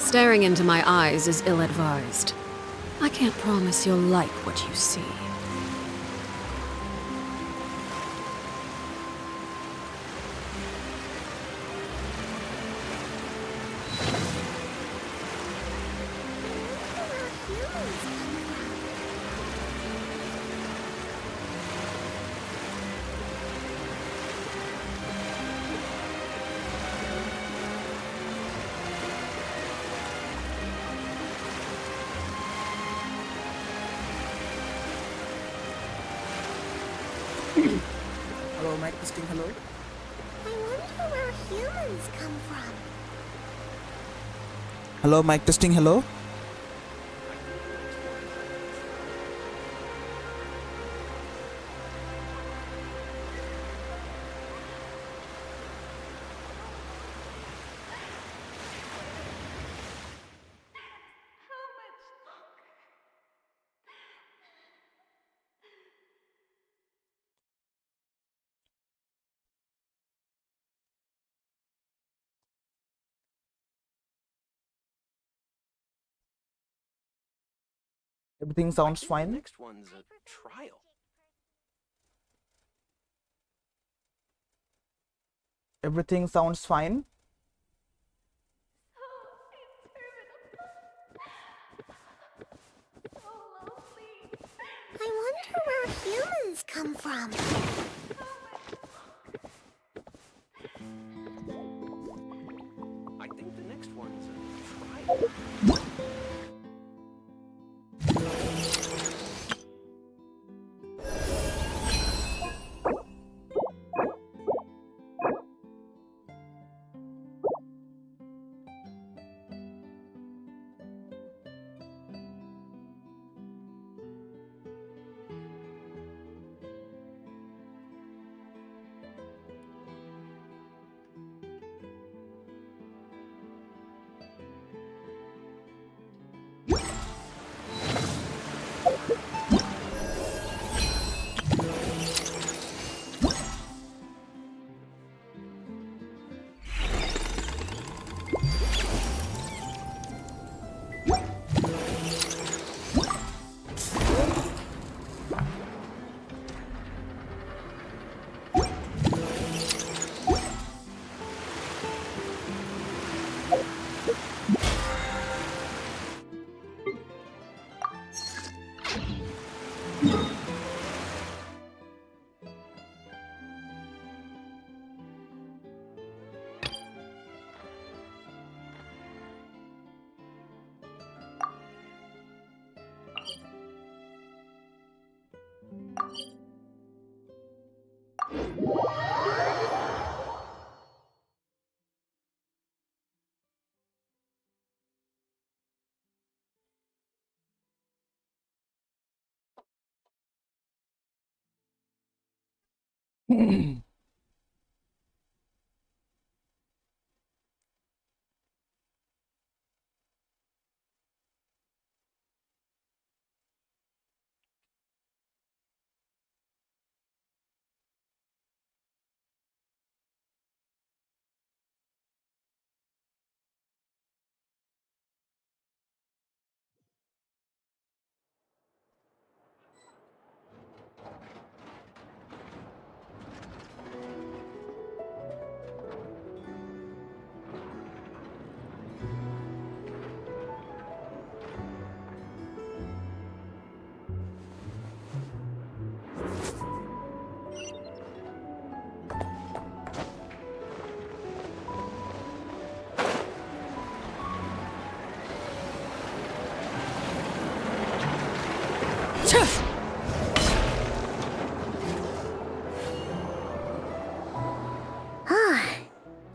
Staring into my eyes is ill-advised. I can't promise you'll like what you see. Hello, mic testing, hello. I wonder where humans come from. Hello, mic testing, hello. Everything sounds fine. Next one's a trial. Everything sounds fine. I wonder where humans come from. I think the next one's a trial.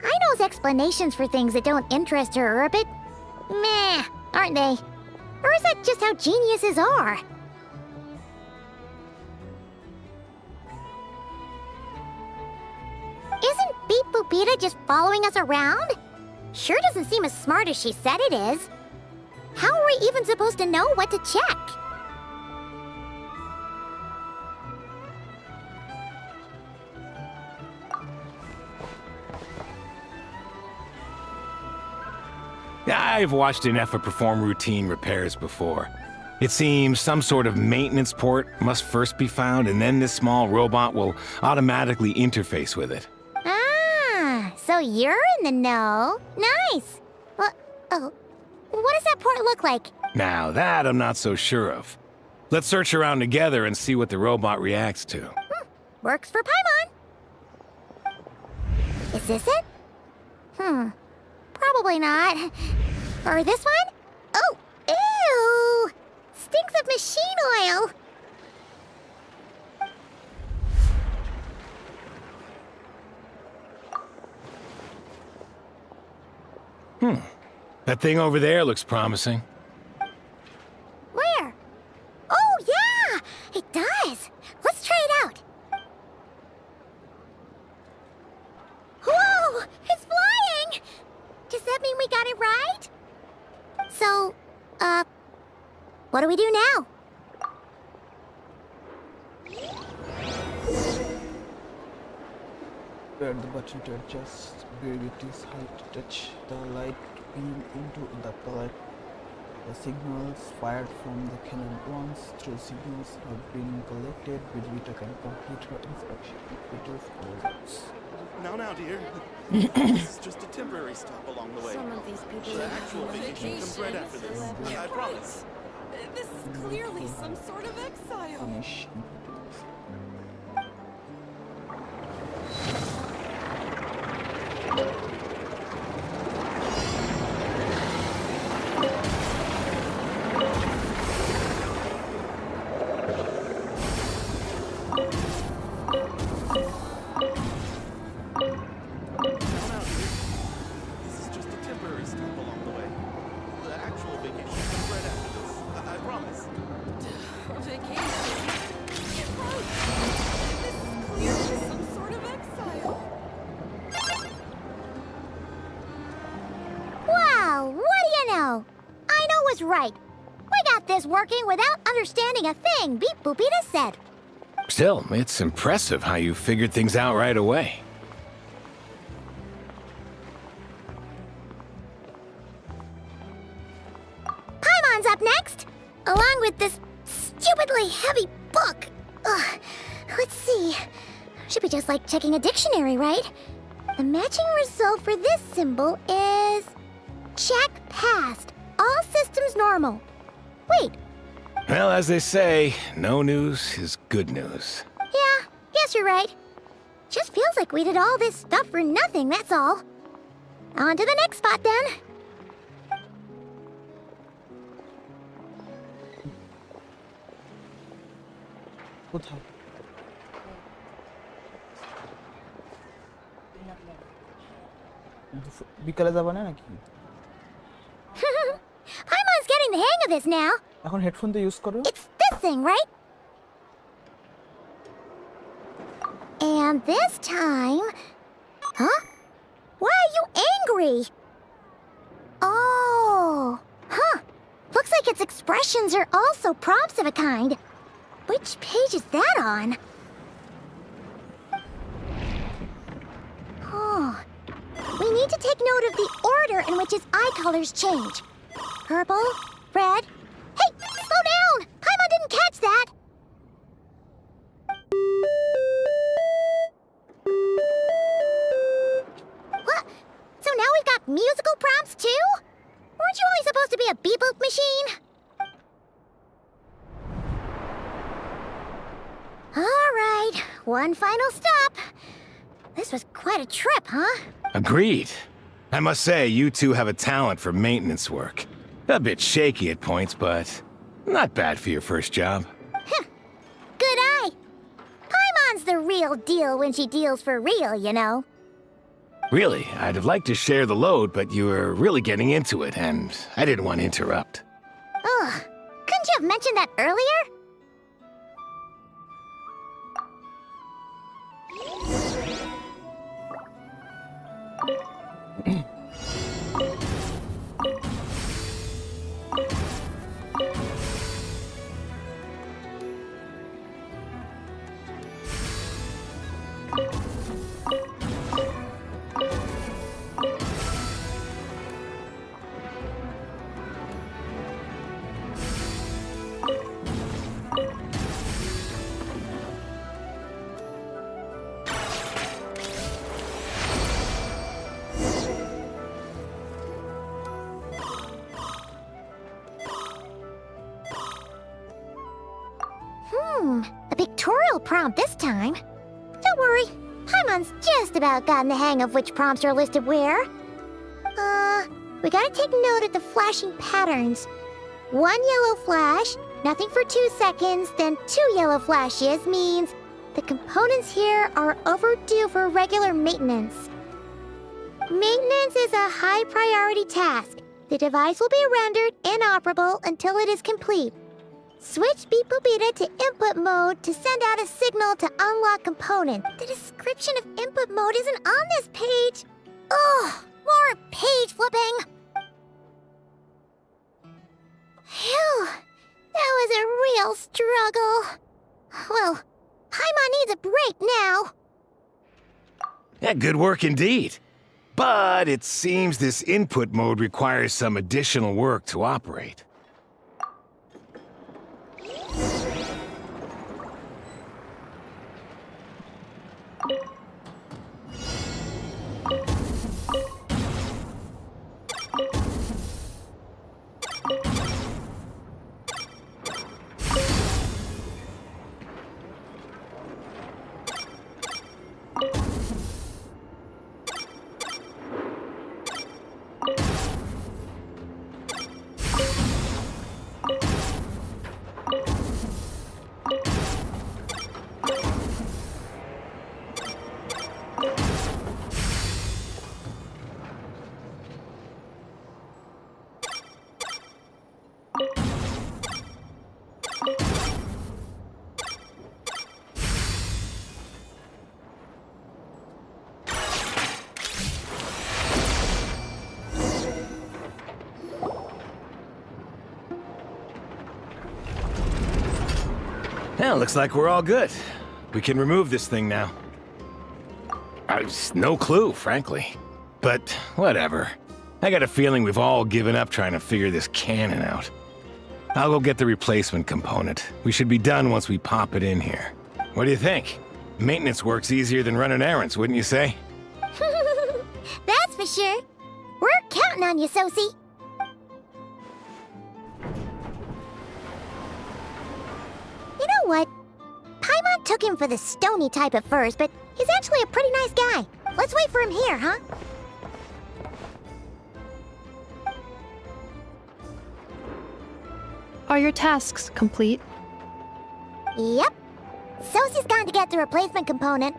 Aino's explanations for things that don't interest her are a bit meh, aren't they? Or is that just how geniuses are? Isn't Beep Boopita just following us around? Sure doesn't seem as smart as she said it is. How are we even supposed to know what to check? I've watched a nefer perform routine repairs before. It seems some sort of maintenance port must first be found, and then this small robot will automatically interface with it. Ah, so you're in the know. Nice. Oh, what does that port look like? Now that I'm not so sure of. Let's search around together and see what the robot reacts to. Works for Paimon. Is this it? Probably not. Or this one? Oh, ew! Stinks of machine oil. That thing over there looks promising. Where? Oh, yeah! It does. Let's try it out. Whoa! It's flying! Does that mean we got it right? So, what do we do now? Press the button to adjust gravity's height to touch the light beam into the pallet. The signals fired from the cannon once through signals have been collected. Vegeta can complete her inspection. It is results. Now, dear. This is just a temporary stop along the way. Some of these people The actual vacation comes right after this. I promise. This is clearly some sort of exile. Finish. This is just a temporary stop along the way. The actual vacation comes right after this. I promise. Vacation? This is clearly some sort of exile. Wow, what do you know? Aino was right. We got this working without understanding a thing, Beep Boopita said. Still, it's impressive how you figured things out right away. Paimon's up next, along with this stupidly heavy book. Ugh, let's see. Should be just like checking a dictionary, right? The matching result for this symbol is... check passed. All systems normal. Wait, Well, as they say, no news is good news. yeah, guess you're right. Just feels like we did all this stuff for nothing, that's all. On to the next spot, then. কোথাও বিকালে যাবা না নাকি? Paimon's getting the hang of this now. এখন headphone তো use করো। It's this thing, right? And this time... Huh? Why are you angry? Oh, huh. Looks like its expressions are also prompts of a kind. Which page is that on? Oh. We need to take note of the order in which his eye colors change. Purple, red... Hey, slow down! Paimon didn't catch that! What? So now we've got musical prompts too? Weren't you only supposed to be a beep-boop machine? All right, one final stop. This was quite a trip, huh? Agreed. I must say, you two have a talent for maintenance work. A bit shaky at points, but not bad for your first job. Good eye. Paimon's the real deal when she deals for real, you know. Really, I'd have liked to share the load, but you were really getting into it, and I didn't want to interrupt. Ugh, couldn't you have mentioned that earlier? A pictorial prompt this time. Don't worry, Paimon's just about gotten the hang of which prompts are listed where. We gotta take note of the flashing patterns. 1 yellow flash, nothing for 2 seconds, then 2 yellow flashes means the components here are overdue for regular maintenance. Maintenance is a high priority task. The device will be rendered inoperable until it is complete. Switch Beep Boopita to input mode to send out a signal to unlock component. The description of input mode isn't on this page. Ugh, more page flipping. Phew, that was a real struggle. Well, Paimon needs a break now. Yeah, good work indeed. But it seems this input mode requires some additional work to operate. Well, looks like we're all good. We can remove this thing now. I've no clue, frankly. But whatever. I got a feeling we've all given up trying to figure this cannon out. I'll go get the replacement component. We should be done once we pop it in here. What do you think? Maintenance work's easier than running errands, wouldn't you say? That's for sure. We're counting on you, Sosie. You know what? Paimon took him for the stony type at first, but he's actually a pretty nice guy. Let's wait for him here, huh? Are your tasks complete? Yep. Sosie's gone to get the replacement component.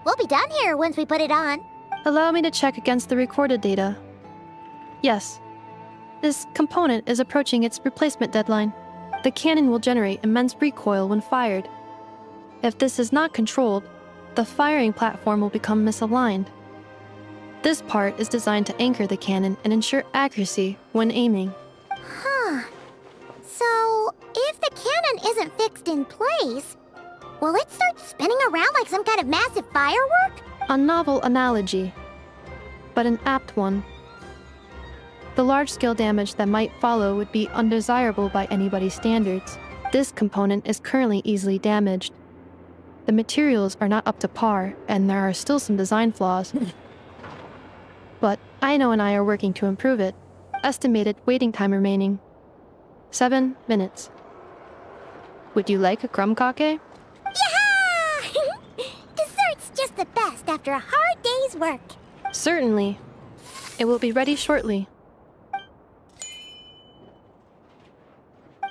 We'll be done here once we put it on. Allow me to check against the recorded data. Yes. This component is approaching its replacement deadline. The cannon will generate immense recoil when fired. If this is not controlled, the firing platform will become misaligned. This part is designed to anchor the cannon and ensure accuracy when aiming. Huh. So, if the cannon isn't fixed in place, will it start spinning around like some kind of massive firework? A novel analogy, but an apt one. The large-scale damage that might follow would be undesirable by anybody's standards. This component is currently easily damaged. The materials are not up to par, and there are still some design flaws. But Aino and I are working to improve it. Estimated waiting time remaining: 7 minutes. Would you like a crumb cake? Yeah! Dessert's just the best after a hard day's work. Certainly. It will be ready shortly.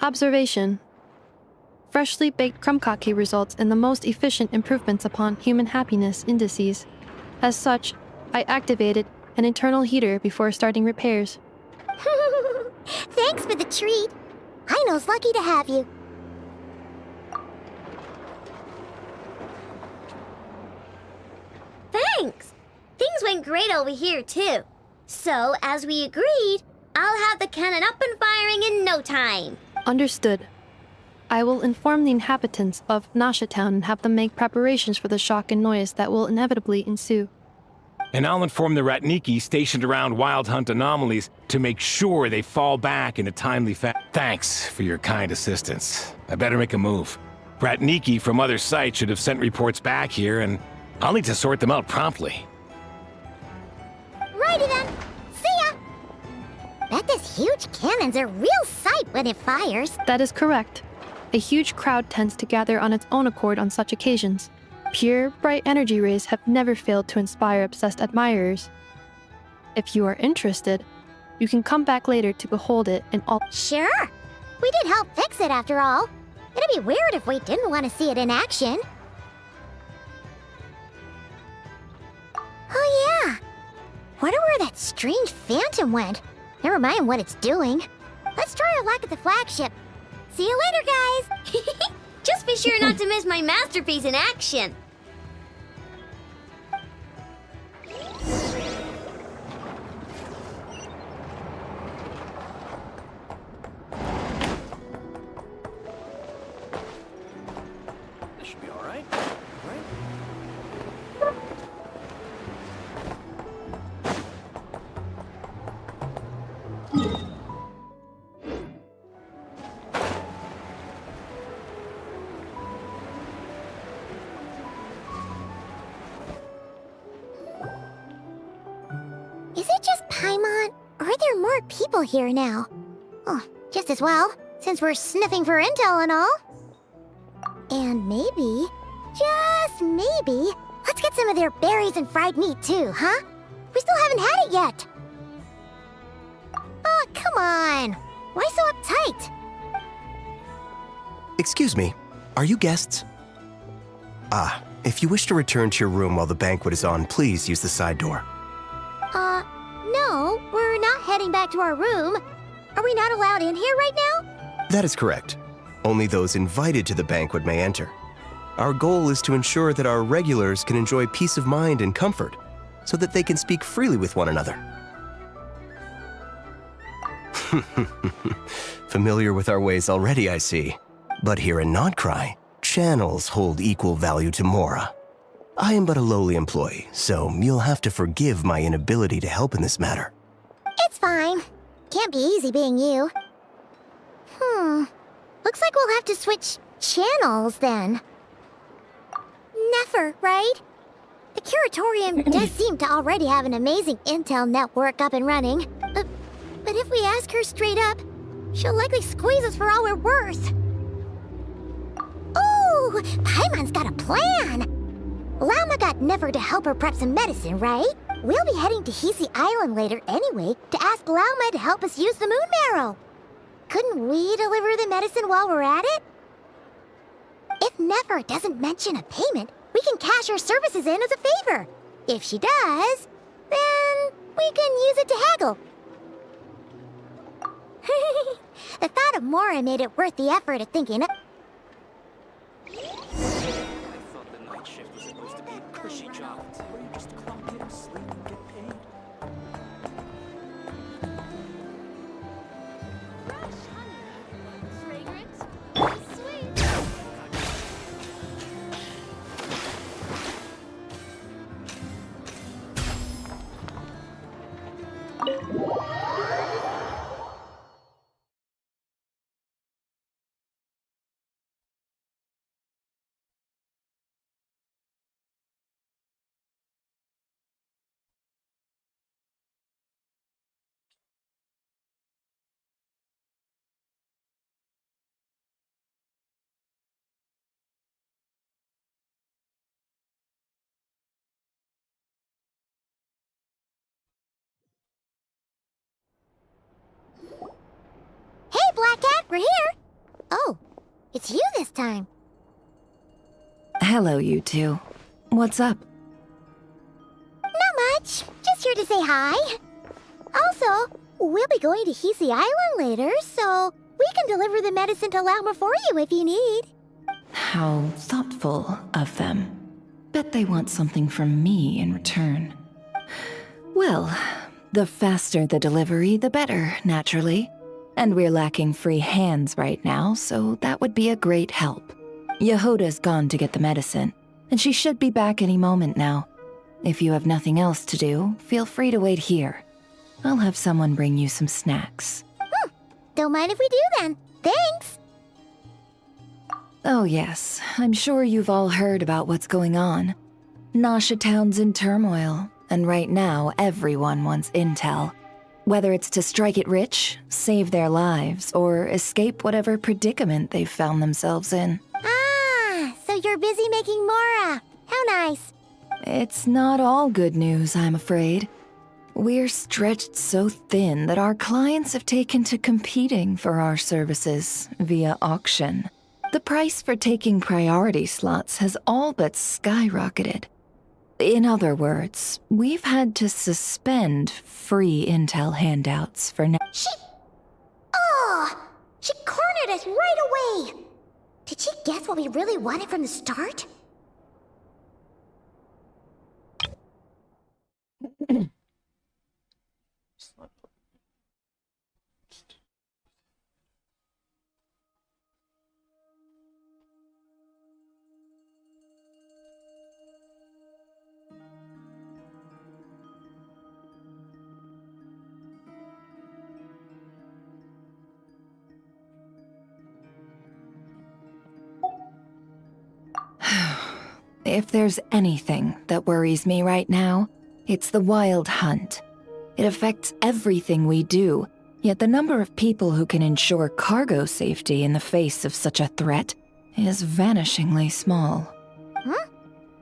Observation. Freshly baked crumb cake results in the most efficient improvements upon human happiness indices. As such, I activated an internal heater before starting repairs. Thanks for the treat. Aino's lucky to have you. Thanks. Things went great over here, too. So, as we agreed, I'll have the cannon up and firing in no time. Understood. I will inform the inhabitants of Nasha Town and have them make preparations for the shock and noise that will inevitably ensue. And I'll inform the Ratniki stationed around Wild Hunt anomalies to make sure they fall back in a timely fashion. Thanks for your kind assistance. I better make a move. Ratniki from other sites should have sent reports back here, and I'll need to sort them out promptly. Righty then. See ya! Bet this huge cannon's a real sight when it fires. That is correct. A huge crowd tends to gather on its own accord on such occasions. Pure, bright energy rays have never failed to inspire obsessed admirers. If you are interested, you can come back later to behold it in all. Sure. We did help fix it after all. It'd be weird if we didn't want to see it in action. Oh yeah. Wonder where that strange phantom went. Never mind what it's doing. Let's try our luck at the flagship. See you later, guys! Just be sure not to miss my masterpiece in action! This should be alright, right? Is it just Paimon, or are there more people here now? Oh, just as well, since we're sniffing for intel and all. And maybe, just maybe, let's get some of their berries and fried meat too, huh? We still haven't had it yet. Oh, come on. Why so uptight? Excuse me, are you guests? If you wish to return to your room while the banquet is on, please use the side door. No, we're not heading back to our room. Are we not allowed in here right now? That is correct. Only those invited to the banquet may enter. Our goal is to ensure that our regulars can enjoy peace of mind and comfort, so that they can speak freely with one another. Familiar with our ways already, I see. But here in Nod-Krai, channels hold equal value to Mora. I am but a lowly employee, so you'll have to forgive my inability to help in this matter. It's fine. Can't be easy being you. Looks like we'll have to switch channels then. Nefer, right? The curatorium does seem to already have an amazing intel network up and running. But if we ask her straight up, she'll likely squeeze us for all we're worth. Ooh, Paimon's got a plan! Lauma got Nefer to help her prep some medicine, right? We'll be heading to Hiisi Island later anyway to ask Lauma to help us use the moon marrow. Couldn't we deliver the medicine while we're at it? If Nefer doesn't mention a payment, we can cash our services in as a favor. If she does, then we can use it to haggle. The thought of Mora made it worth the effort of thinking of. I thought the night shift was supposed to be a cushy job. Where you just clock in, sleep, and get paid. Hey, Black Cat, we're here! Oh, it's you this time. Hello, you two. What's up? Not much. Just here to say hi. Also, we'll be going to Hiisi Island later, so we can deliver the medicine to Lauma for you if you need. How thoughtful of them. Bet they want something from me in return. Well, the faster the delivery, the better, naturally. And we're lacking free hands right now, so that would be a great help. Yehoda's gone to get the medicine, and she should be back any moment now. If you have nothing else to do, feel free to wait here. I'll have someone bring you some snacks. Don't mind if we do then. Thanks! Oh yes, I'm sure you've all heard about what's going on. Nasha Town's in turmoil, and right now everyone wants intel. Whether it's to strike it rich, save their lives, or escape whatever predicament they've found themselves in. Ah, so you're busy making Mora. How nice. It's not all good news, I'm afraid. We're stretched so thin that our clients have taken to competing for our services via auction. The price for taking priority slots has all but skyrocketed. In other words, we've had to suspend free intel handouts for now. She cornered us right away. Did she guess what we really wanted from the start? If there's anything that worries me right now, it's the wild hunt. It affects everything we do, yet the number of people who can ensure cargo safety in the face of such a threat is vanishingly small. Huh?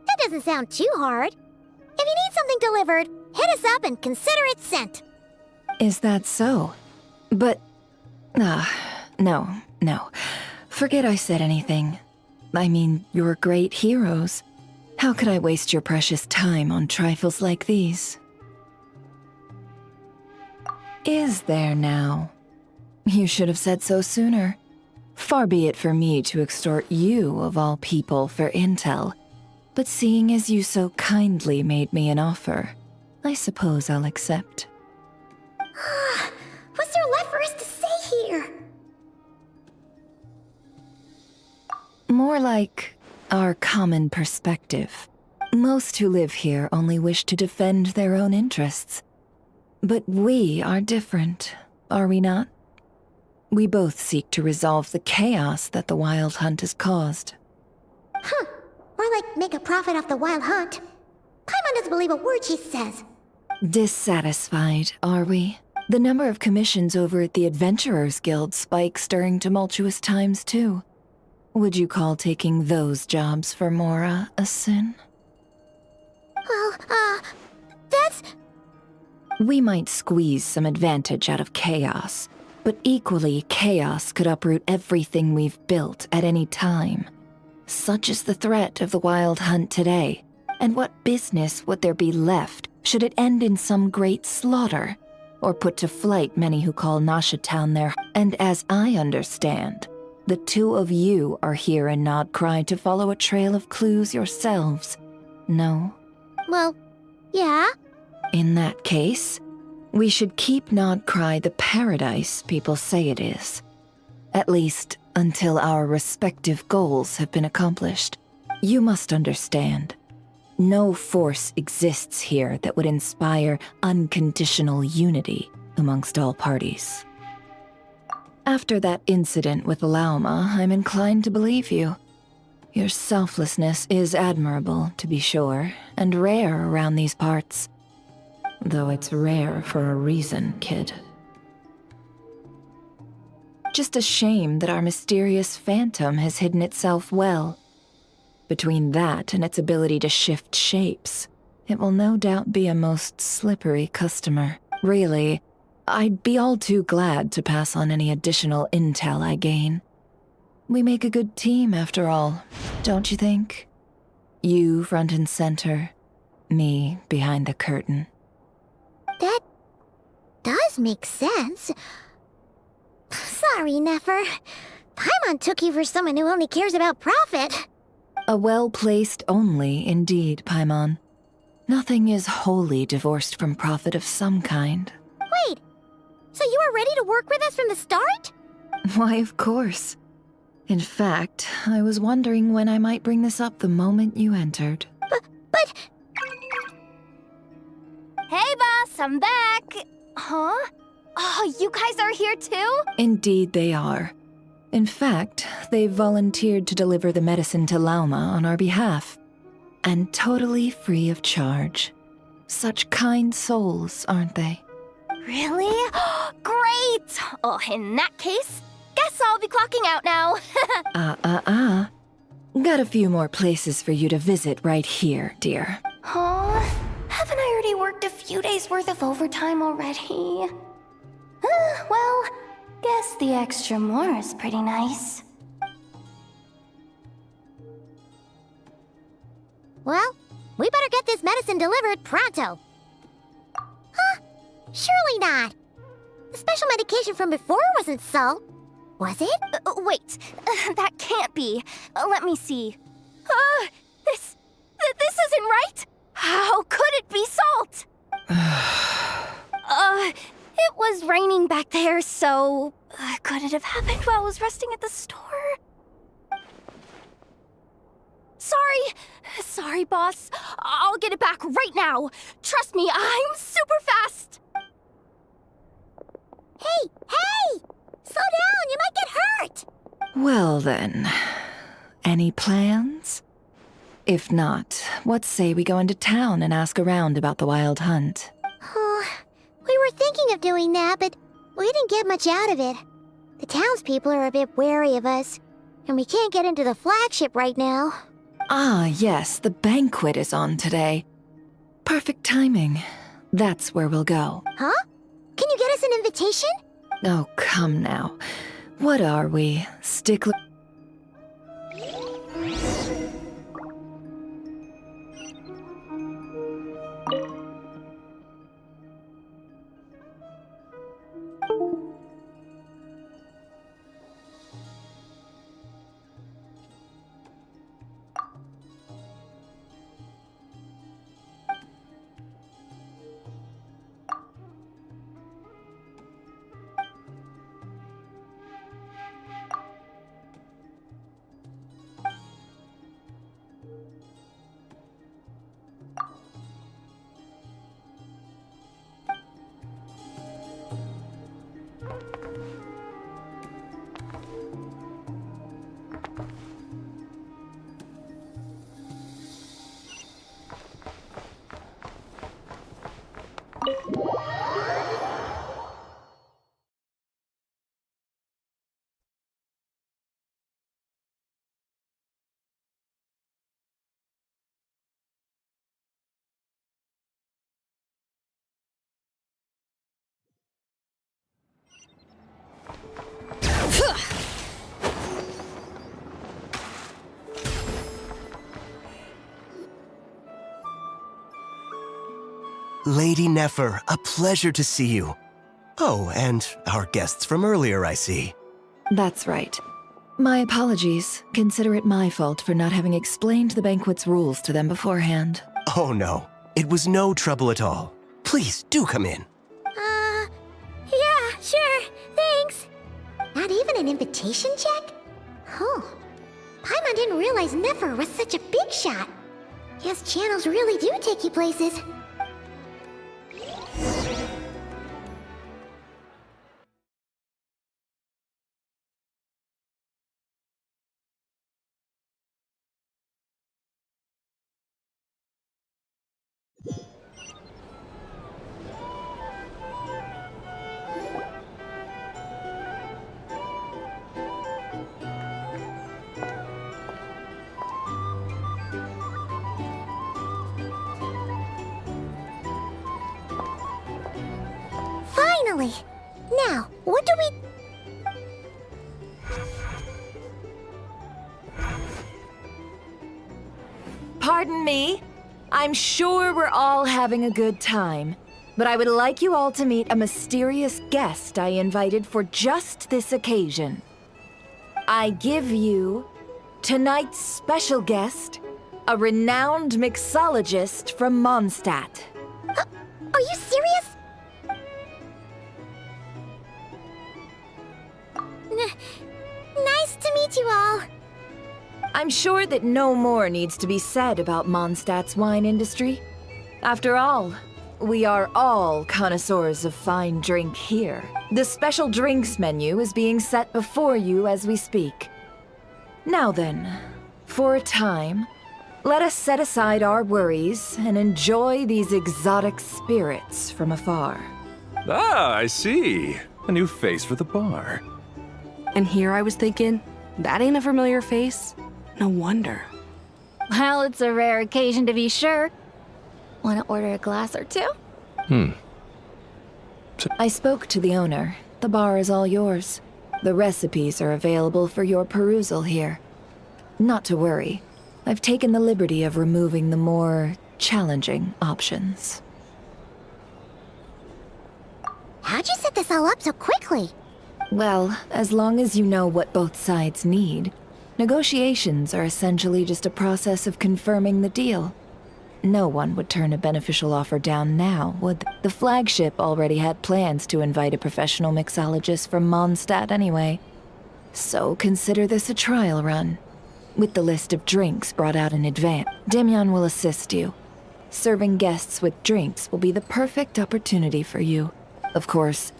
That doesn't sound too hard. If you need something delivered, hit us up and consider it sent. Is that so? But... no. Forget I said anything. I mean, you're great heroes. How could I waste your precious time on trifles like these? Is there now? You should have said so sooner. Far be it for me to extort you, of all people, for intel. But seeing as you so kindly made me an offer, I suppose I'll accept. What's there left for us to say here? More like our common perspective. Most who live here only wish to defend their own interests. But we are different, are we not? We both seek to resolve the chaos that the wild hunt has caused. Huh. More like make a profit off the wild hunt. Paimon doesn't believe a word she says. Dissatisfied, are we? The number of commissions over at the Adventurers Guild spikes during tumultuous times, too. Would you call taking those jobs for Mora a sin? Well, that's... We might squeeze some advantage out of chaos, but equally, chaos could uproot everything we've built at any time. Such is the threat of the wild hunt today, and what business would there be left should it end in some great slaughter, or put to flight many who call Nasha Town their... And as I understand, the two of you are here in Nod-Krai to follow a trail of clues yourselves, no? Well, yeah. In that case, we should keep Nod-Krai the paradise people say it is. At least, until our respective goals have been accomplished. You must understand, no force exists here that would inspire unconditional unity amongst all parties. After that incident with Lauma, I'm inclined to believe you. Your selflessness is admirable, to be sure, and rare around these parts. Though it's rare for a reason, kid. Just a shame that our mysterious phantom has hidden itself well. Between that and its ability to shift shapes, it will no doubt be a most slippery customer. Really, I'd be all too glad to pass on any additional intel I gain. We make a good team, after all, don't you think? You front and center, me behind the curtain. That does make sense. Sorry, Nefer. Paimon took you for someone who only cares about profit. A well-placed only, indeed, Paimon. Nothing is wholly divorced from profit of some kind. Wait, so you were ready to work with us from the start? Why, of course. In fact, I was wondering when I might bring this up the moment you entered. But... Hey, boss, I'm back! Huh? Oh, you guys are here too? Indeed they are. In fact, they've volunteered to deliver the medicine to Lauma on our behalf. And totally free of charge. Such kind souls, aren't they? Really? Great! Oh, in that case, guess I'll be clocking out now. Got a few more places for you to visit right here, dear. Huh? Haven't I already worked a few days worth of overtime already? Well, guess the extra more is pretty nice. Well, we better get this medicine delivered pronto. Huh? Surely not. The special medication from before wasn't salt, was it? Wait, that can't be. Let me see. This isn't right. How could it be salt? It was raining back there, so could it have happened while I was resting at the store? Sorry, boss. I'll get it back right now. Trust me, I'm super fast. Hey! Slow down, you might get hurt! Well then, any plans? If not, what say we go into town and ask around about the wild hunt? Oh, we were thinking of doing that, but we didn't get much out of it. The townspeople are a bit wary of us, and we can't get into the flagship right now. Ah, yes, the banquet is on today. Perfect timing. That's where we'll go. Huh? Can you get us an invitation? Oh, come now. What are we, stickler? Lady Nefer, a pleasure to see you. Oh, and our guests from earlier, I see. That's right. My apologies. Consider it my fault for not having explained the banquet's rules to them beforehand. Oh no, it was no trouble at all. Please, do come in. Yeah, sure, thanks. Not even an invitation check? Oh, Paimon didn't realize Nefer was such a big shot. Guess channels really do take you places. Finally! Now, what do we... Pardon me? I'm sure we're all having a good time, but I would like you all to meet a mysterious guest I invited for just this occasion. I give you tonight's special guest, a renowned mixologist from Mondstadt. Are you serious? Nice to meet you all. I'm sure that no more needs to be said about Mondstadt's wine industry. After all, we are all connoisseurs of fine drink here. The special drinks menu is being set before you as we speak. Now then, for a time, let us set aside our worries and enjoy these exotic spirits from afar. Ah, I see. A new face for the bar. And here I was thinking, that ain't a familiar face. No wonder. Well, it's a rare occasion to be sure. Want to order a glass or two? I spoke to the owner. The bar is all yours. The recipes are available for your perusal here. Not to worry. I've taken the liberty of removing the more challenging options. How'd you set this all up so quickly? Well, as long as you know what both sides need, negotiations are essentially just a process of confirming the deal. No one would turn a beneficial offer down now, would they? The flagship already had plans to invite a professional mixologist from Mondstadt anyway. So consider this a trial run. With the list of drinks brought out in advance, Demyon will assist you. Serving guests with drinks will be the perfect opportunity for you. Of course,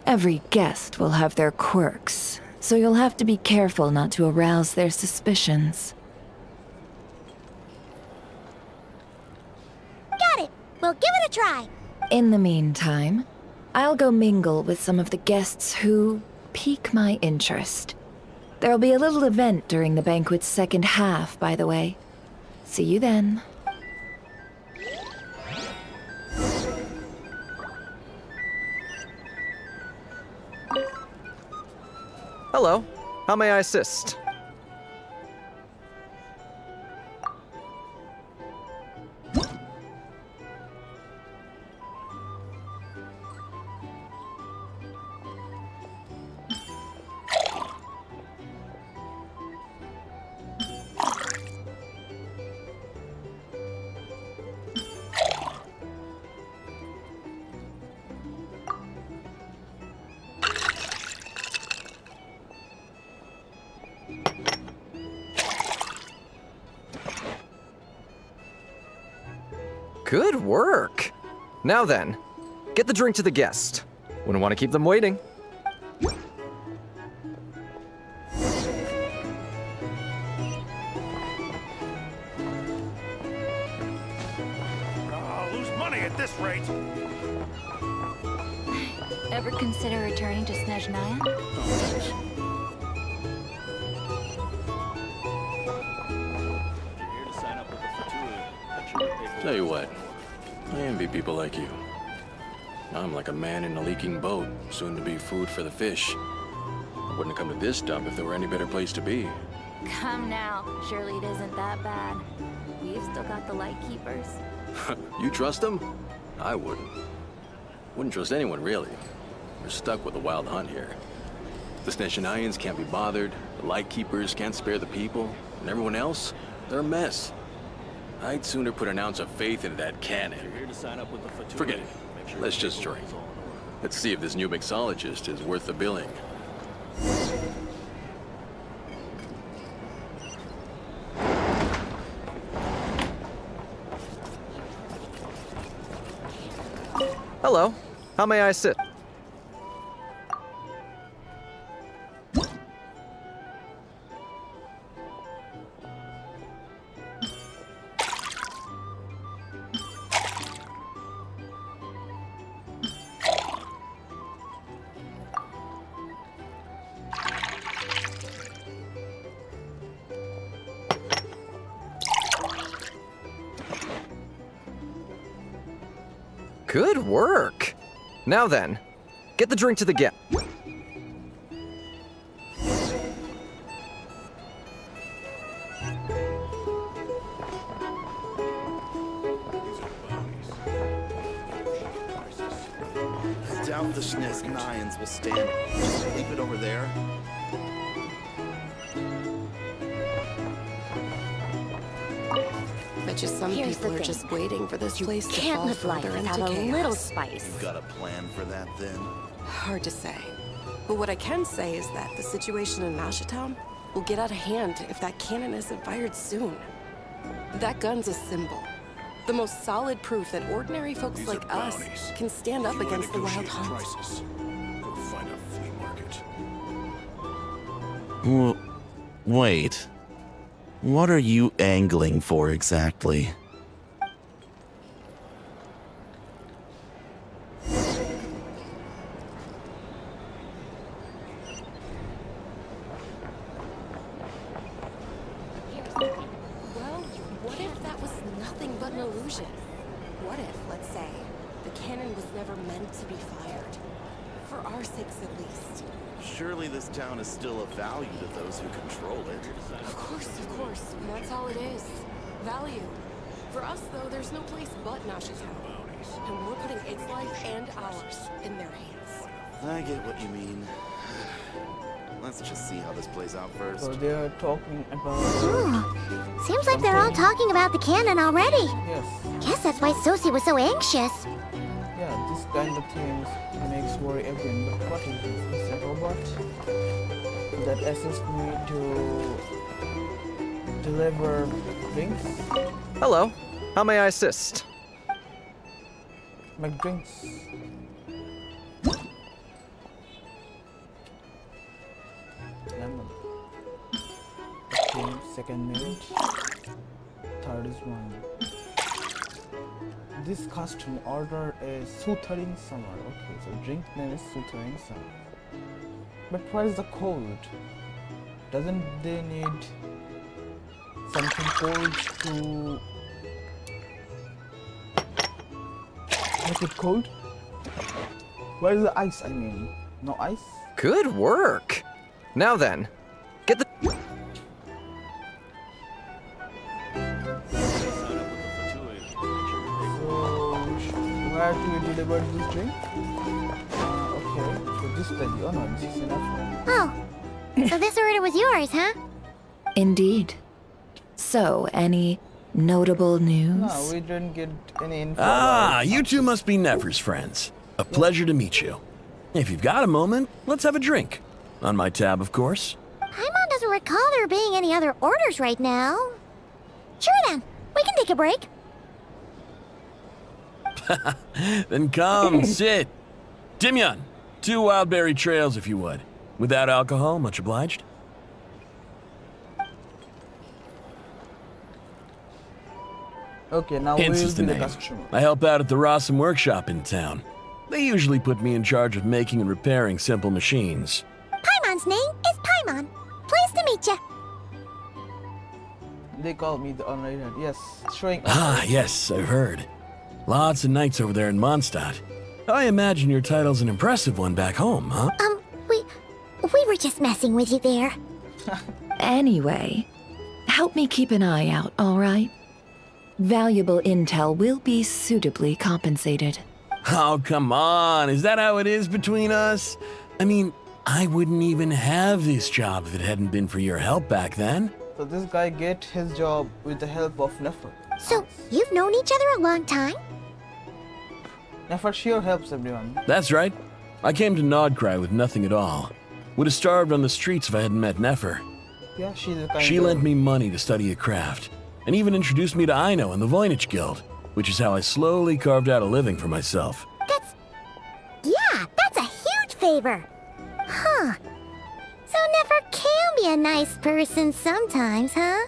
every guest will have their quirks, so you'll have to be careful not to arouse their suspicions. Got it! We'll give it a try. In the meantime, I'll go mingle with some of the guests who pique my interest. There'll be a little event during the banquet's second half, by the way. See you then. Hello. How may I assist? Good work! Now then, get the drink to the guest. Wouldn't want to keep them waiting. I'll lose money at this rate. Ever consider returning to Snezhnaya? Tell you what, I envy people like you. I'm like a man in a leaking boat, soon to be food for the fish. I wouldn't have come to this dump if there were any better place to be. Come now. Surely it isn't that bad. We've still got the light keepers. You trust them? I wouldn't. Wouldn't trust anyone, really. We're stuck with a wild hunt here. The Snezhnayans can't be bothered, the Lightkeepers can't spare the people, and everyone else, they're a mess. I'd sooner put an ounce of faith into that cannon. Forget it. Let's just drink. Let's see if this new mixologist is worth the billing. Hello. How may I assist? Good work! Now then, get the drink to the guest. I doubt the snezhnayans will stand it. Just leave it over there. Bet you some Here's people the are thing. just waiting for this place to Can't fall live life further into without a chaos. little spice. You got a plan for that then? Hard to say. But what I can say is that the situation in Mashatown will get out of hand if that cannon isn't fired soon. That gun's a symbol. The most solid proof that ordinary folks like us can stand up against the wild hunt. Go find a flea market. Wait. What are you angling for exactly? illusion. What if, let's say, the cannon was never meant to be fired? For our sakes, at least. Surely this town is still of value to those who control it. Of course. That's all it is. Value. For us, though, there's no place but Nashitown. And we're putting its life and ours in their hands. I get what you mean. Let's just see how this plays out first. So they're talking about... Seems like they're all talking about the cannon already. Yes. Guess that's why Sosie was so anxious. Yeah, this kind of things makes worry everyone. But what is this? Is a robot that assists me to deliver drinks? Hello. How may I assist? Make drinks. Lemon. Okay, second minute. Third is one. This customer order is Soothing Summer. Okay, so drink name is Soothing Summer. But what is the code? Doesn't they need something cold to make it cold? Where is the ice? I mean, no ice? Good work. Now then, get the... Where do you deliver this drink? Okay, so this study. Oh no, this is enough. Oh, so this order was yours, huh? Indeed. So, any notable news? No, we didn't get any info. Ah, you two must be Nefer's friends. A pleasure to meet you. If you've got a moment, let's have a drink. On my tab, of course. Paimon doesn't recall there being any other orders right now. Sure then, we can take a break. Then come, sit. Timyon, 2 wildberry trails if you would. Without alcohol, much obliged. Okay, now Hints we'll is the be the name. customer. I help out at the Rossum workshop in town. They usually put me in charge of making and repairing simple machines. Paimon's name is Paimon. Pleased to meet you. They call me the honorary head. Yes, showing. Ah, yes, I've heard. Lots of knights over there in Mondstadt. I imagine your title's an impressive one back home, huh? We were just messing with you there. Anyway, help me keep an eye out, all right? Valuable intel will be suitably compensated. Oh, come on. Is that how it is between us? I mean, I wouldn't even have this job if it hadn't been for your help back then. So this guy get his job with the help of Nefer. So, you've known each other a long time? Nefer sure helps everyone. That's right. I came to Nod-Krai with nothing at all. Would have starved on the streets if I hadn't met Nefer. Yeah, she's the kind She of... lent me money to study a craft, and even introduced me to Aino and the Voynich Guild, which is how I slowly carved out a living for myself. That's a huge favor. Huh. So Nefer can be a nice person sometimes, huh?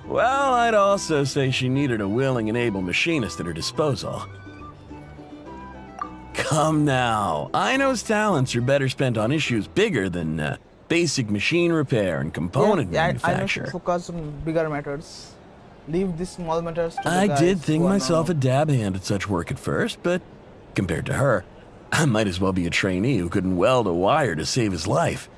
Well, I'd also say she needed a willing and able machinist at her disposal. Come now, Aino's talents are better spent on issues bigger than basic machine repair and component I know manufacture. focus on bigger matters. Leave the small matters to the I guys did think who are myself a normal. dab hand at such work at first, but compared to her, I might as well be a trainee who couldn't weld a wire to save his life.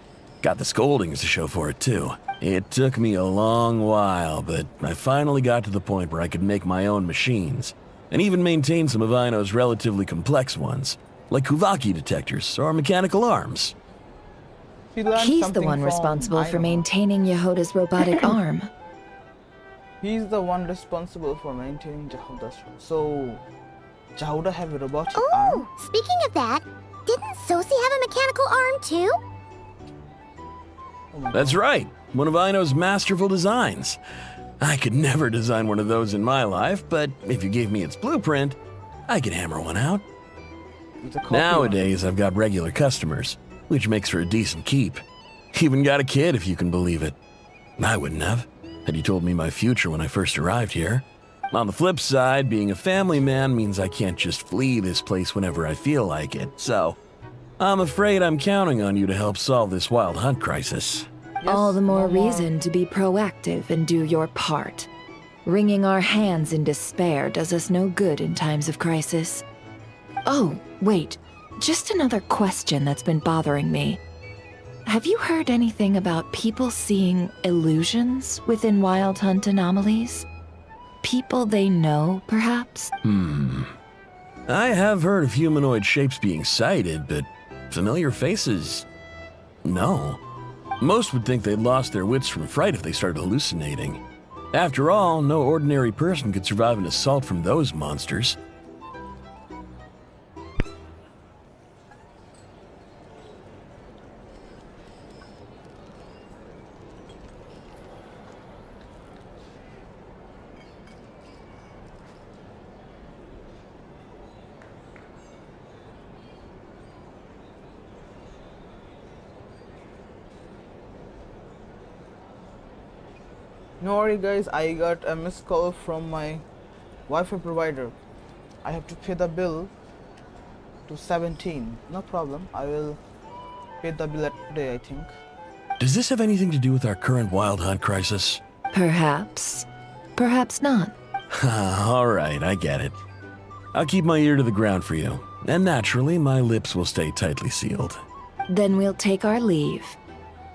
Got the scoldings to show for it, too. It took me a long while, but I finally got to the point where I could make my own machines, and even maintain some of Aino's relatively complex ones, like Kuvaki detectors or mechanical arms. She learned He's the something one from responsible for Aino. maintaining Yehoda's robotic arm. He's the one responsible for maintaining Jehuda's. So, Jehuda have a robotic Oh, arm? speaking of that, didn't Sosie have a mechanical arm too? Oh my That's God. right, one of Aino's masterful designs. I could never design one of those in my life, but if you gave me its blueprint, I could hammer one out. It's a copy Nowadays, I've got regular customers, which makes for a decent keep. Even got a kid, if you can believe it. I wouldn't have, had you told me my future when I first arrived here. On the flip side, being a family man means I can't just flee this place whenever I feel like it, so I'm afraid I'm counting on you to help solve this wild hunt crisis. Yes, All the more no more. reason to be proactive and do your part. Wringing our hands in despair does us no good in times of crisis. Oh, wait. Just another question that's been bothering me. Have you heard anything about people seeing illusions within Wild Hunt anomalies? People they know, perhaps? I have heard of humanoid shapes being sighted, but familiar faces? No. Most would think they'd lost their wits from fright if they started hallucinating. After all, no ordinary person could survive an assault from those monsters. No worry guys, I got a missed call from my Wi-Fi provider. I have to pay the bill to 17. No problem, I will pay the bill today, I think. Does this have anything to do with our current Wild Hunt crisis? Perhaps. Perhaps not. Alright, I get it. I'll keep my ear to the ground for you, and naturally, my lips will stay tightly sealed. Then we'll take our leave.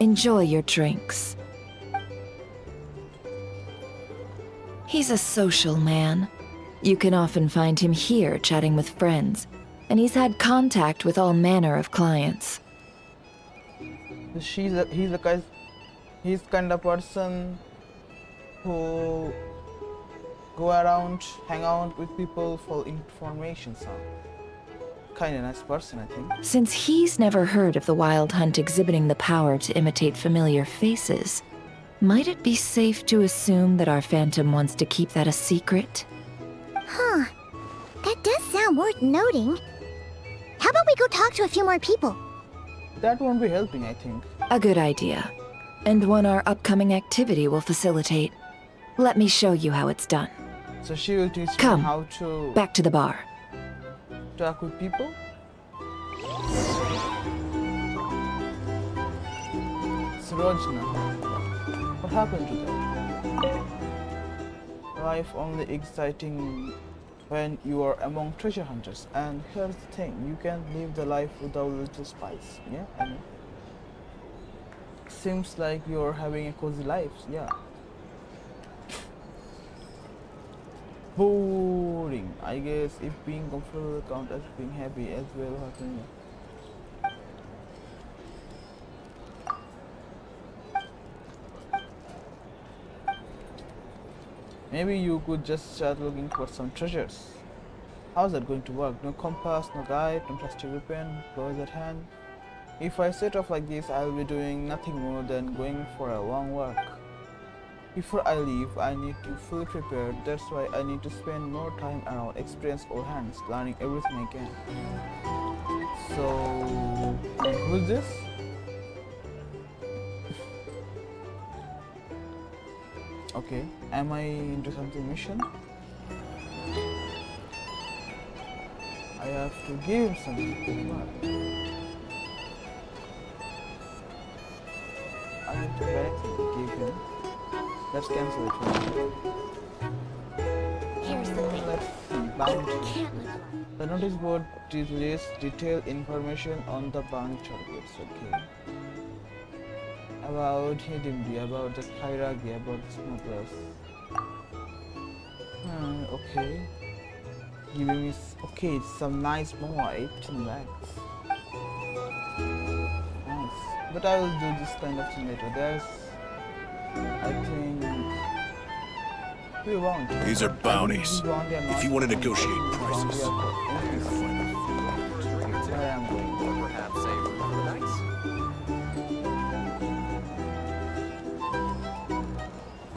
Enjoy your drinks. He's a social man. You can often find him here chatting with friends, and he's had contact with all manner of clients. He's kind of person who go around, hang out with people for information. So kind of nice person, I think. Since he's never heard of the Wild Hunt exhibiting the power to imitate familiar faces, might it be safe to assume that our phantom wants to keep that a secret? Huh. That does sound worth noting. How about we go talk to a few more people? That won't be helping, I think. A good idea. And one our upcoming activity will facilitate. Let me show you how it's done. So she will teach me Come, how to back to the bar. talk with people. Snezhnaya. What happened to that? Life only exciting when you are among treasure hunters. And here's the thing, you can live the life without a little spice. Yeah, I mean, seems like you're having a cozy life. Yeah. Boring. I guess if being comfortable count as being happy as well. Happening. Maybe you could just start looking for some treasures. How's that going to work? No compass, no guide, no plastic weapon, close at hand. If I set off like this, I'll be doing nothing more than going for a long walk. Before I leave, I need to fully prepare. That's why I need to spend more time around experienced old hands, learning everything I can. So, who's this? Okay, am I into something mission? I have to give him something. What? I need to directly give him. Let's cancel it. Here's the thing. Let's see. Bounty. The notice board lists detailed information on the bounty targets. Okay. About Hidimdi, about the hierarchy, about the smugglers. Okay. Giving me okay, some nice more 18 lakhs. Nice. But I will do this kind of thing later. There's I think we won't. These are bounties. If you want to negotiate prices, I am going. Or perhaps a room of the nights?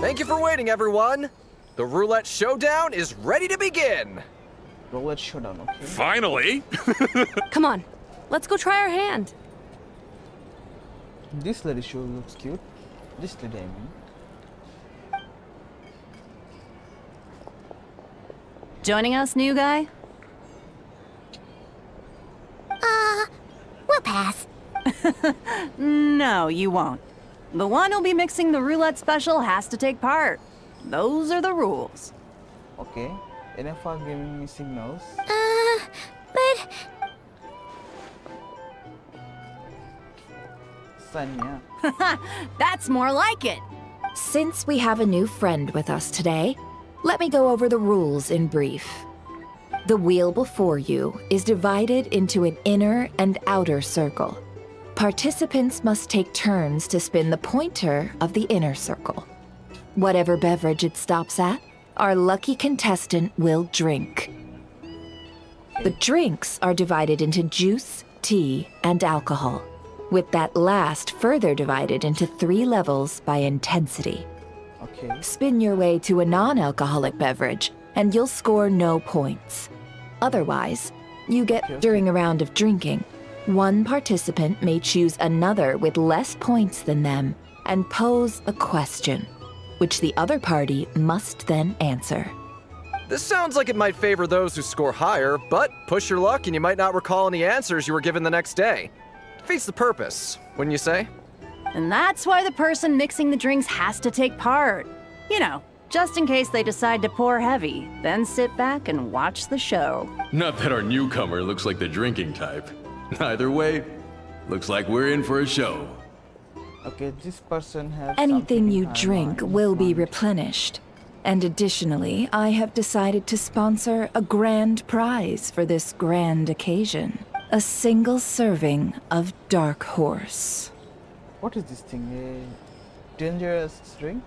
Thank you for waiting, everyone. The roulette showdown is ready to begin. Roulette showdown, okay. Finally! Come on, let's go try our hand. This lady sure looks cute. This lady, I mean. Joining us, new guy? We'll pass. No, you won't. The one who'll be mixing the roulette special has to take part. Those are the rules. Okay, nefer giving me signals. But... Sanya. That's more like it. Since we have a new friend with us today, let me go over the rules in brief. The wheel before you is divided into an inner and outer circle. Participants must take turns to spin the pointer of the inner circle. Whatever beverage it stops at, our lucky contestant will drink. The drinks are divided into juice, tea, and alcohol, with that last further divided into 3 levels by intensity. Okay. Spin your way to a non-alcoholic beverage, and you'll score no points. Otherwise, you get during a round of drinking, one participant may choose another with less points than them and pose a question, which the other party must then answer. This sounds like it might favor those who score higher, but push your luck and you might not recall any answers you were given the next day. Defeats the purpose, wouldn't you say? And that's why the person mixing the drinks has to take part. You know, just in case they decide to pour heavy, then sit back and watch the show. Not that our newcomer looks like the drinking type. Either way, looks like we're in for a show. Okay, this person has Anything you something drink will be replenished. And additionally, I have decided to sponsor a grand prize for this grand occasion. A single serving of Dark Horse. What is this thing? A dangerous drink?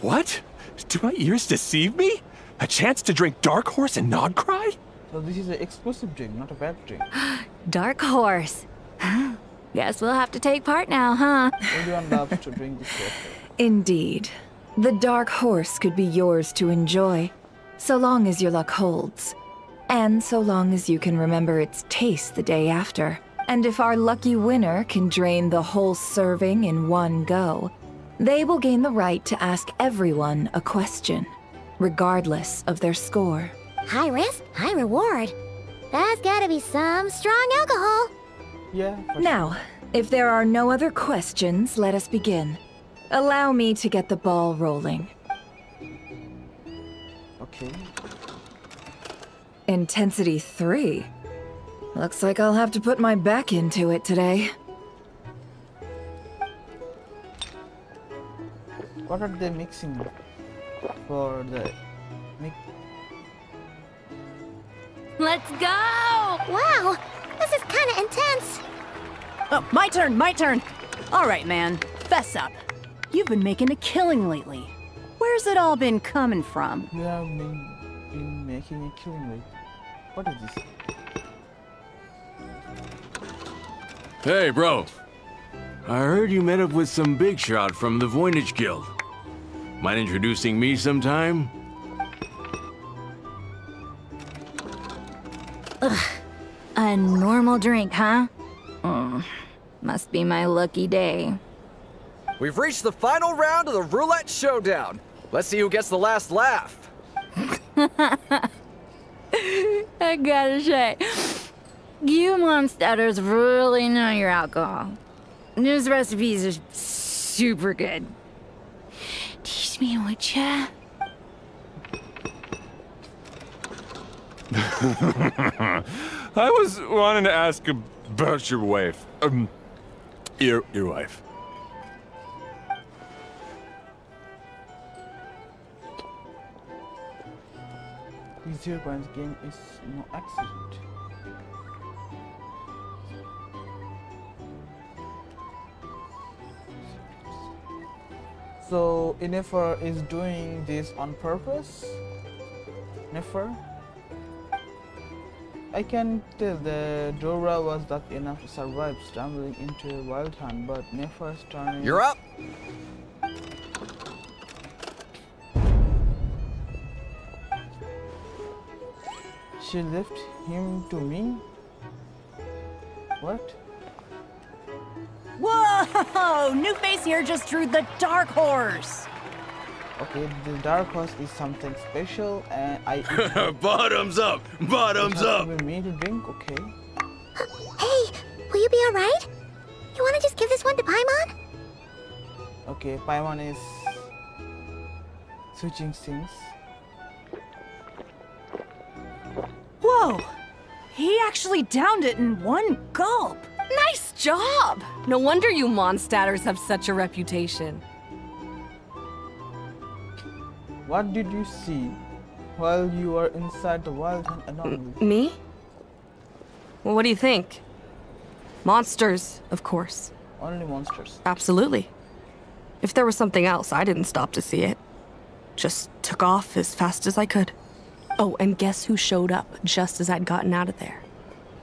What? Do my ears deceive me? A chance to drink Dark Horse and Nod-Krai? So this is an explosive drink, not a bad drink. Dark Horse. Guess we'll have to take part now, huh? Everyone loves to drink this water. Indeed. The Dark Horse could be yours to enjoy, so long as your luck holds. And so long as you can remember its taste the day after. And if our lucky winner can drain the whole serving in one go, they will gain the right to ask everyone a question, regardless of their score. High risk, high reward. That's gotta be some strong alcohol. Yeah. Now, if there are no other questions, let us begin. Allow me to get the ball rolling. Okay. Intensity 3. Looks like I'll have to put my back into it today. What are they mixing for the mix? Let's go! Wow, this is kinda intense. Oh, my turn. All right, man, fess up. You've been making a killing lately. Where's it all been coming from? You have been making a killing lately. What is this? Hey, bro. I heard you met up with some big shot from the Voynich Guild. Mind introducing me sometime? Ugh, a normal drink, huh? Must be my lucky day. We've reached the final round of the roulette showdown. Let's see who gets the last laugh. I gotta say, you Mondstadters really know your alcohol. These recipes are super good. Teach me, would ya? I was wanting to ask about your wife. Your wife. This 0 points game is no accident. So Nefer is doing this on purpose. Nefer, I can tell the Dora was lucky enough to survive stumbling into a wild hunt, but Nefer's turning. You're up. She left him to me. What? Whoa! New face here just drew the Dark Horse. Okay, the Dark Horse is something special, and I. Bottoms up! Bottoms up! Me to drink, okay. Hey, will you be alright? You wanna just give this one to Paimon? Okay, Paimon is switching scenes. Whoa! He actually downed it in one gulp. Nice job! No wonder you monsters have such a reputation. What did you see while you were inside the wild hunt anomaly? Me? Well, what do you think? Monsters, of course. Only monsters. Absolutely. If there was something else, I didn't stop to see it. Just took off as fast as I could. Oh, and guess who showed up just as I'd gotten out of there?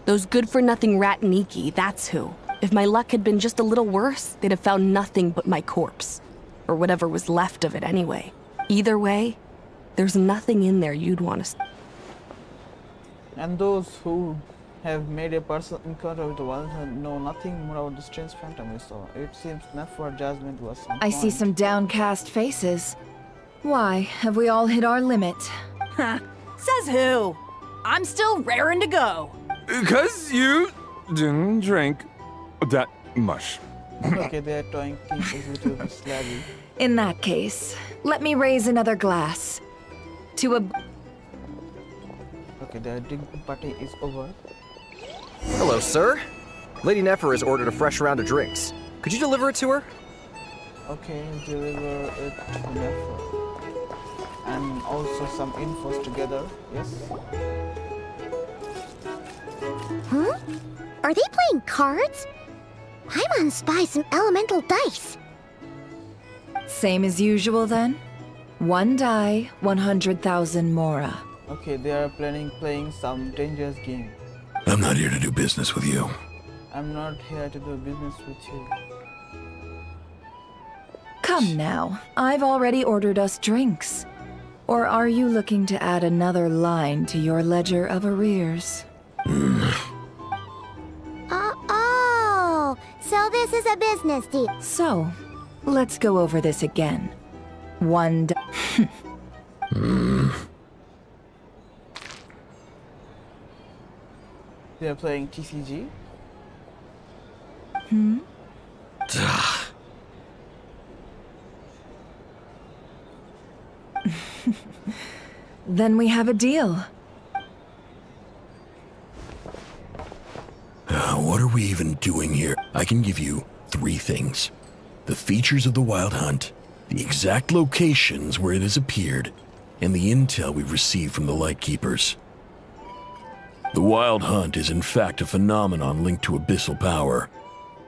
Those good-for-nothing Ratniki, that's who. If my luck had been just a little worse, they'd have found nothing but my corpse. Or whatever was left of it anyway. Either way, there's nothing in there you'd want to... And those who have made a personal encounter with the wild hunt know nothing more about the strange phantom we saw. It seems nefer judgment was on I see point. some downcast faces. Why, have we all hit our limit? Ha! Says who? I'm still raring to go. 'Cause you didn't drink that much. Okay, their toying king is a little bit slabby. In that case, let me raise another glass. To a... Okay, their drinking party is over. Hello, sir. Lady Nefer has ordered a fresh round of drinks. Could you deliver it to her? Okay, deliver it to nefer. And also some infos together, yes? Huh? Are they playing cards? Paimon spies some elemental dice. Same as usual then? One die, 100,000 mora. Okay, they are playing some dangerous game. I'm not here to do business with you. I'm not here to do business with you. Come now, I've already ordered us drinks. Or are you looking to add another line to your ledger of arrears? Oh, so this is a business deal. So, let's go over this again. One They are playing TCG. Hmm? Then we have a deal. What are we even doing here? I can give you 3 things. The features of the Wild Hunt, the exact locations where it has appeared, and the intel we've received from the Lightkeepers. The Wild Hunt is in fact a phenomenon linked to abyssal power.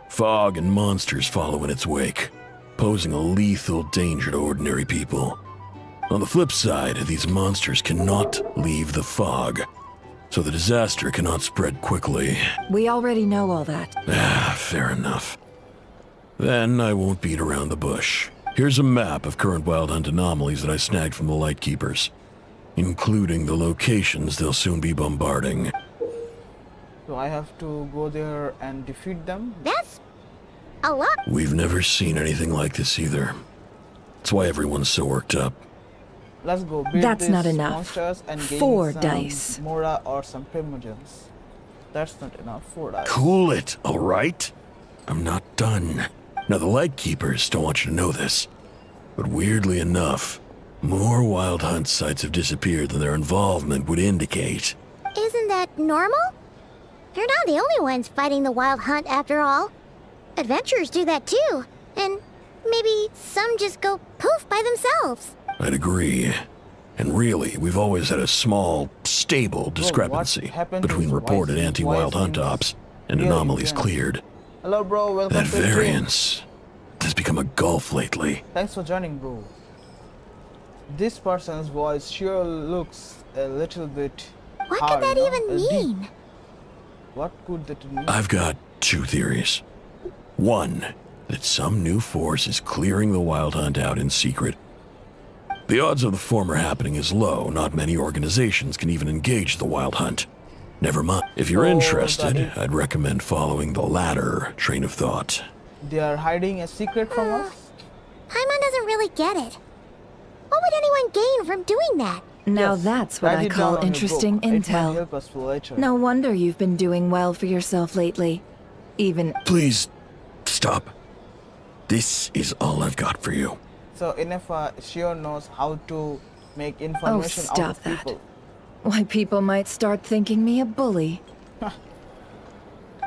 Fog and monsters follow in its wake, posing a lethal danger to ordinary people. On the flip side, these monsters cannot leave the fog, so the disaster cannot spread quickly. We already know all that. Fair enough. Then I won't beat around the bush. Here's a map of current Wild Hunt anomalies that I snagged from the Lightkeepers, including the locations they'll soon be bombarding. So I have to go there and defeat them? That's a lot. We've never seen anything like this either. That's why everyone's so worked up. Let's go beat That's these not enough. monsters and gain 4 some dice. mora or some primogens. That's not enough. 4 dice. Cool it, all right? I'm not done. Now, the Lightkeepers don't want you to know this, but weirdly enough, more Wild Hunt sites have disappeared than their involvement would indicate. Isn't that normal? They're not the only ones fighting the wild hunt after all. Adventurers do that too. And maybe some just go poof by themselves. I'd agree. And really, we've always had a small, stable discrepancy between reported anti-Wild Hunt ops and anomalies cleared. Hello, bro. Welcome That to the stream. variance has become a gulf lately. Thanks for joining, bro. This person's voice sure looks a little bit What hard, could that you know? even Deep. mean? What could that mean? I've got 2 theories. One, that some new force is clearing the Wild Hunt out in secret. The odds of the former happening is low. Not many organizations can even engage the Wild Hunt. Never mind. If you're interested, I'd recommend following the latter train of thought. They are hiding a secret from us? Paimon doesn't really get it. What would anyone gain from doing that? Now that's what Write I it down call on your interesting book. It might intel. help us for later. No wonder you've been doing well for yourself lately. Even... Please, stop. This is all I've got for you. So Inefa sure knows how to make Oh, information out stop of that. people. Why, people might start thinking me a bully.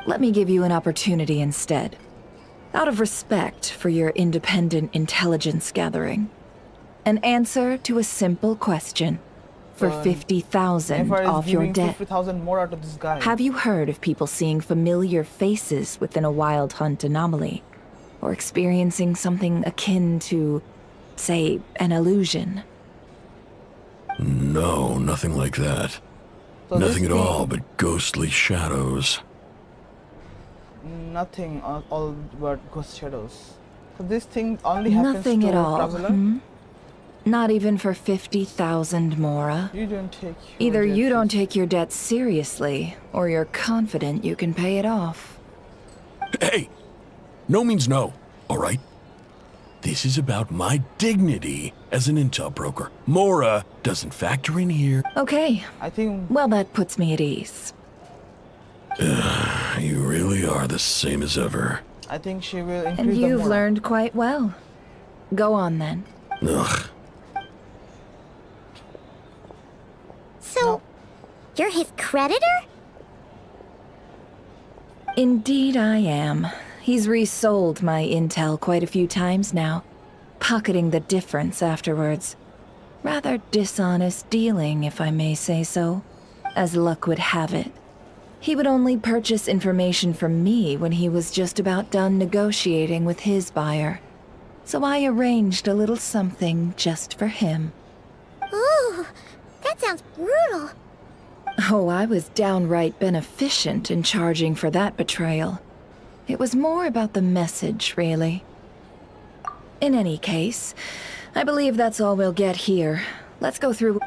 Let me give you an opportunity instead. Out of respect for your independent intelligence gathering. An answer to a simple question. For 50,000 Nefer is off your giving debt. 50,000 more out of this guy. Have you heard of people seeing familiar faces within a wild hunt anomaly? Or experiencing something akin to, say, an illusion? No, nothing like that. So Nothing this at thing- all but ghostly shadows. Nothing, all but ghost shadows. So this thing only happens Nothing to at all, traveler? hmm? Not even for 50,000 Mora. You don't take Either you don't take your debt seriously, or you're confident you can pay it off. Hey! No means no, alright? This is about my dignity as an intel broker. Mora doesn't factor in here. Okay. I think... Well, that puts me at ease. You really are the same as ever. I think she will increase And the you've more. learned quite well. Go on then. Ugh. So, you're his creditor? Indeed I am. He's resold my intel quite a few times now, pocketing the difference afterwards. Rather dishonest dealing, if I may say so. As luck would have it, he would only purchase information from me when he was just about done negotiating with his buyer. So I arranged a little something just for him. Ooh, that sounds brutal. Oh, I was downright beneficent in charging for that betrayal. It was more about the message, really. In any case, I believe that's all we'll get here. Let's go through...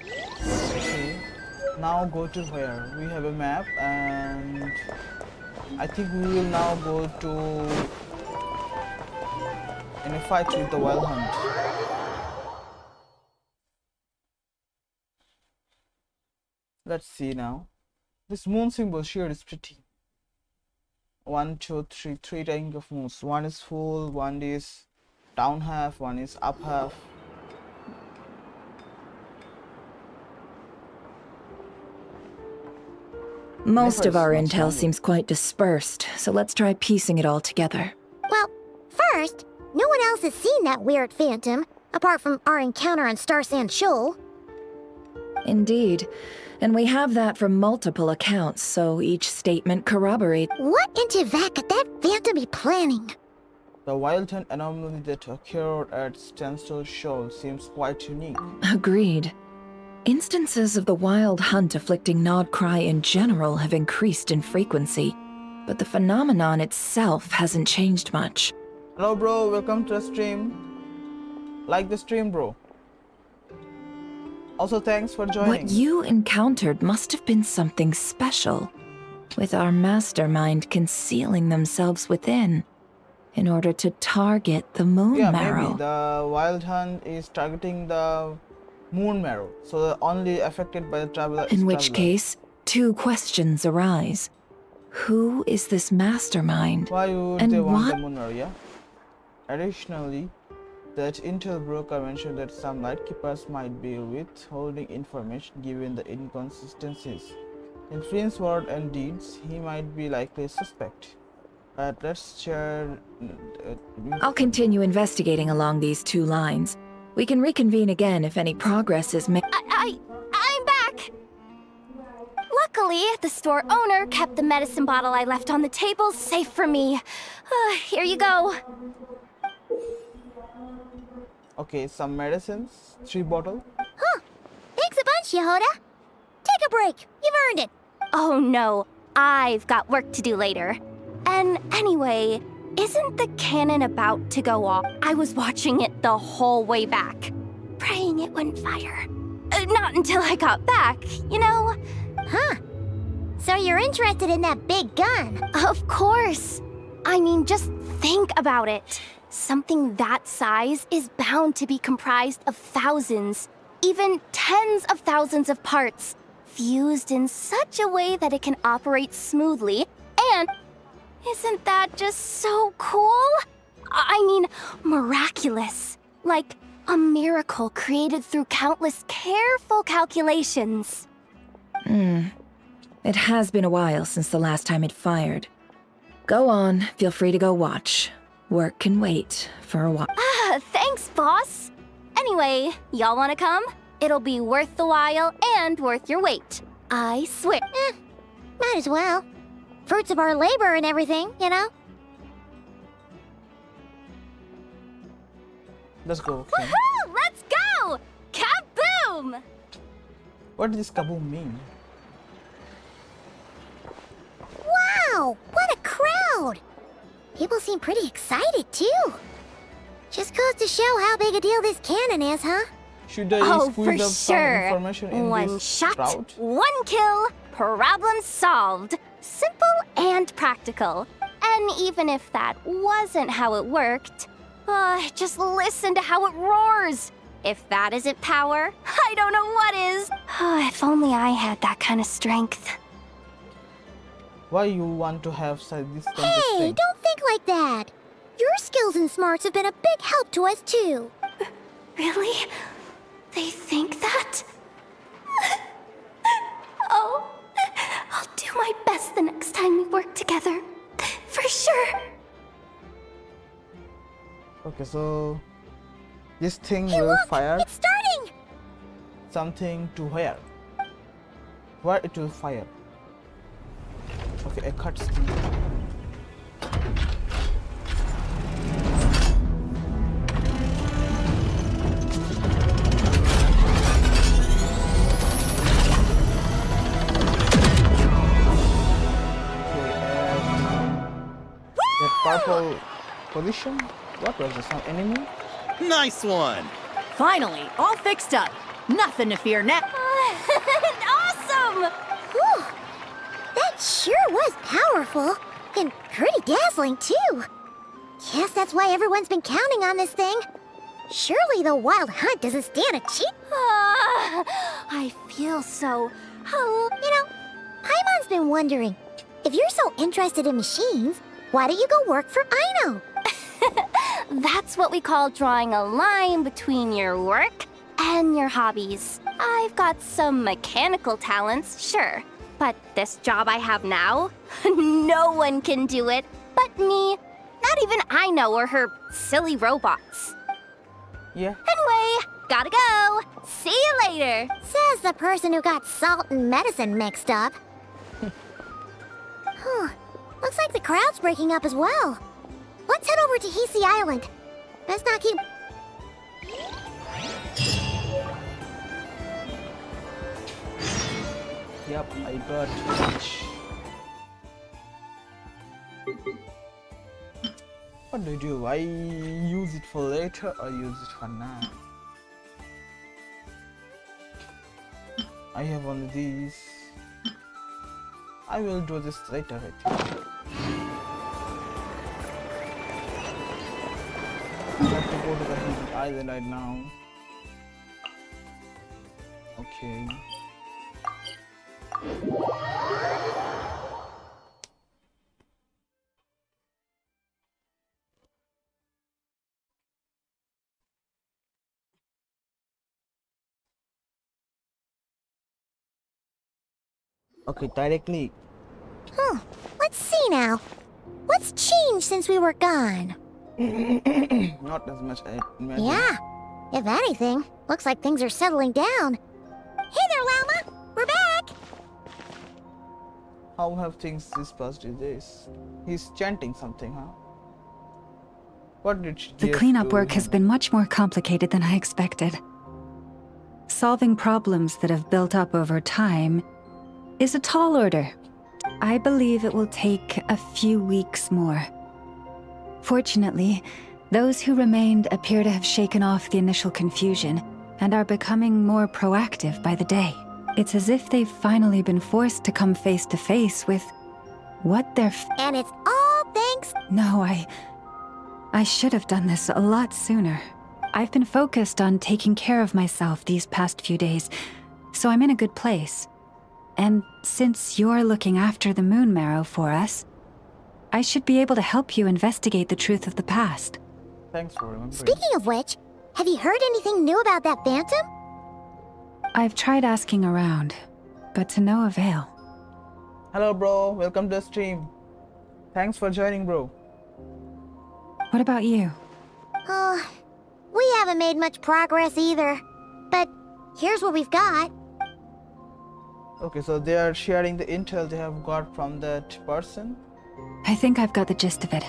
Okay. Now go to where? We have a map and... I think we will now go to... in a fight with the wild hunt. Let's see now. This moon symbol here is pretty. 1, 2, 3, 3 types of moons. One is full, one is down half, one is up half. Most of our Nefer's not intel strong. seems quite dispersed, so let's try piecing it all together. Well, first, no one else has seen that weird phantom, apart from our encounter on Star Sand Shoal. Indeed. And we have that from multiple accounts, so each statement corroborates. What in Tivak could that phantom be planning? The wild hunt anomaly that occurred at Standstill Shoal seems quite unique. Agreed. Instances of the wild hunt afflicting Nod-Krai in general have increased in frequency, but the phenomenon itself hasn't changed much. Hello bro, welcome to the stream. Like the stream bro. Also thanks for joining. What you encountered must have been something special, with our mastermind concealing themselves within, in order to target the moon Yeah, marrow. maybe the wild hunt is targeting the moon marrow, so they're only affected by the traveler. In which case, two questions arise. Who is this mastermind? Why would and they want what the moon marrow? Yeah. Additionally, that intel broker mentioned that some lightkeepers might be withholding information given the inconsistencies in Flint's word and deeds. He might be likely a suspect. But let's share. I'll continue investigating along these two lines. We can reconvene again if any progress is made. I'm back! Luckily, the store owner kept the medicine bottle I left on the table safe for me. Here you go. Okay, some medicines, 3 bottles. Huh. Thanks a bunch, Yehoda. Take a break. You've earned it. Oh no, I've got work to do later. And anyway, isn't the cannon about to go off? I was watching it the whole way back, praying it wouldn't fire. Not until I got back, you know? Huh. So you're interested in that big gun? Of course. I mean, just think about it. Something that size is bound to be comprised of thousands, even tens of thousands of parts, fused in such a way that it can operate smoothly. And isn't that just so cool? I mean, miraculous. miraculous. Like a miracle created through countless careful calculations. It has been a while since the last time it fired. Go on, feel free to go watch. Work can wait for a while. Thanks, boss. Anyway, y'all wanna come? It'll be worth the while and worth your wait. I swear. Might as well. Fruits of our labor and everything, you know? Let's go. Okay. Woohoo! Let's go! Kaboom! What does this kaboom mean? Wow! What a crowd! People seem pretty excited, too. Just goes to show how big a deal this cannon is, huh? Should I Oh, for squeeze up some sure. information in One this shot, crowd? one kill, problem solved. Simple and practical. And even if that wasn't how it worked, just listen to how it roars. If that isn't power, I don't know what is. If only I had that kind of strength. Why you want to have this kind of Hey, thing? don't think like that. Your skills and smarts have been a big help to us, too. Really? They think that? Oh, I'll do my best the next time we work together. For sure. Okay, so this thing Hey, will look! fire It's starting! something to where? Where it will fire? Okay, a cut steel. The purple position? What was this? Some enemy? Nice one! Finally, all fixed up. Nothing to fear now. Awesome! Whew. That sure was powerful. And pretty dazzling, too. Guess that's why everyone's been counting on this thing. Surely the wild hunt doesn't stand a cheap. I feel so... You know, Paimon's been wondering, if you're so interested in machines, why don't you go work for Aino? That's what we call drawing a line between your work and your hobbies. I've got some mechanical talents, sure. But this job I have now, no one can do it but me. Not even Aino or her silly robots. Yeah. Anyway, gotta go. See you later. Says the person who got salt and medicine mixed up. Looks like the crowd's breaking up as well. Let's head over to Hiisi Island. Best not keep... Yep, I got it. What do? I use it for later or use it for now? I have only these. I will do this later, I think. I have to go to the Hiisi Island right now. Okay. Okay, directly. Let's see now. What's changed since we were gone? Not as much I imagine. Yeah. If anything, looks like things are settling down. Hey there, Lauma! We're back! How have things these past days? He's chanting something, huh? What did she The cleanup work has been much more complicated than I expected. Solving problems that have built up over time is a tall order. I believe it will take a few weeks more. Fortunately, those who remained appear to have shaken off the initial confusion and are becoming more proactive by the day. It's as if they've finally been forced to come face to face with what they're And it's all thanks... No, I should have done this a lot sooner. I've been focused on taking care of myself these past few days, so I'm in a good place. And since you're looking after the moon marrow for us, I should be able to help you investigate the truth of the past. Thanks for remembering. Speaking of which, have you heard anything new about that phantom? I've tried asking around, but to no avail. Hello, bro. Welcome to the stream. Thanks for joining, bro. What about you? Oh, we haven't made much progress either. But here's what we've got. Okay, so they are sharing the intel they have got from that person. I think I've got the gist of it.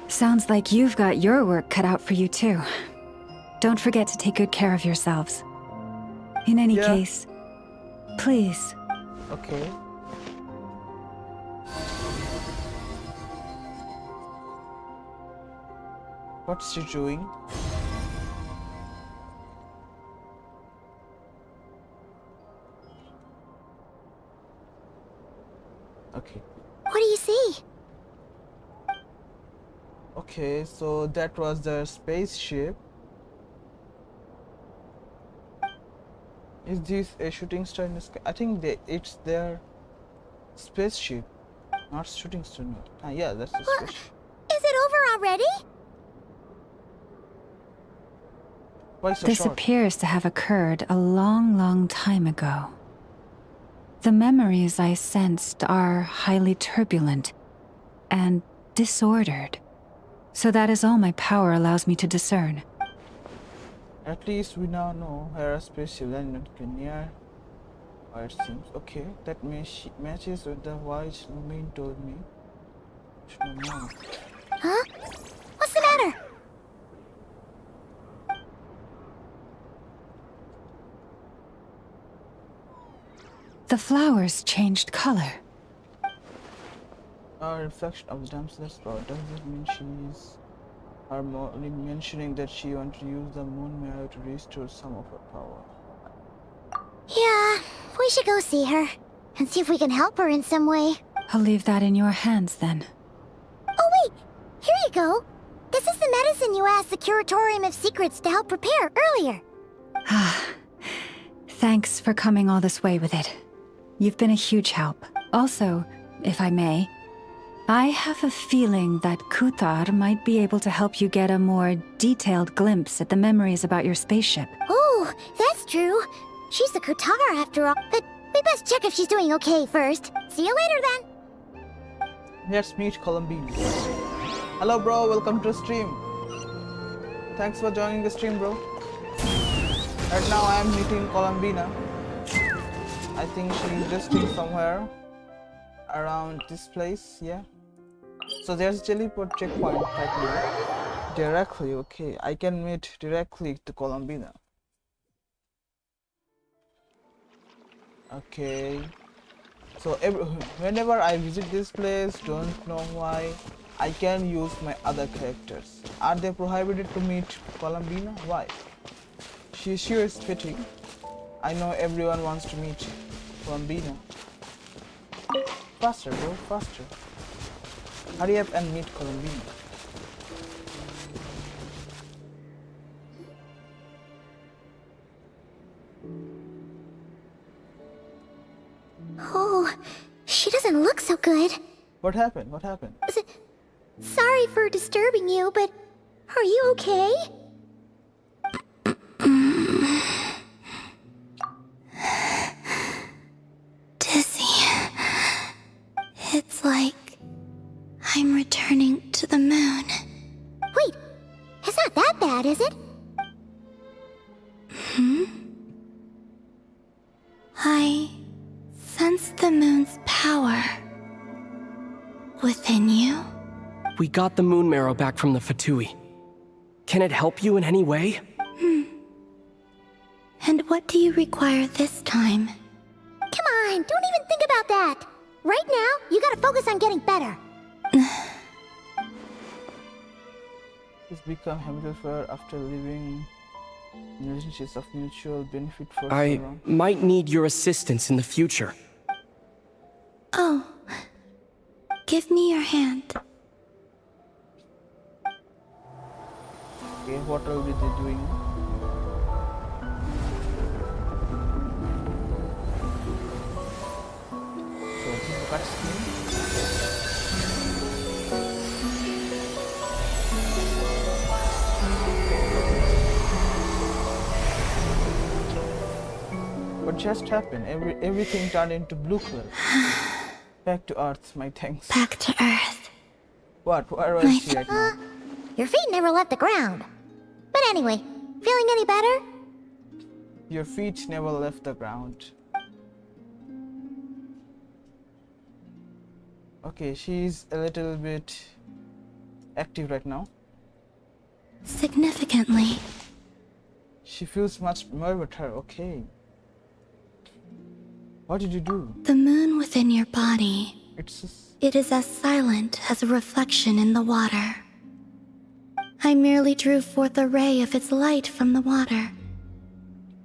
Sounds like you've got your work cut out for you too. Don't forget to take good care of yourselves. In any case, please. Okay. What's she doing? Okay. What do you see? Okay, so that was the spaceship. Is this a shooting star in the sky? I think it's their spaceship, not shooting star. No. Yeah, that's the spaceship. Is it over already? Why so This short? appears to have occurred a long, long time ago. The memories I sensed are highly turbulent and disordered. So that is all my power allows me to discern. At least we now know where a spaceship landed near. Or it seems okay. That matches with the white Lumin told me. Should know. Huh? What's the matter? The flowers changed color. A reflection of the damsel's power. Does it mean she's only mentioning that she wants to use the moon mirror to restore some of her power? Yeah, we should go see her and see if we can help her in some way. I'll leave that in your hands then. Oh wait, here you go. This is the medicine you asked the Curatorium of Secrets to help prepare earlier. Thanks for coming all this way with it. You've been a huge help. Also, if I may, I have a feeling that Kuthar might be able to help you get a more detailed glimpse at the memories about your spaceship. Oh, that's true. She's the Kutar after all. But we best check if she's doing okay first. See you later then. Let's meet Columbina. Hello, bro. Welcome to the stream. Thanks for joining the stream, bro. Right now I am meeting Columbina. I think she's resting somewhere around this place, yeah. So there's teleport checkpoint right now. Directly, okay. I can meet directly to Columbina. Okay. So whenever I visit this place, don't know why, I can use my other characters. Are they prohibited to meet Columbina? Why? She sure is fitting. I know everyone wants to meet Columbina. Faster, bro, faster. Hurry up and meet Columbina. Oh, she doesn't look so good. What happened? What happened? Sorry for disturbing you, but are you okay? Dizzy. It's like I'm returning to the moon. Wait, it's not that bad, is it? I sense the moon's power within you. We got the moon marrow back from the Fatui. Can it help you in any way? And what do you require this time? Come on, don't even think about that. Right now, you gotta focus on getting better. It's become habitual after living in relationships of mutual benefit for so I long. might need your assistance in the future. Oh. Give me your hand. Okay, what will be they doing? So this is cutscene. What just happened? Everything turned into blue color. Back to Earth, my thanks. Back to Earth. What? Where was she right now? Your feet never left the ground. But anyway, feeling any better? Your feet never left the ground. Okay, she's a little bit active right now. Significantly. She feels much more better, okay. What did you do? The moon within your body. It is as silent as a reflection in the water. I merely drew forth a ray of its light from the water.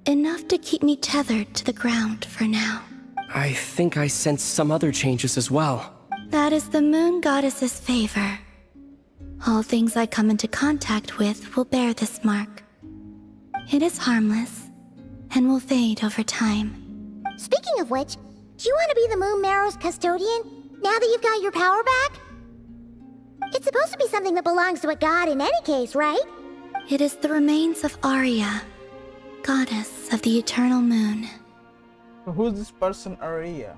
Enough to keep me tethered to the ground for now. I think I sense some other changes as well. That is the moon goddess's favor. All things I come into contact with will bear this mark. It is harmless, and will fade over time. Speaking of which, do you want to be the Moon Marrow's custodian, now that you've got your power back? It's supposed to be something that belongs to a god in any case, right? It is the remains of Arya, goddess of the eternal moon. So who's this person, Arya?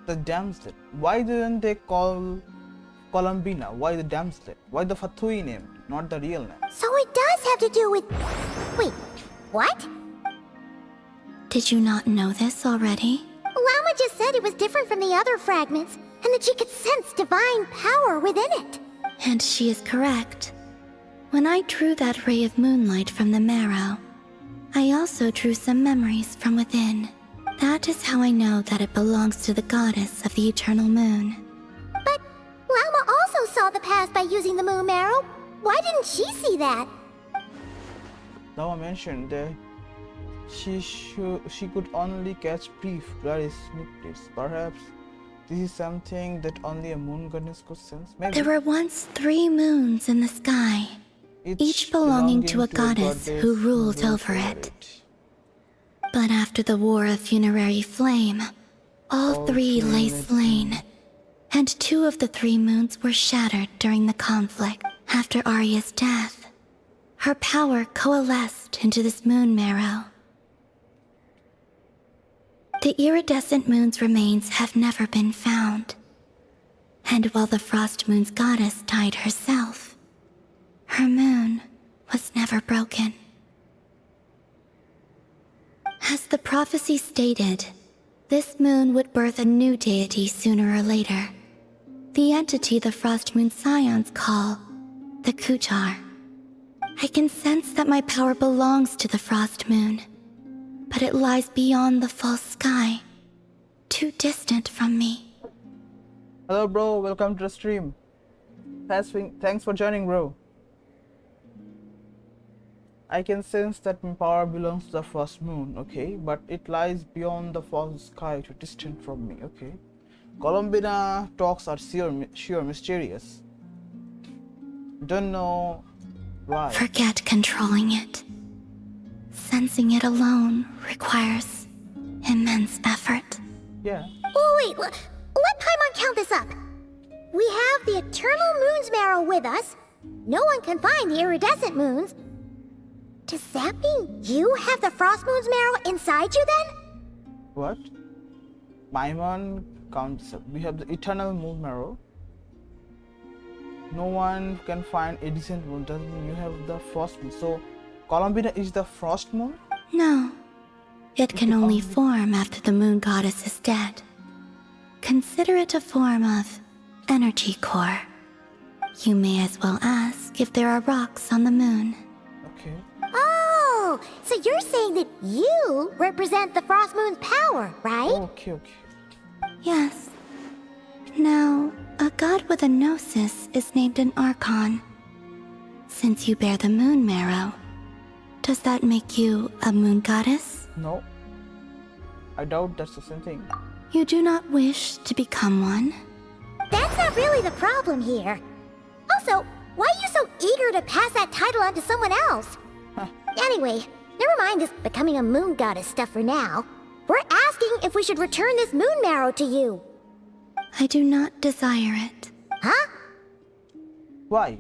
The damsel. Why didn't they call Columbina? Why the damsel? Why the Fatui name, not the real name? So it does have to do with... Wait, what? Did you not know this already? Lauma just said it was different from the other fragments, and that she could sense divine power within it. And she is correct. When I drew that ray of moonlight from the marrow, I also drew some memories from within. That is how I know that it belongs to the goddess of the eternal moon. But Lauma also saw the past by using the moon marrow. Why didn't she see that? Lauma mentioned that she could only catch brief, blurry snippets. Perhaps this is something that only a moon goddess could sense. Maybe. There were once 3 moons in the sky, each belonging to a goddess who ruled over it. But after the war of funerary flame, all 3 lay slain, and 2 of the 3 moons were shattered during the conflict. After Arya's death, her power coalesced into this moon marrow. The iridescent moon's remains have never been found, and while the frost moon's goddess died herself, her moon was never broken. As the prophecy stated, this moon would birth a new deity sooner or later. The entity the Frost Moon Scions call the Kutar. I can sense that my power belongs to the Frost Moon, but it lies beyond the false sky, too distant from me. Hello bro, welcome to the stream. Thanks for joining, bro. I can sense that my power belongs to the Frost Moon, okay? But it lies beyond the false sky, too distant from me, okay? Columbina talks are sheer mysterious. Don't know why. Forget controlling it. Sensing it alone requires immense effort. Yeah. Oh wait, let Paimon count this up. We have the eternal moon's marrow with us. No one can find the iridescent moons. Does that mean you have the frost moon's marrow inside you then? What? Paimon counts up. We have the eternal moon marrow. No one can find a decent moon. Doesn't mean you have the frost moon. So Columbina is the frost moon? No. It can only form after the moon goddess is dead. Consider it a form of energy core. You may as well ask if there are rocks on the moon. Okay. Oh, so you're saying that you represent the frost moon's power, right? Okay. Yes. Now, a god with a gnosis is named an archon. Since you bear the moon marrow, does that make you a moon goddess? No. I doubt that's the same thing. You do not wish to become one? That's not really the problem here. Also, why are you so eager to pass that title on to someone else? Anyway, never mind this becoming a moon goddess stuff for now. We're asking if we should return this moon marrow to you. I do not desire it. Huh? Why?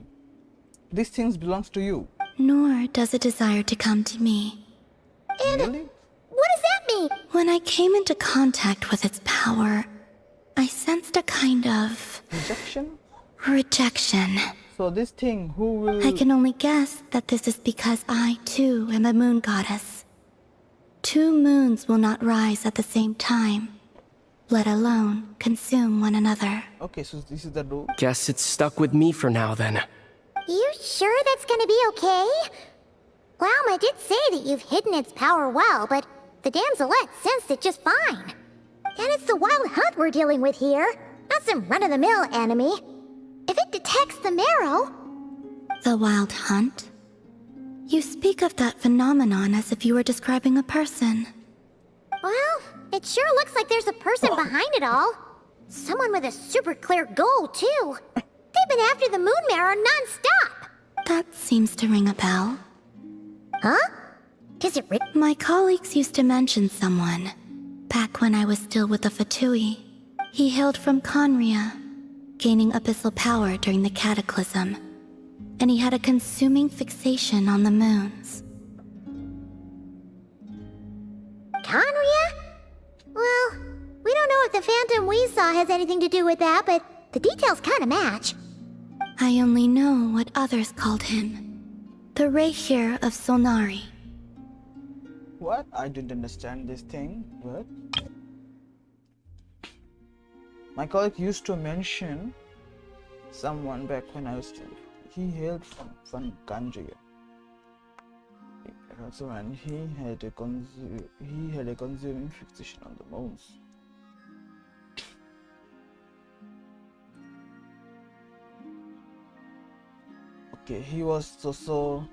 These things belongs to you. Nor does it desire to come to me. And really? what does that me! When I came into contact with its power, I sensed a kind of... Rejection? Rejection. So this thing, who will... I can only guess that this is because I, too, am a moon goddess. 2 moons will not rise at the same time, let alone consume one another. Okay, so this is the rule. Guess it's stuck with me for now then. You sure that's gonna be okay? Lauma did say that you've hidden its power well, but the damselette sensed it just fine. And it's the wild hunt we're dealing with here, not some run-of-the-mill enemy. If it detects the marrow... The wild hunt? You speak of that phenomenon as if you were describing a person. Well, it sure looks like there's a person behind it all. Someone with a super clear goal, too. They've been after the moon marrow non-stop. That seems to ring a bell. Huh? Does it ring? My colleagues used to mention someone, back when I was still with the Fatui. He hailed from Conria, gaining abyssal power during the cataclysm, and he had a consuming fixation on the moons. Conria? Well, we don't know if the phantom we saw has anything to do with that, but the details kinda match. I only know what others called him. The Reihir of Solnari. What? I didn't understand this thing, but... My colleague used to mention someone back when I was still... He hailed from Kanjia. So, and he had a consuming fixation on the moons. Okay, he was also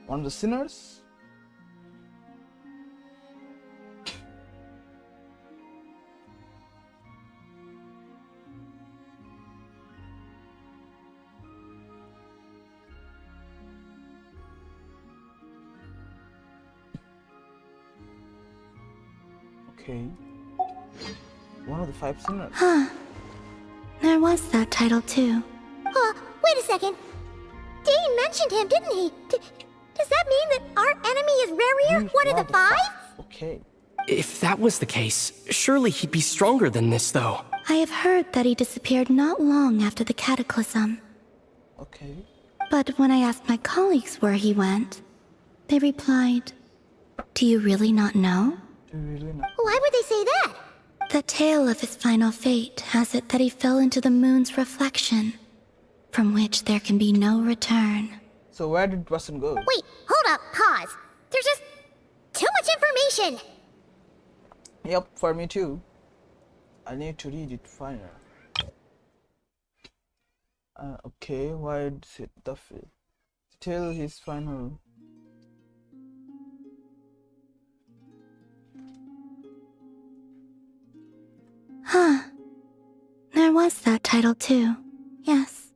one of the sinners. Okay. One of the 5 sinners. Huh. There was that title too. Wait a second. Dane mentioned him, didn't he? Does that mean that our enemy is Rarier, one of the 5? Okay. If that was the case, surely he'd be stronger than this, though. I have heard that he disappeared not long after the cataclysm. Okay. But when I asked my colleagues where he went, they replied, "Do you really not know?" Why would they say that? The tale of his final fate has it that he fell into the moon's reflection, from which there can be no return. So where did person go? Wait, hold up, pause. There's just too much information. Yep, for me too. I need to read it finer. Okay, why did it the fate? Till his final. Huh. There was that title too. Yes.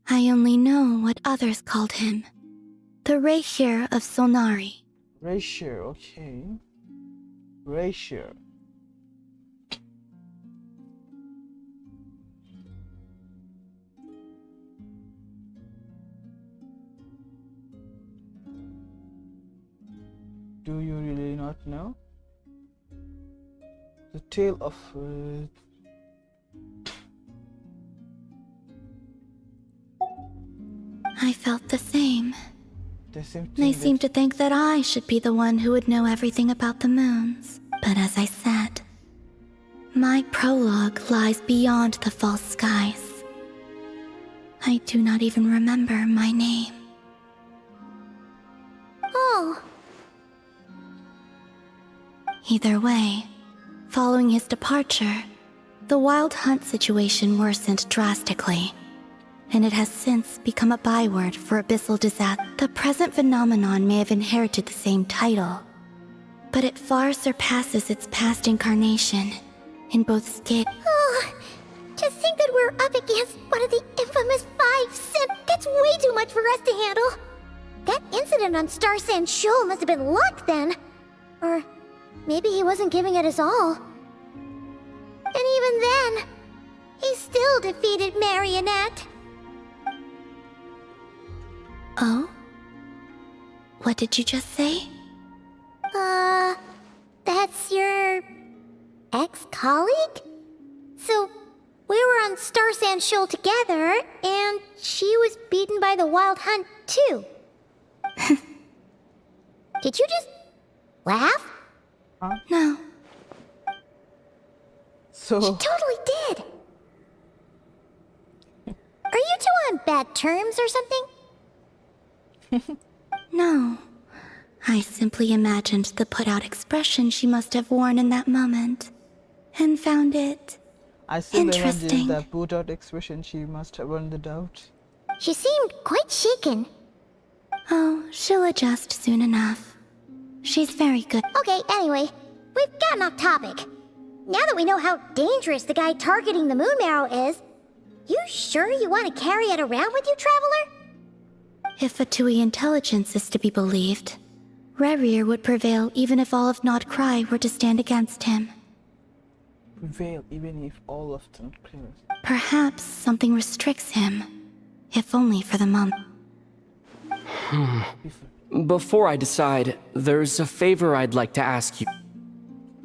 I only know what others called him. The Reihir of Solnari. Reihir, okay. Reihir. Do you really not know? The tale of... I felt the same. They seem to think that I should be the one who would know everything about the moons. But as I said, my prologue lies beyond the false skies. I do not even remember my name. Oh. Either way, following his departure, the wild hunt situation worsened drastically, and it has since become a byword for abyssal disaster. The present phenomenon may have inherited the same title, but it far surpasses its past incarnation in both scale. Oh, to think that we're up against one of the infamous 5 Sim, that's way too much for us to handle. That incident on Star Sand Shoal must have been luck then. Or maybe he wasn't giving it his all. And even then, he still defeated Marionette. Oh? What did you just say? That's your ex-colleague? So, we were on Star Sand Shoal together, and she was beaten by the Wild Hunt, too. Did you just laugh? No. She totally did. Are you two on bad terms or something? No. I simply imagined the put-out expression she must have worn in that moment, and found it I still interesting. imagine that put-out expression she must have earned the doubt. She seemed quite shaken. Oh, she'll adjust soon enough. She's very good. Okay, anyway, we've gotten off topic. Now that we know how dangerous the guy targeting the moon marrow is, you sure you want to carry it around with you, Traveler? If Fatui intelligence is to be believed, Rerir would prevail even if all of Nod-Krai were to stand against him. Prevail even if all of them clear. Perhaps something restricts him, if only for the moment. Before I decide, there's a favor I'd like to ask you.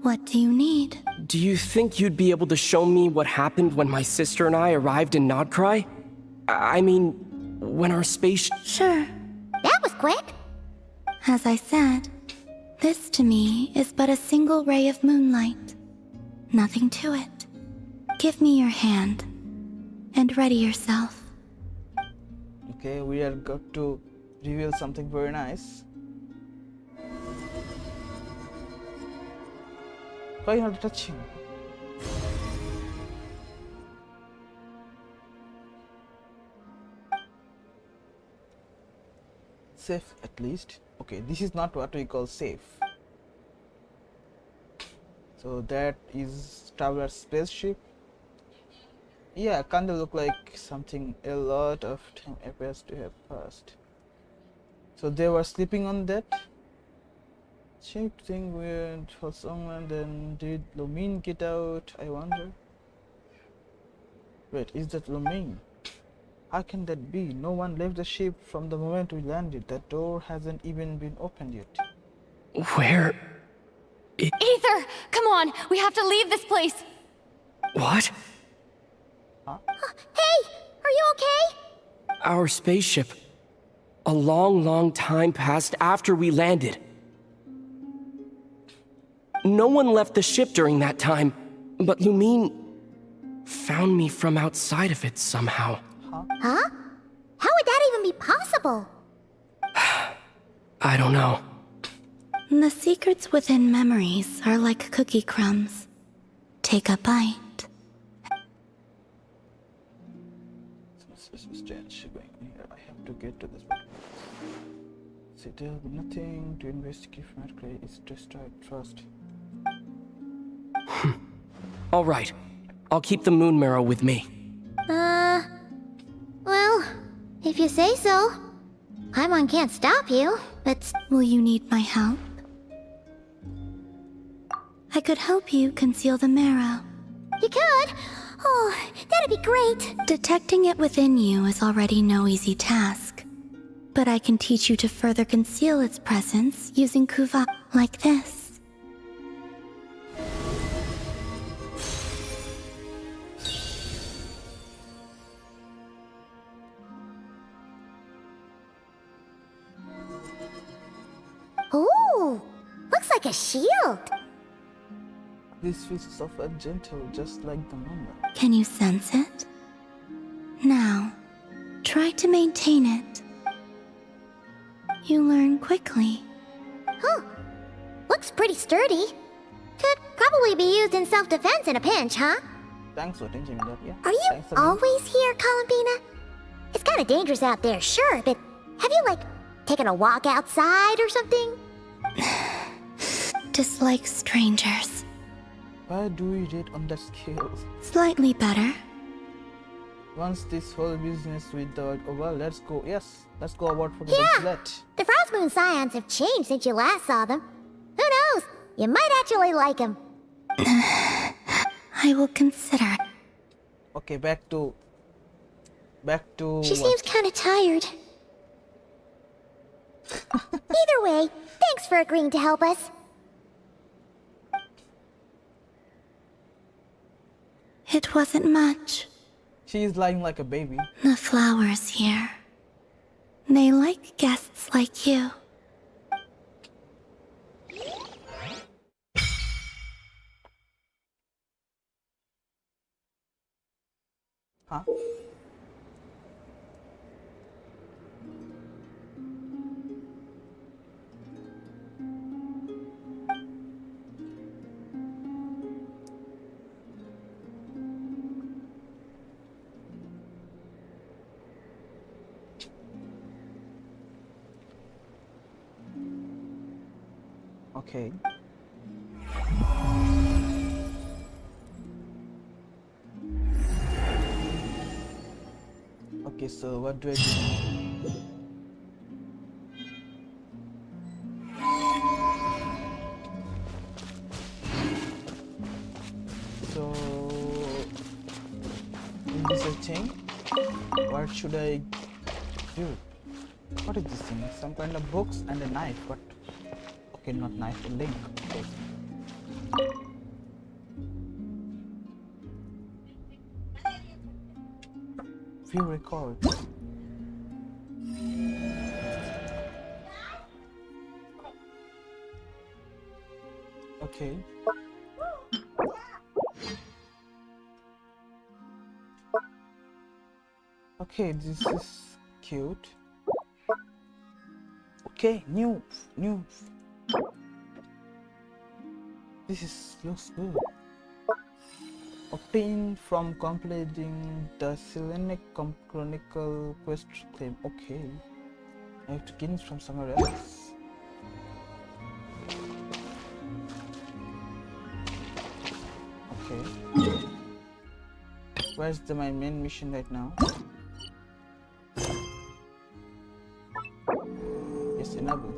What do you need? Do you think you'd be able to show me what happened when my sister and I arrived in Nod-Krai? I mean, when our space... Sure. That was quick. As I said, this to me is but a single ray of moonlight. Nothing to it. Give me your hand, and ready yourself. Okay, we are got to reveal something very nice. Why are you not touching? Safe at least. Okay, this is not what we call safe. So that is Traveler's spaceship. Yeah, kinda look like something a lot of time appears to have passed. So they were sleeping on that. Check thing weird for someone, then did Lumine get out? I wonder. Wait, is that Lumine? How can that be? No one left the ship from the moment we landed. That door hasn't even been opened yet. Where? Aether! Come on! We have to leave this place! What? Hey! Are you okay? Our spaceship. A long, long time passed after we landed. No one left the ship during that time, but Lumine found me from outside of it somehow. Huh? How would that even be possible? I don't know. The secrets within memories are like cookie crumbs. Take a bite. I have to get to this one. See, there'll be nothing to investigate. Nod-Krai is destroyed. Trust. All right. I'll keep the moon marrow with me. Well, if you say so. Paimon can't stop you, but... Will you need my help? I could help you conceal the marrow. You could? Oh, that'd be great. Detecting it within you is already no easy task. But I can teach you to further conceal its presence using kuva like this. Ooh, looks like a shield. This feels soft and gentle, just like the mama. Can you sense it? Now, try to maintain it. You learn quickly. Huh. Looks pretty sturdy. Could probably be used in self-defense in a pinch, huh? Thanks for teaching me that, yeah. Are you always here, Columbina? It's kind of dangerous out there, sure, but have you, taken a walk outside or something? Dislike strangers. Why do we rate on that scale? Slightly better. Once this whole business with the over, let's go. Yes, let's go about for the let. The Frost Moon Scions have changed since you last saw them. Who knows? You might actually like them. I will consider. Okay, back to She seems kind of tired. Either way, thanks for agreeing to help us. It wasn't much. She is lying like a baby. The flowers here. They like guests like you. Huh? Okay. Okay, so what do I do? So, is this a thing? What should I do? What is this thing? Some kind of books and a knife, but okay, not knife, a link. Few records. Okay. Okay, this is cute. Okay, new. This looks good. Obtained from completing the Selenic Chronicle quest claim. Okay, I have to get it from somewhere else. Okay, where's my main mission right now? Yes, enable.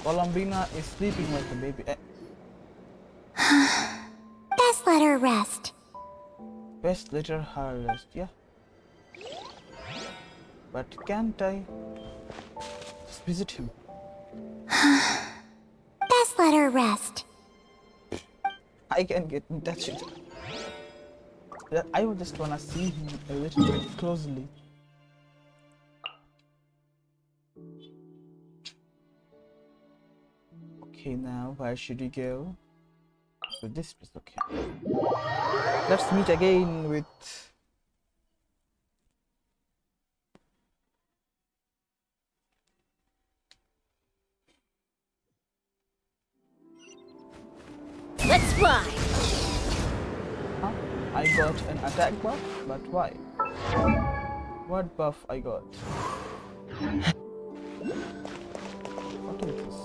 Columbina is sleeping like a baby. Best let her rest. Best let her rest, yeah. But can't I just visit him? Best let her rest. I can get in touch with her. I would just wanna see him a little bit closely. Okay, now where should we go? To this place, okay. Let's meet again with Let's fly. Huh? I got an attack buff, but why? What buff I got? What is this?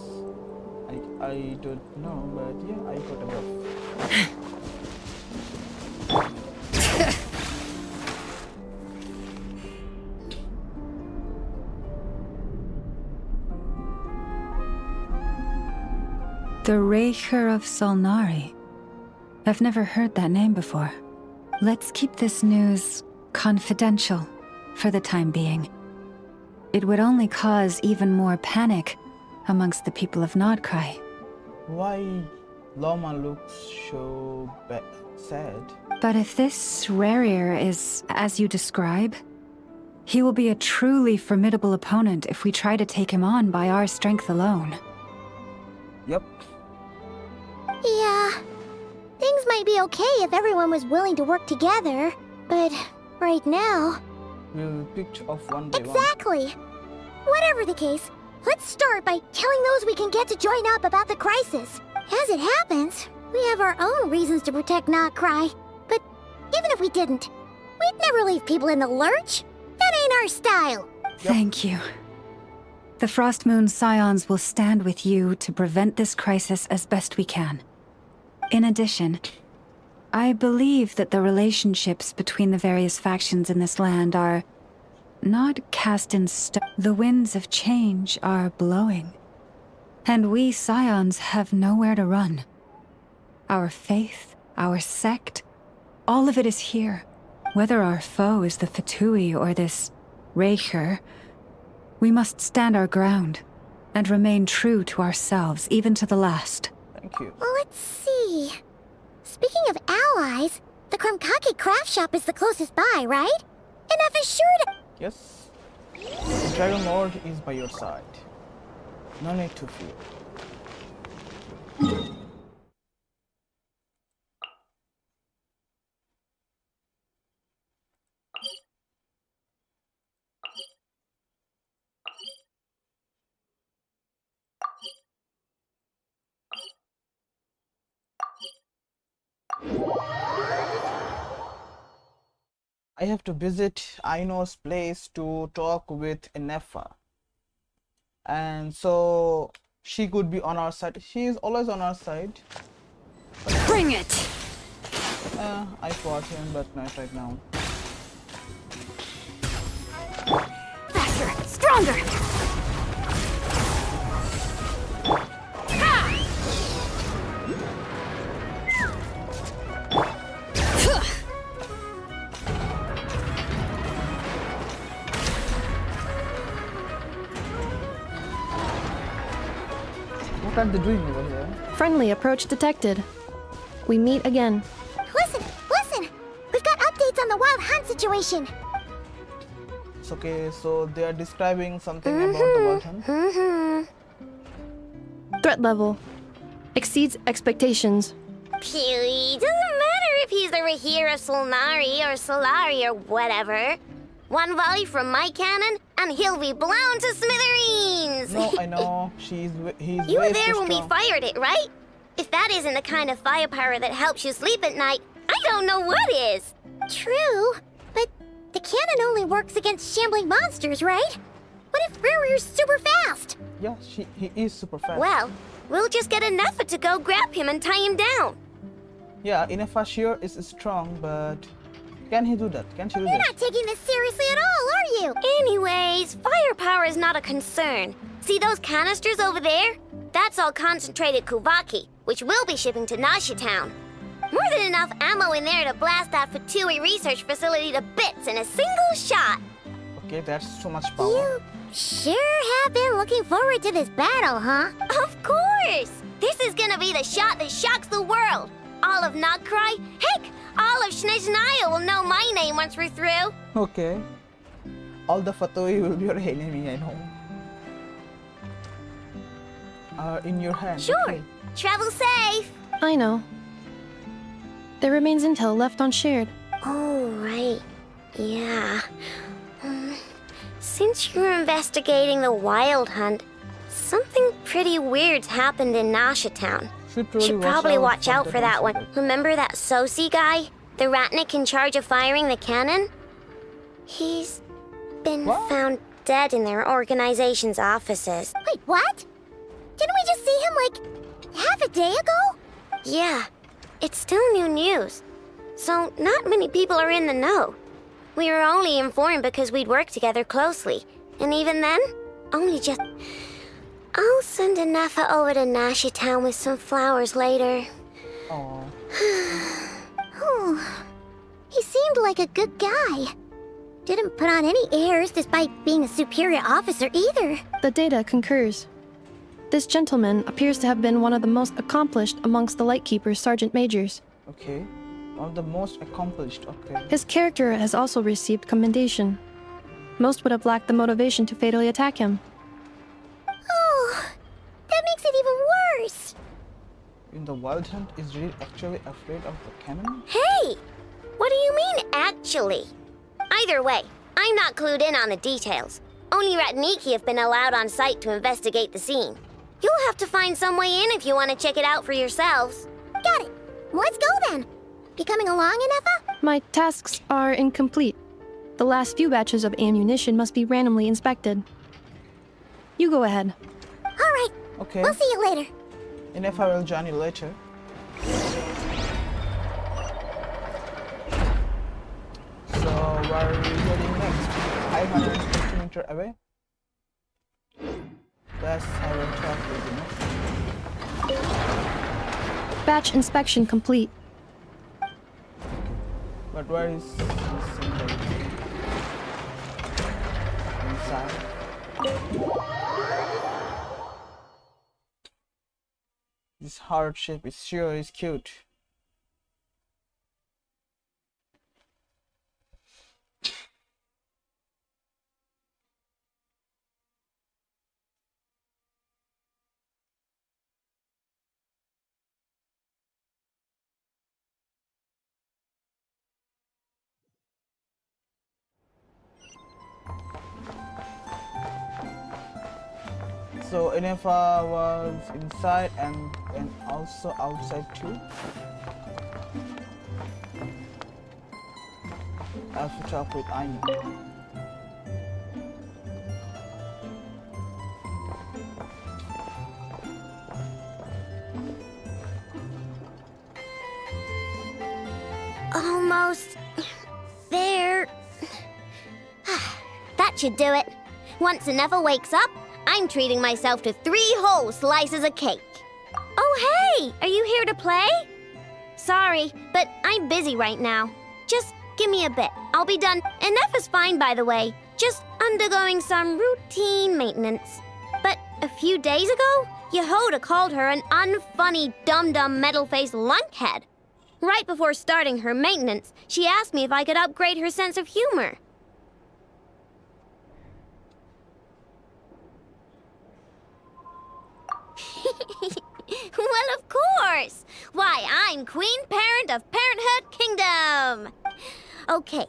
I don't know, but yeah, I got a buff. The Raker of Solnari. I've never heard that name before. Let's keep this news confidential for the time being. It would only cause even more panic amongst the people of Nod-Krai. Why Lauma looks so sad? But if this Rarir is as you describe, he will be a truly formidable opponent if we try to take him on by our strength alone. Yep. Yeah. Things might be okay if everyone was willing to work together, but right now... We'll pick off one by one. Exactly! Whatever the case, let's start by telling those we can get to join up about the crisis. As it happens, we have our own reasons to protect Nod-Krai. But even if we didn't, we'd never leave people in the lurch. That ain't our style. Thank you. The Frost Moon Scions will stand with you to prevent this crisis as best we can. In addition, I believe that the relationships between the various factions in this land are not cast in stone. The winds of change are blowing, and we scions have nowhere to run. Our faith, our sect, all of it is here. Whether our foe is the Fatui or this Raker, we must stand our ground and remain true to ourselves, even to the last. Thank you. Well, let's see. Speaking of allies, the Krumkake craft shop is the closest by, right? And I've assured. Yes. The Dragon Lord is by your side. No need to fear. I have to visit Aino's place to talk with a nefer, and so she could be on our side. She is always on our side. Bring it! I fought him, but not right now. Faster! Stronger! What are they doing over here? Friendly approach detected. We meet again. Listen! We've got updates on the wild hunt situation. It's okay, so they are describing something about the wild hunt. Threat level exceeds expectations. Phew, doesn't matter if he's the Rahira Solnari or Solari or whatever. One volley from my cannon, and he'll be blown to smithereens! No, I know. He's You were way there too when we strong. fired it, right? If that isn't the kind of firepower that helps you sleep at night, I don't know what is. True, but the cannon only works against shambling monsters, right? What if Riri's super fast? Yeah, he is super fast. Well, we'll just get a nefer to go grab him and tie him down. Yeah, Inefashir is strong, but can he do that? Can she do You're that? not taking this seriously at all, are you? Anyways, firepower is not a concern. See those canisters over there? That's all concentrated Kuvaki, which we'll be shipping to Nashi Town. More than enough ammo in there to blast that Fatui research facility to bits in a single shot. Okay, that's so much power. You sure have been looking forward to this battle, huh? Of course! This is gonna be the shot that shocks the world. All of Nod-Krai, heck, all of snezhnaya will know my name once we're through. Okay. All the Fatui will be your enemy, I know. In your hand. Sure. Okay. Travel safe. I know. There remains intel left unshared. Oh, right. Yeah. Since you're investigating the wild hunt, something pretty weird's happened in Nashi Town. Should probably watch out for that one. Remember that Sosi guy? The ratnik in charge of firing the cannon? He's been found dead in their organization's offices. Wait, what? Didn't we just see him, like, half a day ago? Yeah. It's still new news. So not many people are in the know. We were only informed because we'd worked together closely. And even then, only just... I'll send a nefer over to Nashi Town with some flowers later. Oh. He seemed like a good guy. Didn't put on any airs despite being a superior officer either. The data concurs. This gentleman appears to have been one of the most accomplished amongst the Lightkeeper's sergeant majors. Okay. One of the most accomplished, okay. His character has also received commendation. Most would have lacked the motivation to fatally attack him. Oh, that makes it even worse. In the wild hunt, is Reed actually afraid of the cannon? Hey! What do you mean, actually? Either way, I'm not clued in on the details. Only Ratniki have been allowed on site to investigate the scene. You'll have to find some way in if you want to check it out for yourselves. Got it. Let's go then. You coming along, Inefa? My tasks are incomplete. The last few batches of ammunition must be randomly inspected. You go ahead. All right. Okay. We'll see you later. And if I will join you later. are we heading next? 550 meters away. Let's have a talk with the next. Batch inspection complete. But where is the symbol? Inside. This heart shape is sure is cute. So Nefer was inside and also outside too. I have to talk with Aino. Almost there. That should do it. Once Nefer wakes up, I'm treating myself to 3 whole slices of cake. Oh, hey! Are you here to play? Sorry, but I'm busy right now. Just give me a bit. I'll be done. And Nefer's fine, by the way. Just undergoing some routine maintenance. But a few days ago, Yehoda called her an unfunny, dum-dum, metal-faced lunkhead. Right before starting her maintenance, she asked me if I could upgrade her sense of humor. Well, of course! Why, I'm Queen Parent of Parenthood Kingdom! Okay,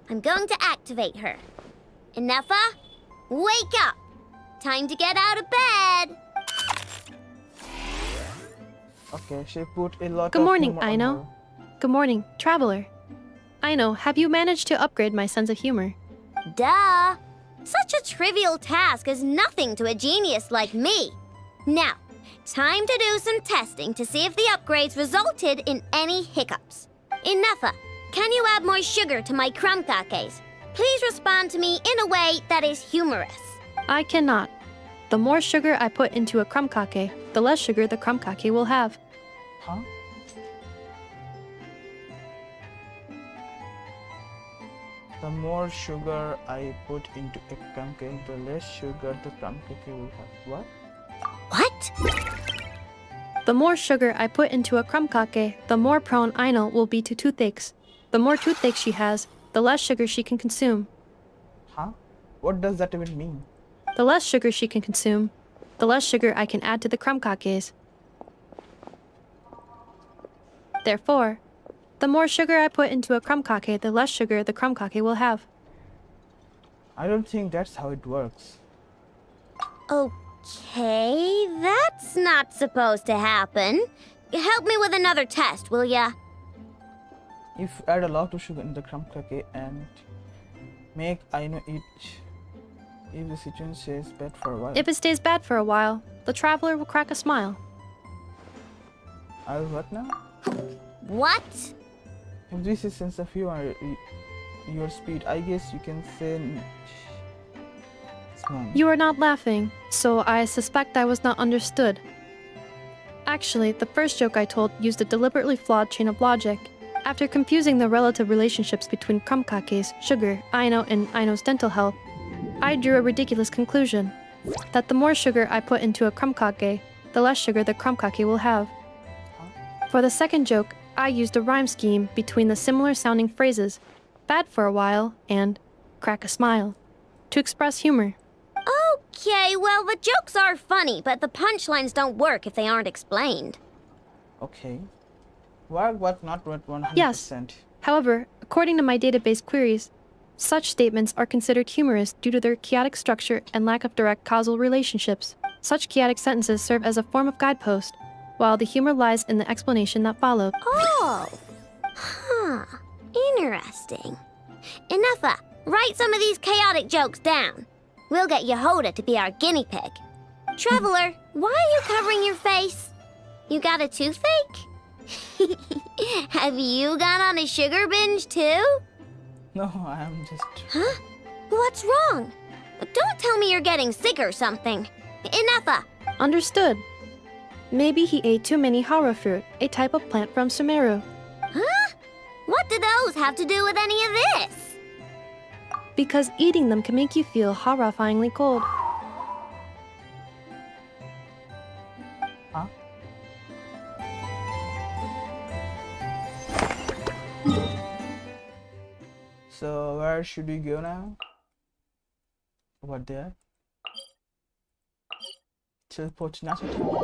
I'm going to activate her. Nefer, wake up! Time to get out of bed! Okay, she put a lot Good of morning, humor on Aino. her. Good morning, traveler. Aino, have you managed to upgrade my sense of humor? Duh! Such a trivial task is nothing to a genius like me. Now, time to do some testing to see if the upgrades resulted in any hiccups. Nefer, can you add more sugar to my crumb cakes? Please respond to me in a way that is humorous. I cannot. The more sugar I put into a crumb cake, the less sugar the crumb cake will have. Huh? The more sugar I put into a crumb cake, the less sugar the crumb cake will have. What? What? The more sugar I put into a crumb cake, the more prone Aino will be to toothaches. The more toothaches she has, the less sugar she can consume. Huh? What does that even mean? The less sugar she can consume, the less sugar I can add to the crumb cakes. Therefore, the more sugar I put into a crumb cake, the less sugar the crumb cake will have. I don't think that's how it works. Okay, that's not supposed to happen. Help me with another test, will ya? If you add a lot of sugar in the crumb cake and make Aino eat, if the situation stays bad for a while. If it stays bad for a while, the traveler will crack a smile. I'll what now? What? If this is sense of humor, your speed, I guess you can say. You are not laughing, so I suspect I was not understood. Actually, the first joke I told used a deliberately flawed chain of logic. After confusing the relative relationships between crumb cakes, sugar, Aino, and Aino's dental health, I drew a ridiculous conclusion. That the more sugar I put into a crumb cake, the less sugar the crumb cake will have. For the second joke, I used a rhyme scheme between the similar sounding phrases, bad for a while and crack a smile, to express humor. Okay, well, the jokes are funny, but the punchlines don't work if they aren't explained. Okay. Work, but not with 100%. Yes. However, according to my database queries, such statements are considered humorous due to their chaotic structure and lack of direct causal relationships. Such chaotic sentences serve as a form of guidepost, while the humor lies in the explanation that followed. Oh! Huh. Interesting. Nefer, write some of these chaotic jokes down. We'll get Yehoda to be our guinea pig. Traveler, why are you covering your face? You got a toothache? Have you gone on a sugar binge too? No, I am just... Huh? What's wrong? Don't tell me you're getting sick or something. Enough. Understood. Maybe he ate too many hara fruit, a type of plant from Sumeru. Huh? What do those have to do with any of this? Because eating them can make you feel horrifyingly cold. Huh? So where should we go now? Over there. Teleport to Natlan.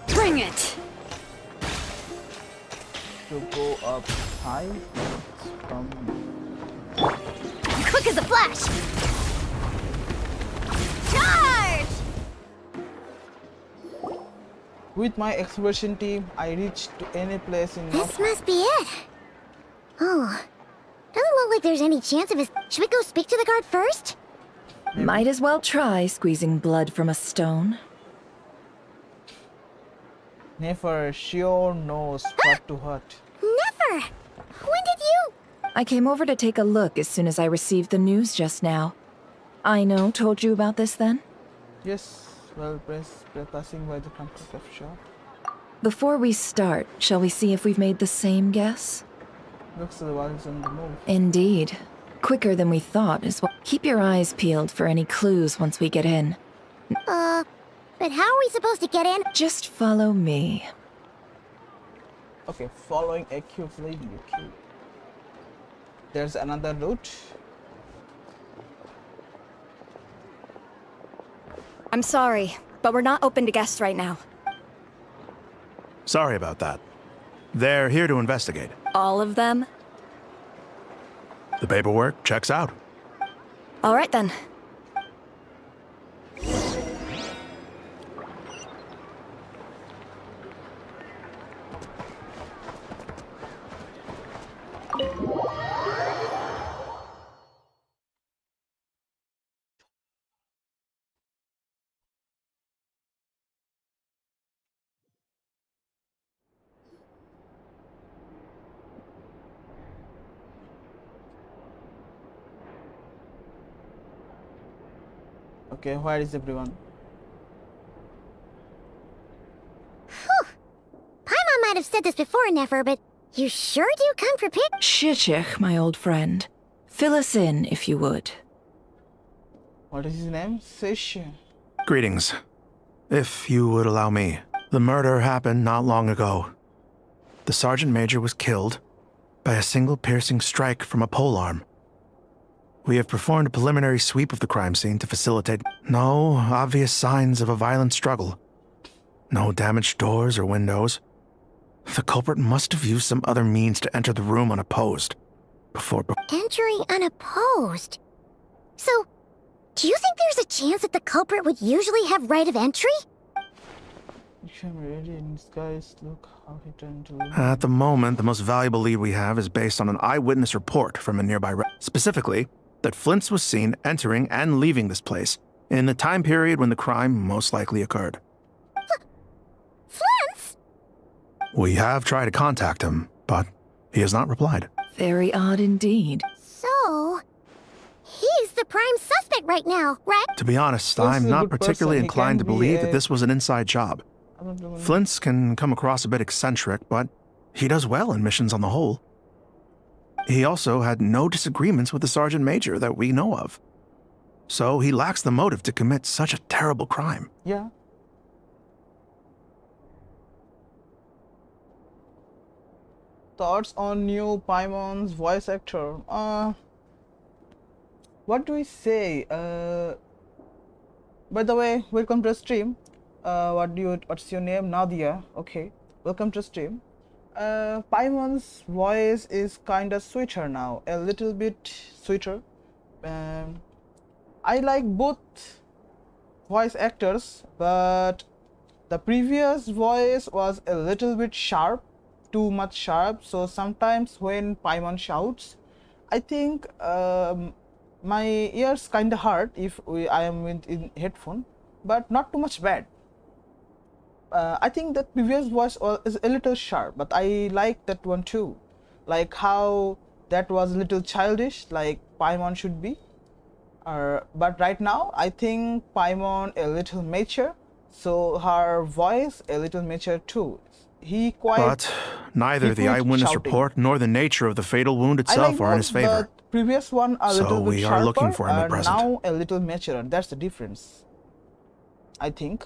Bring it! To go up high from... Quick as a flash! Charge! With my exploration team, I reach to any place in This must be it. Oh, doesn't look like there's any chance of his... Should we go speak to the guard first? Might as well try squeezing blood from a stone. Nefer sure knows what to hurt. Never! When did you... I came over to take a look as soon as I received the news just now. Aino told you about this then? Yes, well, passing by the comfort of shop. Before we start, shall we see if we've made the same guess? Looks like the one's on the move. Indeed. Quicker than we thought as well. Keep your eyes peeled for any clues once we get in. But how are we supposed to get in? Just follow me. Okay, following a cute lady, okay. There's another route. I'm sorry, but we're not open to guests right now. Sorry about that. They're here to investigate. All of them? The paperwork checks out. All right then. Okay, where is everyone? Whew. Paimon might have said this before, Nefer, but you sure do come prepared. Shishich, my old friend. Fill us in, if you would. What is his name? Sish. Greetings. If you would allow me. The murder happened not long ago. The sergeant major was killed by a single piercing strike from a polearm. We have performed a preliminary sweep of the crime scene to facilitate no obvious signs of a violent struggle. No damaged doors or windows. The culprit must have used some other means to enter the room unopposed. Entering unopposed? So, do you think there's a chance that the culprit would usually have right of entry? At the moment, the most valuable lead we have is based on an eyewitness report from a nearby specifically, that Flint's was seen entering and leaving this place in the time period when the crime most likely occurred. Flint's? We have tried to contact him, but he has not replied. Very odd indeed. So, he's the prime suspect right now, right? To be honest, I'm not particularly inclined to believe that this was an inside job. Flint's can come across a bit eccentric, but he does well in missions on the whole. He also had no disagreements with the sergeant major that we know of. So he lacks the motive to commit such a terrible crime. Yeah. Thoughts on new Paimon's voice actor? What do we say? By the way, welcome to the stream. What's your name? Nadia. Okay, welcome to the stream. Paimon's voice is kinda sweeter now, a little bit sweeter. I like both voice actors, but the previous voice was a little bit sharp, too much sharp. So sometimes when Paimon shouts, I think my ears kinda hurt if I am in headphone, but not too much bad. I think that previous voice is a little sharp, but I like that one too. Like how that was a little childish, like Paimon should be. But right now, I think Paimon a little mature, so her voice a little mature too. But neither the eyewitness report nor the nature of the fatal wound itself are in his favor. The previous one a little bit we sharper, are looking for him at present. now a little mature. That's the difference, I think.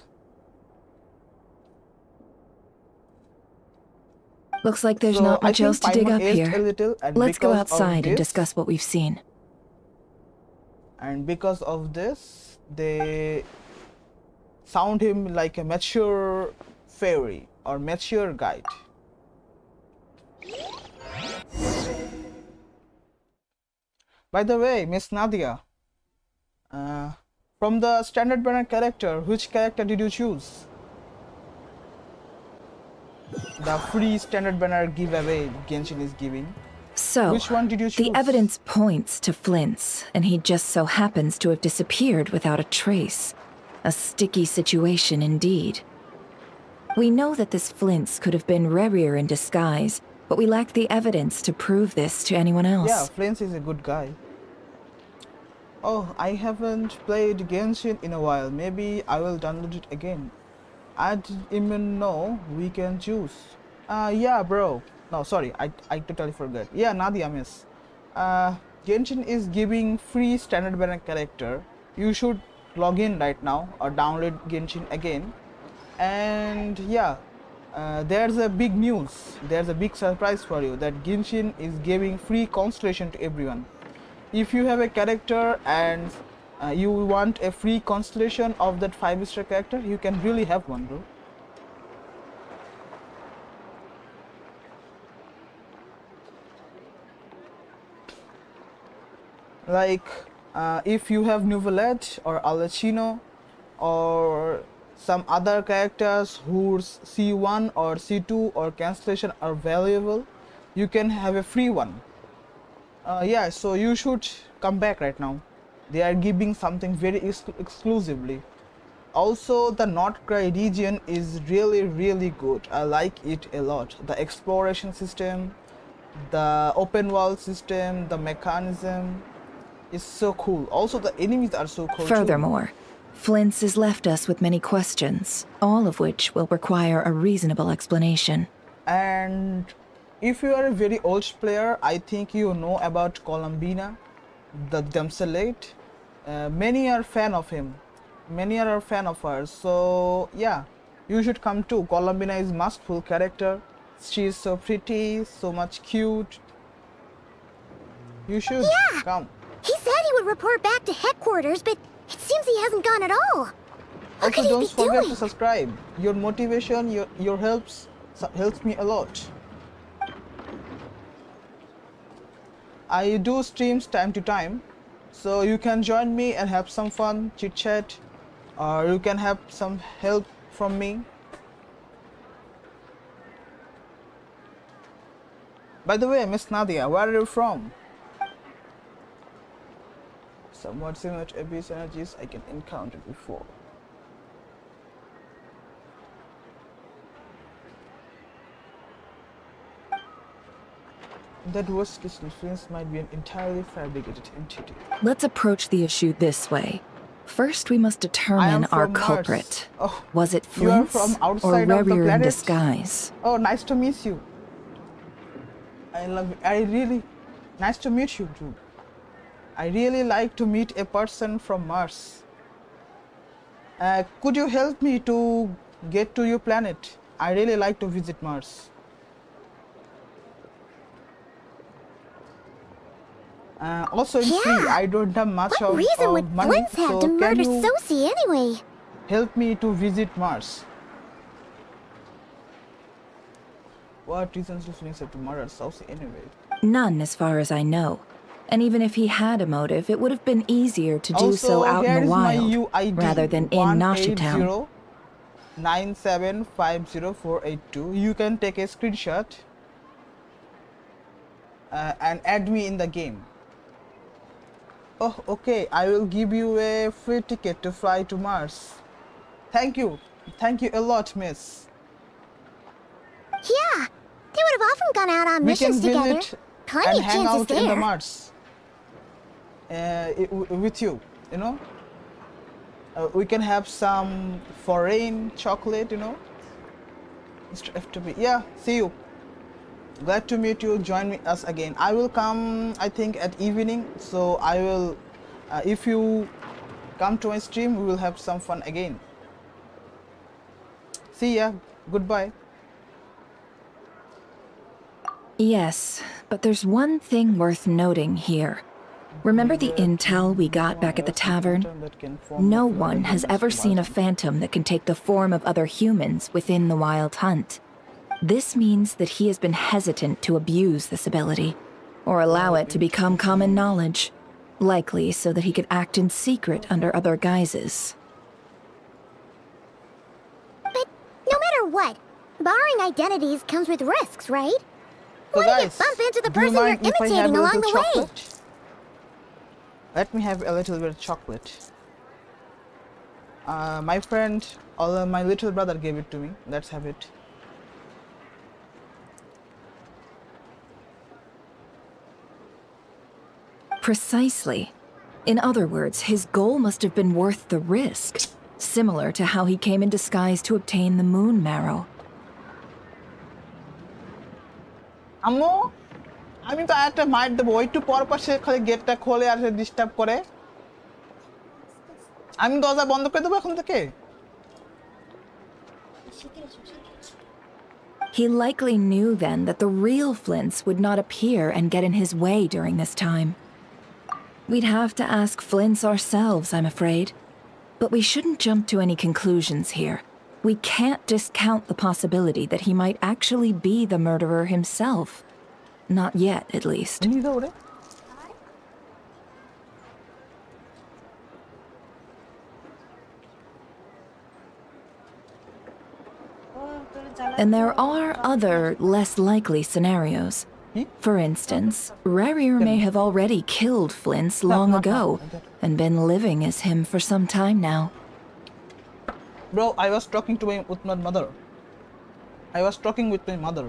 Looks like there's not much else to dig up here. Let's go outside and discuss what we've seen. And because of this, they sound him like a mature fairy or mature guide. By the way, Miss Nadia, from the standard banner character, which character did you choose? The free standard banner giveaway Genshin is giving. So, which one did you choose? The evidence points to Flins, and he just so happens to have disappeared without a trace. A sticky situation indeed. We know that this Flins could have been Rerir in disguise, but we lack the evidence to prove this to anyone else. Yeah, Flins is a good guy. Oh, I haven't played Genshin in a while. Maybe I will download it again. I didn't even know we can choose. Yeah, bro. No, sorry, I totally forgot. Yeah, Nadia, miss. Genshin is giving free standard banner character. You should log in right now or download Genshin again. And yeah, there's a big news. There's a big surprise for you that Genshin is giving free constellation to everyone. If you have a character and you want a free constellation of that 5-star character, you can really have one, bro. Like if you have Novelette or Arlecchino or some other characters whose C1 or C2 or cancellation are valuable, you can have a free one. Yeah, so you should come back right now. They are giving something very exclusively. Also, the Nod-Krai region is really good. I like it a lot. The exploration system, the open world system, the mechanism is so cool. Also, the enemies are so cool. Furthermore, Flins has left us with many questions, all of which will require a reasonable explanation. And if you are a very old player, I think you know about Columbina, the Damselate. Many are fan of him. Many are a fan of her. So yeah, you should come too. Columbina is must-full character. She is so pretty, so much cute. You should come. He said he would report back to headquarters, but it seems he hasn't gone at all. What could he Also, be don't forget doing? to subscribe. Your motivation, your helps me a lot. I do streams time to time, so you can join me and have some fun, chit chat, or you can have some help from me. By the way, Miss Nadia, where are you from? Somewhat similar to abyss energies I can encounter before. That worst case influence might be an entirely fabricated entity. Let's approach the issue this way. First, we must determine our culprit. Oh, was it you are Flins from or outside of the Rerir in planet? disguise? Oh, nice to meet you. Nice to meet you too. I really like to meet a person from Mars. Could you help me to get to your planet? I really like to visit Mars. Also, it's free. I don't have much What reason would money, Flins have so to can murder you Sosie anyway? help me to visit Mars? What reasons do Flins have to murder Sosie anyway? None, as far as I know. And even if he had a motive, it would have been easier to do so out in the wild, rather than in Nasha. 9750482. You can take a screenshot and add me in the game. Oh, okay. I will give you a free ticket to fly to Mars. Thank you a lot, miss. Yeah, they would have often gone out on missions together. Plenty of hang chances out there. in the Mars with you, you know. We can have some foreign chocolate, you know. Mr. F2B. Yeah, see you. Glad to meet you. Join us again. I will come, I think, at evening. So I will, if you come to my stream, we will have some fun again. See ya. Goodbye. Yes, but there's one thing worth noting here. Remember the intel we got back at the tavern? No one has ever seen a phantom that can take the form of other humans within the Wild Hunt. This means that he has been hesitant to abuse this ability, or allow it to become common knowledge, likely so that he could act in secret under other guises. But no matter what, borrowing identities comes with risks, right? So what guys, if you bump into the do you person you're mind if I have imitating a along little the way? chocolate? Let me have a little bit of chocolate. My friend, my little brother gave it to me. Let's have it. Precisely. In other words, his goal must have been worth the risk, similar to how he came in disguise to obtain the moon marrow. আম্মু আমি তো একটা মাইট দেবো একটু পর পর সে খালি গেটটা খোলে আর ডিস্টার্ব করে আমি দরজা বন্ধ করে দেবো এখন থেকে He likely knew then that the real Flins would not appear and get in his way during this time. We'd have to ask Flins ourselves, I'm afraid. But we shouldn't jump to any conclusions here. We can't discount the possibility that he might actually be the murderer himself. Not yet, at least. And there are other, less likely scenarios. For instance, Rerir may have already killed Flins long ago and been living as him for some time now. Bro, I was talking with my mother. I was talking with my mother.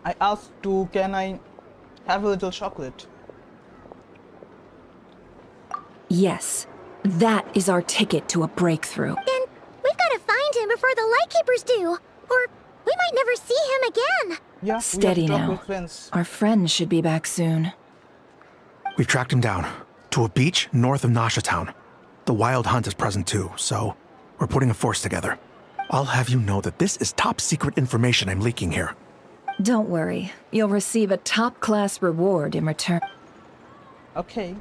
I asked can I have a little chocolate? Yes, that is our ticket to a breakthrough. Then we've got to find him before the Lightkeepers do, or we might never see him again. Yeah, steady now. Our friends should be back soon. We've tracked him down to a beach north of Nasha Town. The Wild Hunt is present too, so we're putting a force together. I'll have you know that this is top secret information I'm leaking here. Don't worry. You'll receive a top-class reward in return. Okay.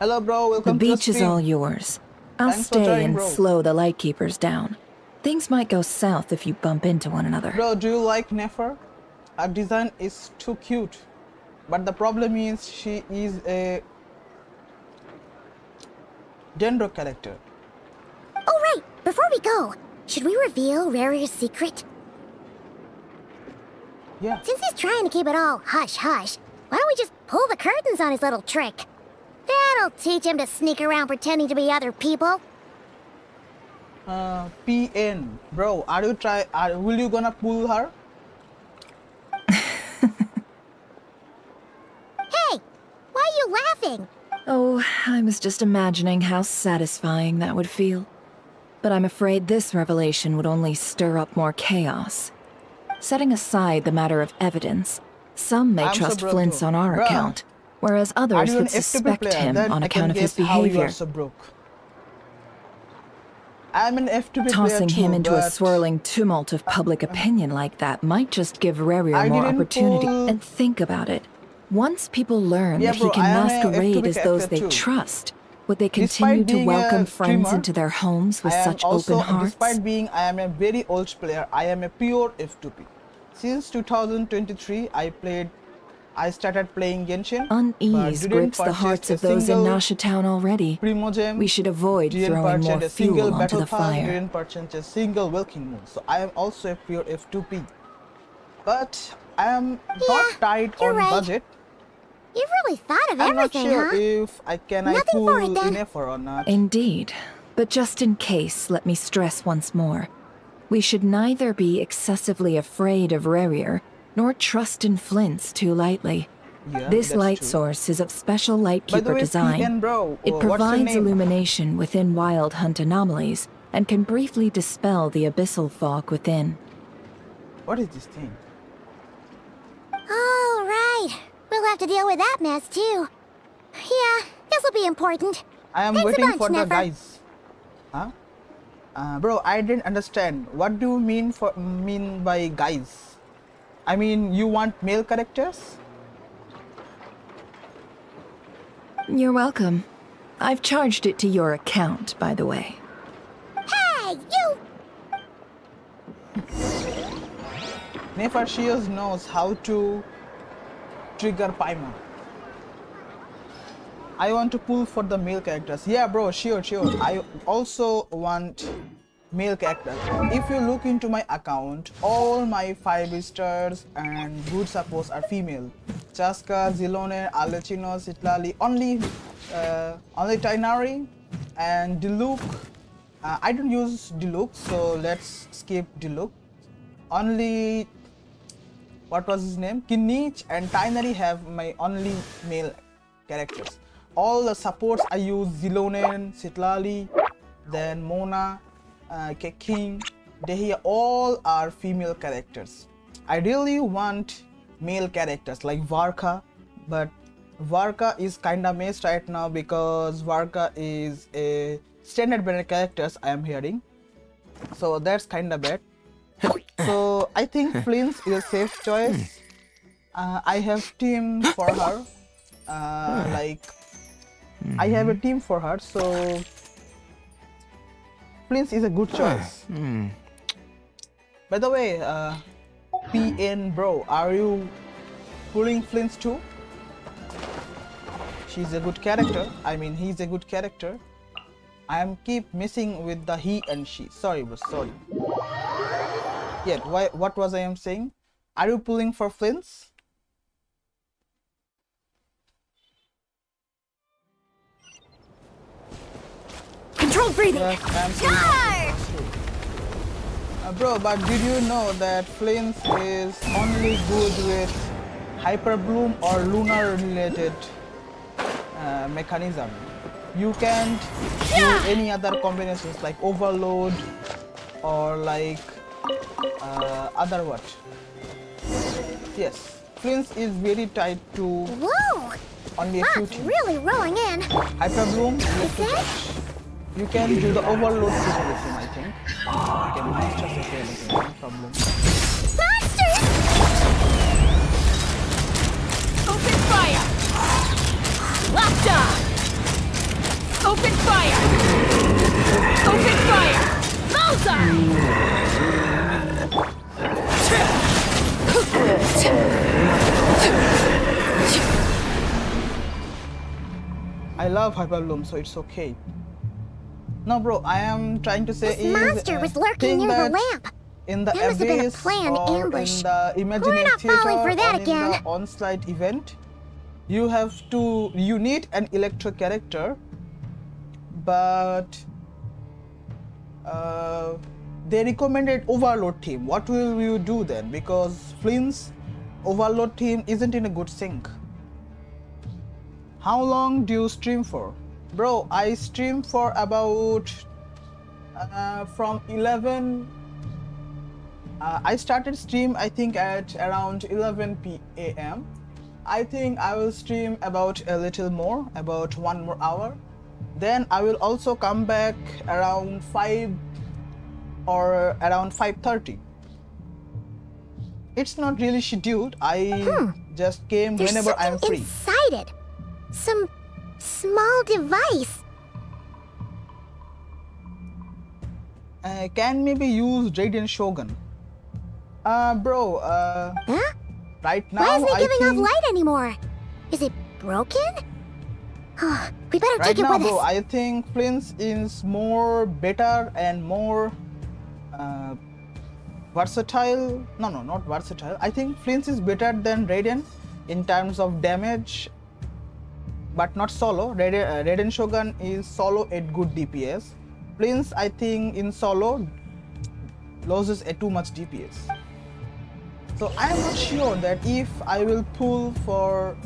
Hello, bro. Welcome the beach to the is all yours. I'll stay and slow the Lightkeepers down. Things might go south if you bump into one another. Bro, do you like Nefer? Her design is too cute. But the problem is she is a Dendro character. Oh, right. Before we go, should we reveal Rarir's secret? Yeah. Since he's trying to keep it all hush-hush, why don't we just pull the curtains on his little trick? That'll teach him to sneak around pretending to be other people. PN. Bro, will you gonna pull her? Hey! Why are you laughing? Oh, I was just imagining how satisfying that would feel. But I'm afraid this revelation would only stir up more chaos. Setting aside the matter of evidence, some may trust Flins on our account, whereas others would suspect him on account of his behavior. I'm an F2B Tossing player him too, into a swirling tumult of public opinion like that might just give Rerir more opportunity. And think about it. Once people learn that he can masquerade as those they trust, would they continue to welcome friends into their homes with such open hearts? Despite being I am a very old player, I am a pure F2P. Since 2023, I played I started playing Genshin, Unease but grips the hearts of those in Nasha Town already. Primo gem, We should avoid didn't throwing more purchase a single fuel onto battle the pass, fire. didn't purchase a single Welkin moon. So I am also a pure F2P. But I am not tight on budget. You really thought of I'm not everything, sure huh? if I Nothing pull for it, then. nefer or not. Indeed. But just in case, let me stress once more. We should neither be excessively afraid of Rerir, nor trust in flints too lightly. Yeah, This that's light true. source is of special By the lightkeeper way, design. PN bro, It what's your provides name? illumination within wild hunt anomalies and can briefly dispel the abyssal fog within. What is this thing? Oh, right. We'll have to deal with that mess, too. Yeah, this'll be important. I am Thanks waiting a bunch, for the Nefer. guys. Huh? Bro, I didn't understand. What do you mean by guys? I mean, you want male characters? You're welcome. I've charged it to your account, by the way. Hey, you! Nefer Shears knows how to trigger Paima. I want to pull for the male characters. Yeah, bro, sure. I also want male characters. If you look into my account, all my 5 stars and good supports are female. Chasca, Zilone, Arlecchino, Citlali, only Tainari and Diluc. I don't use Diluc, so let's skip Diluc. Only, what was his name? Kinich and Tainari have my only male characters. All the supports I use Zilone, Citlali, then Mona, Keking, Dehia, all are female characters. I really want male characters like Varka, but Varka is kinda messed right now because Varka is a standard banner characters I am hearing. So that's kinda bad. So I think Flins is a safe choice. I have team for her. I have a team for her, so Flins is a good choice. By the way, PN bro, are you pulling Flins too? She's a good character. I mean, he's a good character. I am keep missing with the he and she. Sorry bro, sorry. Yet, what was I am saying? Are you pulling for Flins? Controlled breathing! Yes, bro, but did you know that Flins is only good with Hyperbloom or lunar related mechanism? You can't do any other combinations like Overload or like other what? Yes, Flins is very tied to only a few That's things. really rolling in. Hyperbloom, you can do the overload situation, I think. You can master it, no problem. Monsters! Open fire! Locked on! Open fire! Open fire! I love Hyperbloom, so it's okay. No, bro, I am trying to say This monster was lurking near the lamp. In the That must have been a abyss planned or ambush. in the imaginary We're not theater falling for that or in again. the on-site event, you need an electro character, but they recommended overload team. What will you do then? Because Flint's overload team isn't in a good sync. How long do you stream for? Bro, I stream for about from 11. I started stream I think at around 11 p.m. I think I will stream about a little more, about 1 more hour. Then I will also come back around 5 or around 5:30. It's not really scheduled. I just came There's whenever I'm something free. inside it. Some small device. Can maybe use Radiant Shogun. Bro, Right now, Why isn't it I giving off think- light anymore? Is it broken? We better Right take it now, with bro, us. I think Flins is more better and more versatile. No, not versatile. I think Flins is better than Raiden in terms of damage, but not solo. Raiden Shogun is solo at good DPS. Flins, I think, in solo loses at too much DPS. So I am not sure that if I will pull for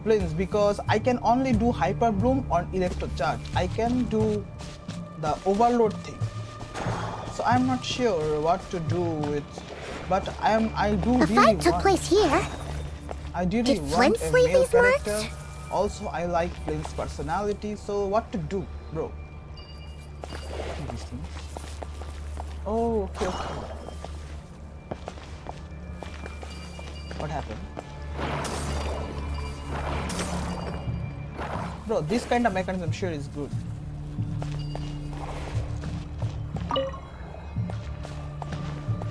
Flins, because I can only do Hyper Bloom on Electro Charge. I can do the Overload thing. So I'm not sure what to do with, but I do The really fight took want. place here. I really Did want Flint a leave male these marks? character. Also, I like Flint's personality. So what to do, bro? These things. Oh, okay. What happened? Bro, this kind of mechanism sure is good.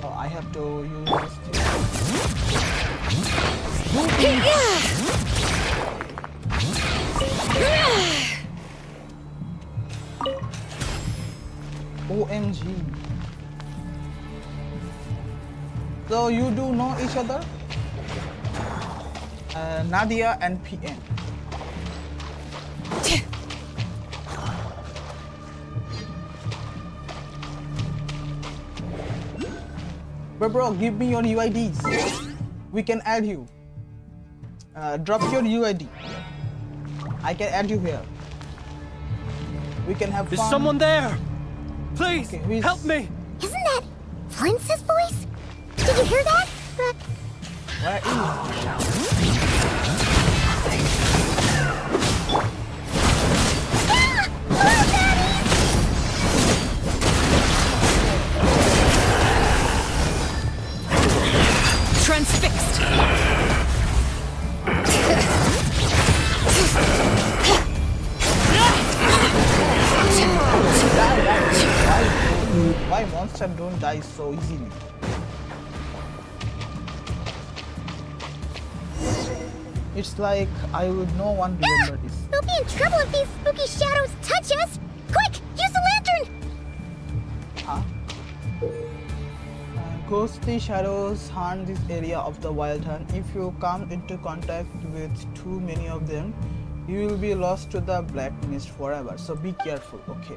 Oh, I have to use this OMG. So you do know each other? Nadia and PN. Bro, give me your UIDs. We can add you. Drop your UID. I can add you here. We can have fun. Is someone there? Please, Okay, help me! Isn't that Flint's voice? Did you hear that? Where Transfixed. Why monster don't die so easily? It's like I would no one remember this. We'll be in trouble if these spooky shadows touch us. Quick, use the lantern. Huh? Ghostly shadows haunt this area of the wild hunt. If you come into contact with too many of them, you will be lost to the black mist forever. So be careful, okay?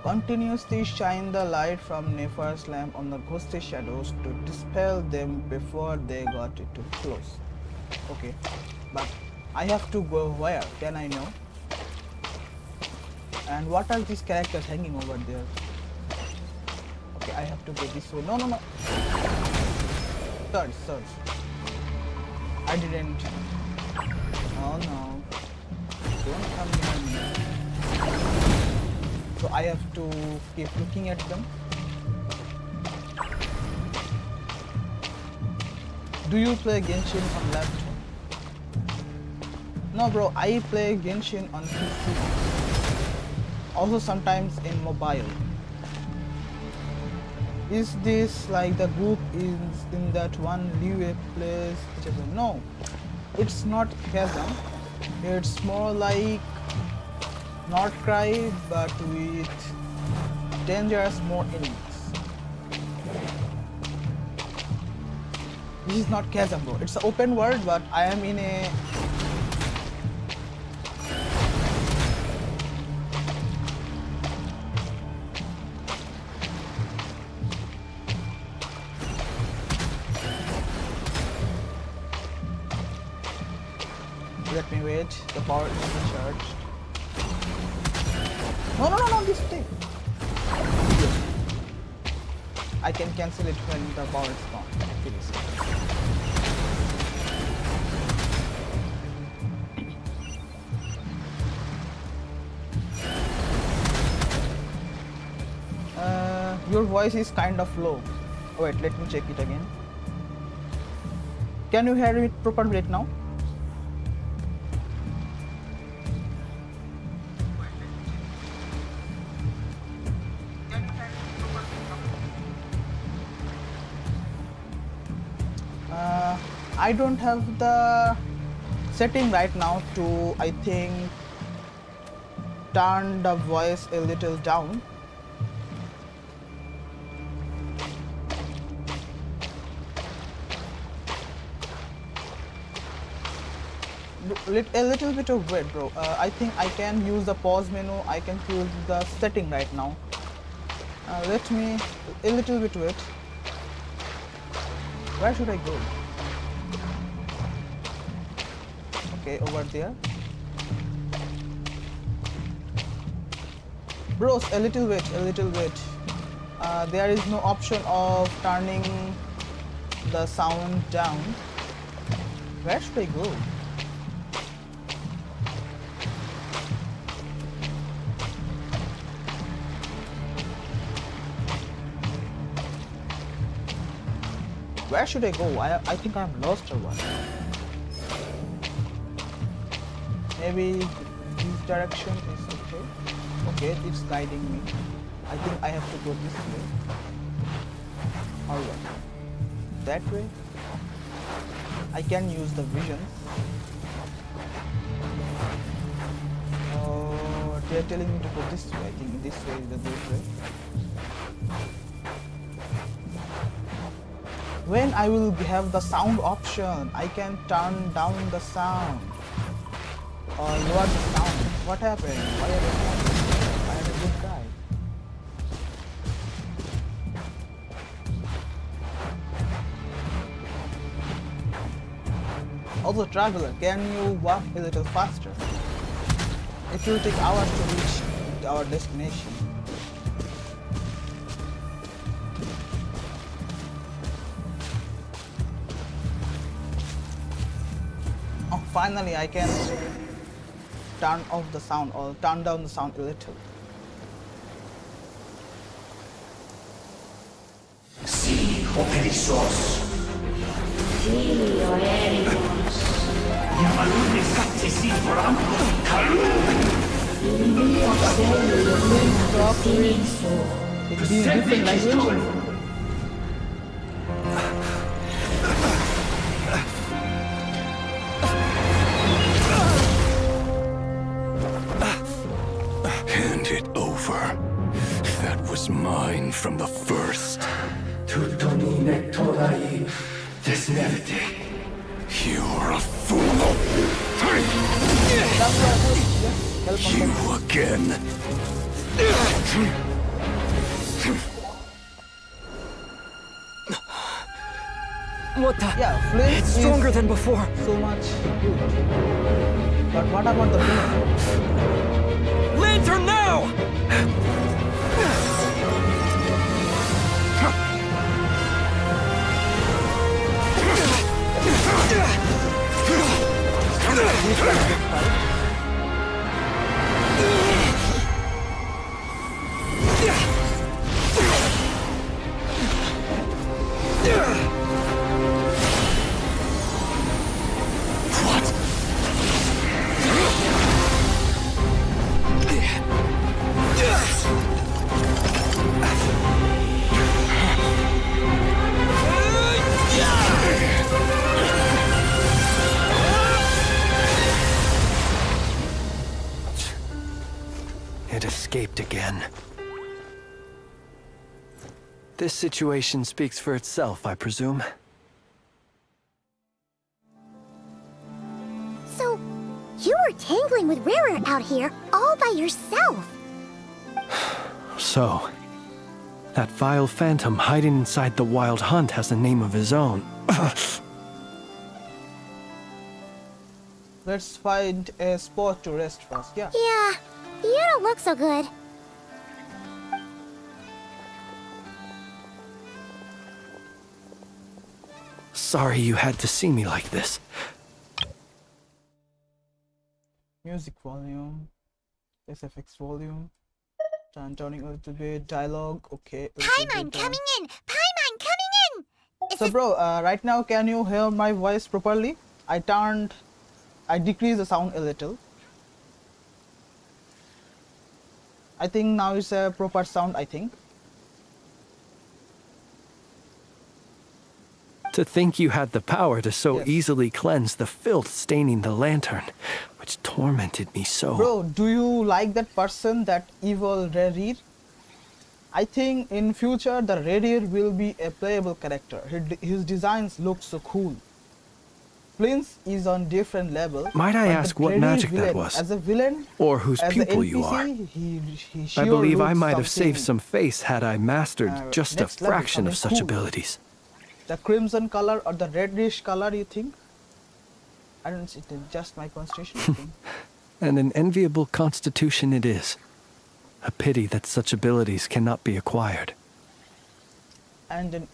Continuously shine the light from Nefer's lamp on the ghostly shadows to dispel them before they got too close. Okay, but I have to go where? Can I know? And what are these characters hanging over there? Okay, I have to go this way. No. Search. I didn't. Oh no. Don't come near me. So I have to keep looking at them. Do you play Genshin on laptop? No bro, I play Genshin on PC. Also sometimes in mobile. Is this like the group is in that one leeway place? No, it's not chasm. It's more like Nod-Krai but with dangerous more enemies. This is not chasm bro. It's an open world but I am in a Let me wait. The power is charged. No, this thing. I can cancel it when the power is gone. Finish it. Your voice is kind of low. Oh, wait, let me check it again. Can you hear it properly right now? I don't have the setting right now to, I think, turn the voice a little down. A little bit of wait, bro. I think I can use the pause menu. I can use the setting right now. Let me a little bit wait. Where should I go? Okay, over there. Bros, a little wait, a little wait. There is no option of turning the sound down. Where should I go? Where should I go? I think I'm lost or what? Maybe this direction is okay. Okay, it's guiding me. I think I have to go this way. Or what? That way? I can use the vision. Oh, they're telling me to go this way. I think this way is the good way. When I will have the sound option, I can turn down the sound or lower the sound. What happened? Why are they not? I am a good guy. Also, traveler, can you walk a little faster? It will take hours to reach our destination. Oh, finally I can turn off the sound or turn down the sound a little. Si operisos. Si oericos. Yamalune sate si foramco kalu. It's in different language. Hand it over. That was mine from the first. Tutoni nektorai desnevite. You're a fool. You again. What the? Yeah, flins It's stronger than before. So much good. But what about the flint? Lantern now! It escaped again. This situation speaks for itself, I presume. So, you were tangling with Rara out here all by yourself. So, that vile phantom hiding inside the wild hunt has a name of his own. Let's find a spot to rest first, yeah. Yeah, you don't look so good. Sorry you had to see me like this. Music volume, SFX volume, turning a little bit, dialogue, okay. Paimon coming in! Paimon coming in! So bro, right now can you hear my voice properly? I decreased the sound a little. I think now it's a proper sound, I think. To think you had the power to so easily cleanse the filth staining the lantern, which tormented me so. Bro, do you like that person, that evil Rerir? I think in future the Rerir will be a playable character. His designs look so cool. Flins is on different level. Might I ask what magic that was? As a villain, or whose as pupil NPC, you are? He I sure believe I looks might have saved something, some face had I mastered just a next level, fraction of something such cool. abilities. The crimson color or the reddish color, you think? I don't see it, just my constitution. I think. And an enviable constitution it is. A pity that such abilities cannot be acquired. And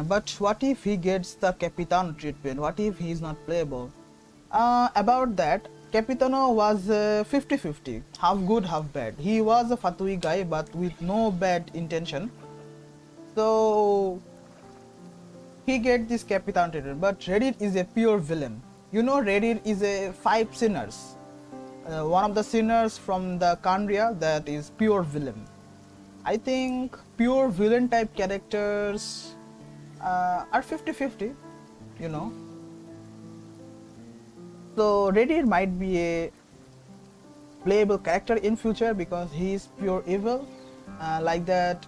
but what if he gets the Capitano treatment? What if he is not playable? About that, Capitano was 50-50, half good, half bad. He was a Fatui guy, but with no bad intention. So he get this Capitano treatment. But Reddit is a pure villain. You know, Reddit is a 5 sinners. One of the sinners from the Kandria that is pure villain. I think pure villain type characters are 50-50, you know. So Reddit might be a playable character in future because he is pure evil. Like that,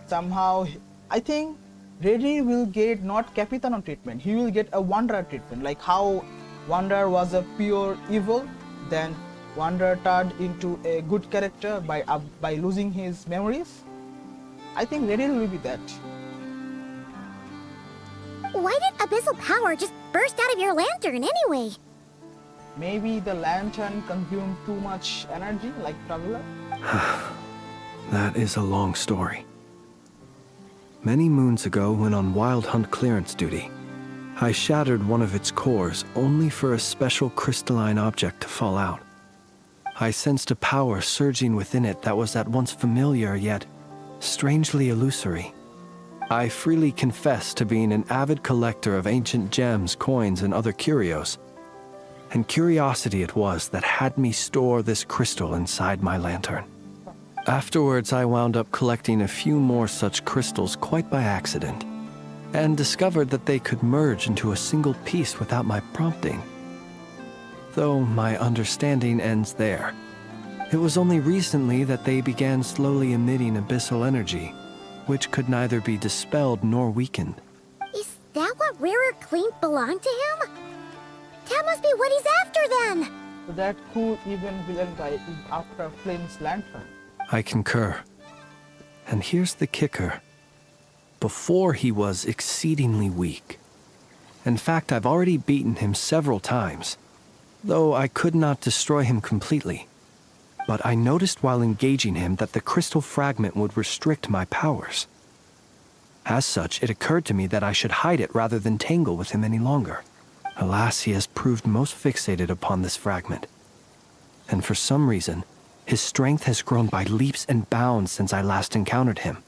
somehow I think Reddit will get not Capitano treatment. He will get a Wanderer treatment, like how Wanderer was a pure evil. Then Wanderer turned into a good character by losing his memories. I think Reddit will be that. Why did abyssal power just burst out of your lantern anyway? Maybe the lantern consumed too much energy, like Traveler. That is a long story. Many moons ago, when on wild hunt clearance duty, I shattered one of its cores only for a special crystalline object to fall out. I sensed a power surging within it that was at once familiar yet strangely illusory. I freely confess to being an avid collector of ancient gems, coins, and other curios, and curiosity it was that had me store this crystal inside my lantern. Afterwards, I wound up collecting a few more such crystals quite by accident, and discovered that they could merge into a single piece without my prompting. Though my understanding ends there. It was only recently that they began slowly emitting abyssal energy, which could neither be dispelled nor weakened. Is that what Rarer claimed belonged to him? That must be what he's after then! So that cool even villain guy is after Flame's lantern. I concur. And here's the kicker. Before he was exceedingly weak. In fact, I've already beaten him several times, though I could not destroy him completely. But I noticed while engaging him that the crystal fragment would restrict my powers. As such, it occurred to me that I should hide it rather than tangle with him any longer. Alas, he has proved most fixated upon this fragment. And for some reason, his strength has grown by leaps and bounds since I last encountered him.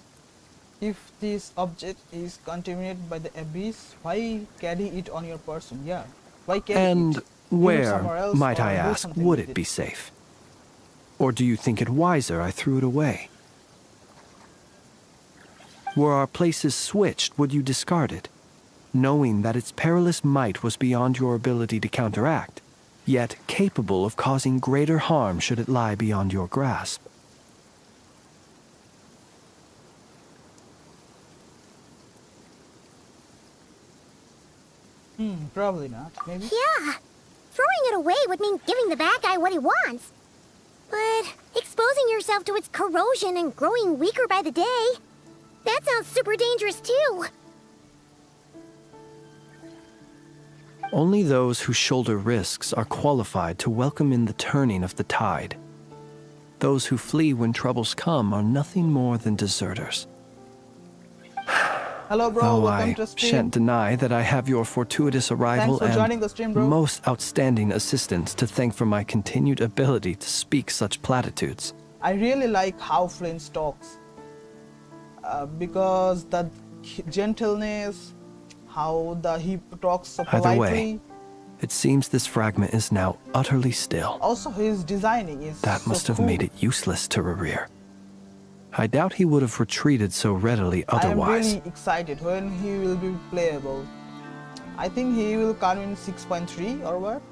If this object is contaminated by the abyss, why carry it on your person? Yeah, why carry it? And where, might I ask, would it be safe? Or do you think it wiser I threw it away? Were our places switched, would you discard it, knowing that its perilous might was beyond your ability to counteract, yet capable of causing greater harm should it lie beyond your grasp? Probably not, maybe? Yeah, throwing it away would mean giving the bad guy what he wants. But exposing yourself to its corrosion and growing weaker by the day, that sounds super dangerous too. Only those who shoulder risks are qualified to welcome in the turning of the tide. Those who flee when troubles come are nothing more than deserters. Hello, bro. Though Welcome I to stream. shan't deny that I have your fortuitous arrival Thanks for joining the stream, bro. and most outstanding assistance to thank for my continued ability to speak such platitudes. I really like how Flint talks. Because the gentleness, how he talks so politely. Either way, it seems this fragment is now utterly still. Also, his designing is That must so have cool. made it useless to Rerir. I doubt he would have retreated so readily otherwise. I am really excited when he will be playable. I think he will come in 6.3 or what?